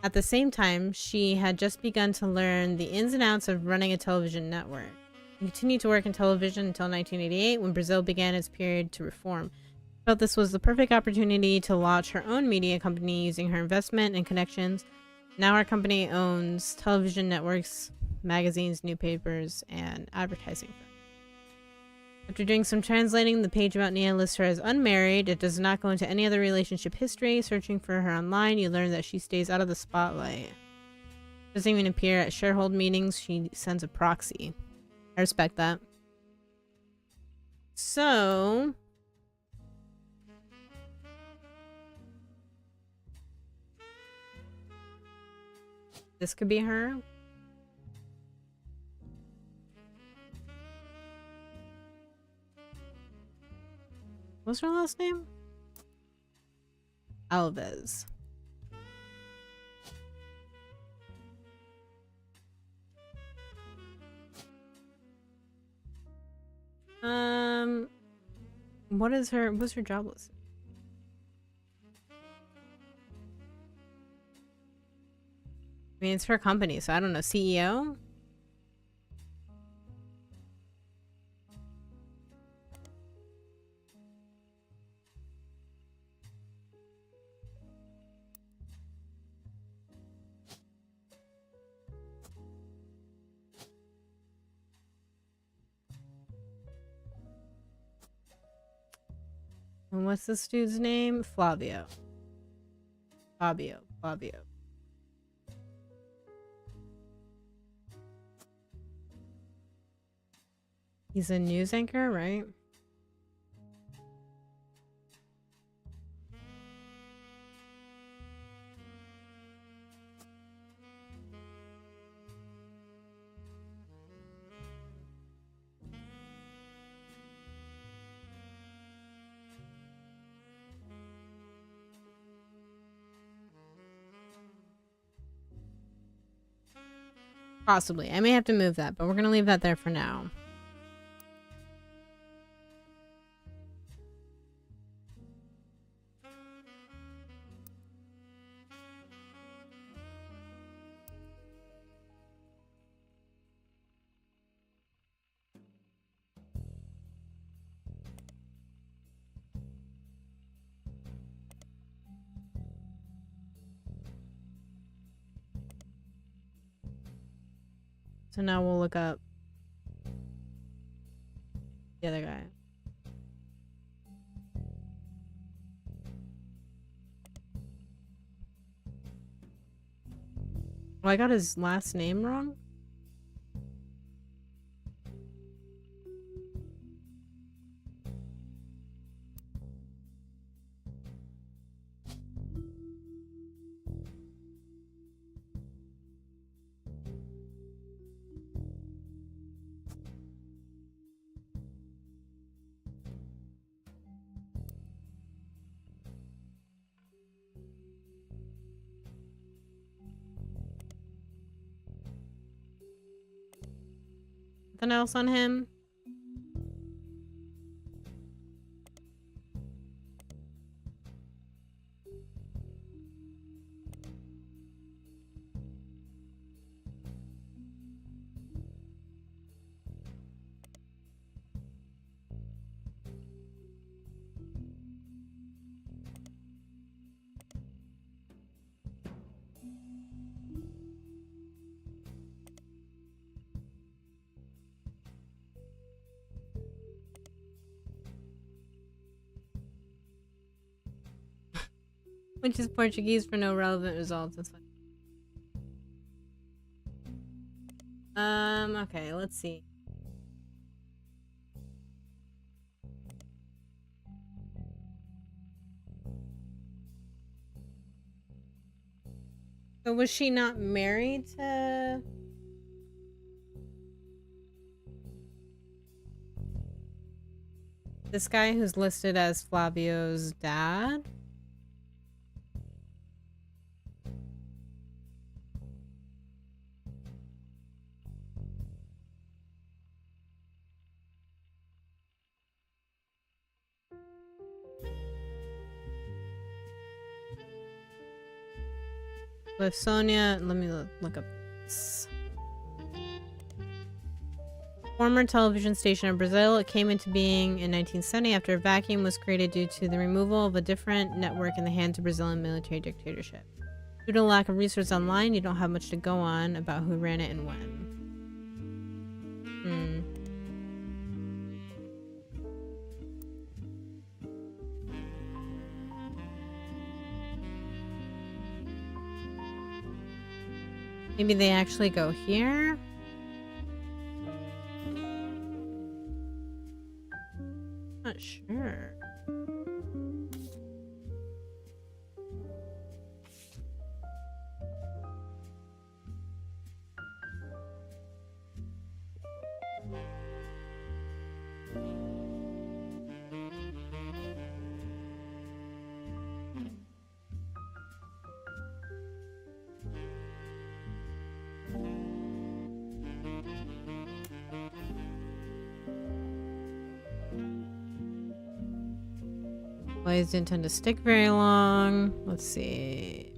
At the same time, she had just begun to learn the ins and outs of running a television network. She continued to work in television until 1988 when Brazil began its period to reform. She felt this was the perfect opportunity to launch her own media company using her investment and connections. Now our company owns television networks, magazines, newspapers, and advertising firms. After doing some translating, the page about Nia lists her as unmarried. It does not go into any other relationship history. Searching for her online, you learn that she stays out of the spotlight. Doesn't even appear at shareholder meetings. She sends a proxy. I respect that. So... this could be her. What's her last name? Alves. What's her job list? I mean, it's her company, so I don't know. CEO? And what's this dude's name? Flavio. Fabio. He's a news anchor, right? Possibly. I may have to move that, but we're gonna leave that there for now. So now we'll look up the other guy. Oh, I got his last name wrong? Nothing else on him? Which is Portuguese for no relevant results. That's fine. Okay, let's see. So was she not married to... this guy who's listed as Flavio's dad? With Sonia, let me look up this. Former television station in Brazil. It came into being in 1970 after a vacuum was created due to the removal of a different network in the hands of Brazilian military dictatorship. Due to the lack of research online, you don't have much to go on about who ran it and when. Maybe they actually go here? Not sure. Employees didn't tend to stick very long. Let's see.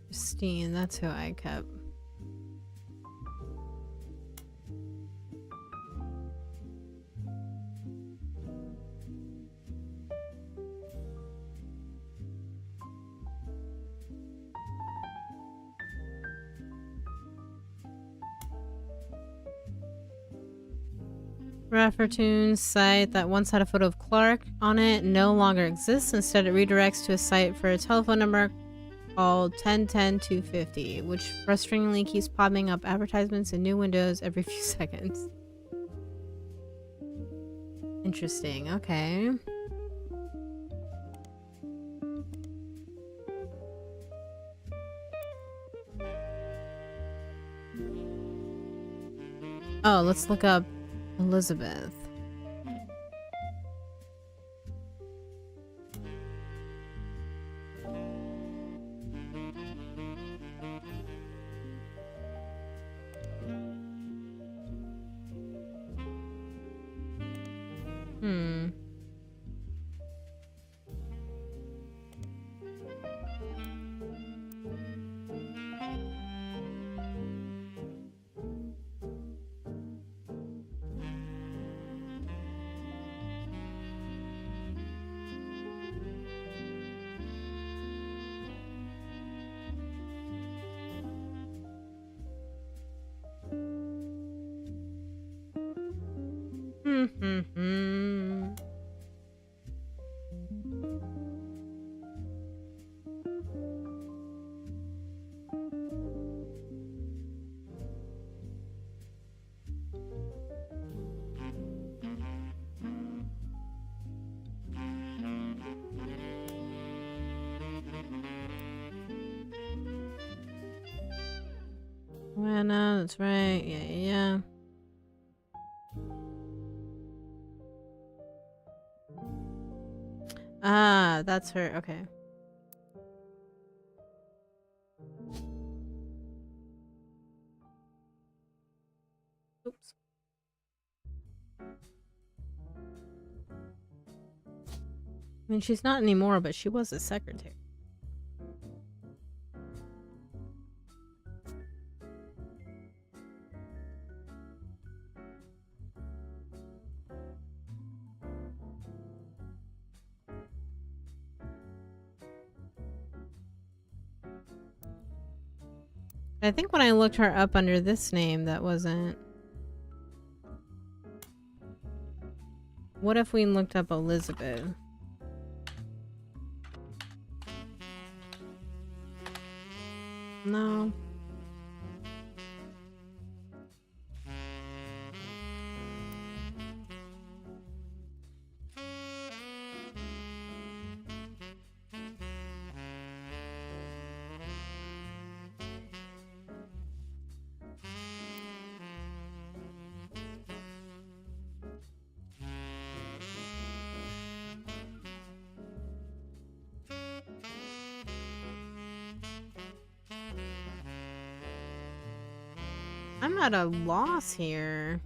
Christine, that's who I kept. Raffertoon's site that once had a photo of Clark on it no longer exists. Instead, it redirects to a site for a telephone number called 1010-250, which frustratingly keeps popping up advertisements in new windows every few seconds. Interesting. Okay. Oh, let's look up Elizabeth. Anna, that's right. Yeah. Ah, that's her. Okay. Oops. I mean, she's not anymore, but she was a secretary. I think when I looked her up under this name, that wasn't... What if we looked up Elizabeth? No. I'm at a loss here.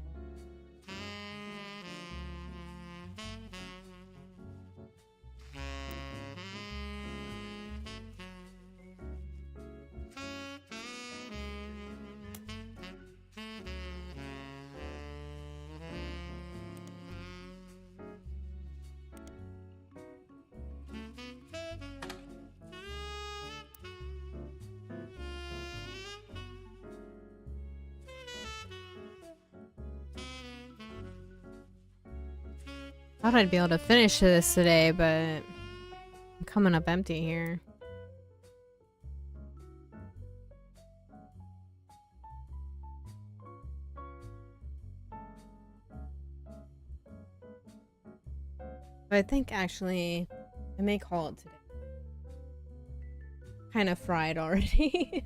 Thought I'd be able to finish this today, but I'm coming up empty here. But I think actually I may call it today. Kind of fried already.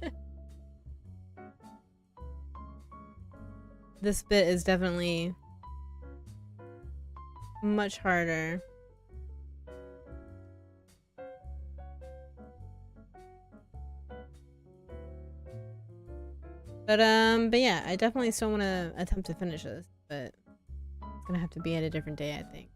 This bit is definitely much harder. But yeah, I definitely still want to attempt to finish this, but it's gonna have to be at a different day, I think.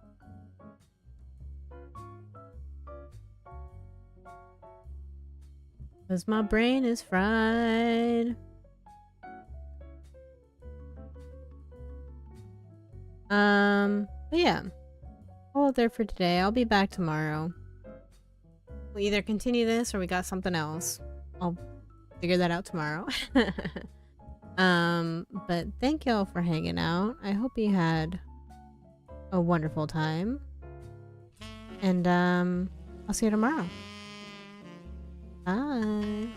Cause my brain is fried. But yeah, all there for today. I'll be back tomorrow. We'll either continue this or we got something else. I'll figure that out tomorrow. But thank y'all for hanging out. I hope you had a wonderful time. And I'll see you tomorrow. Bye.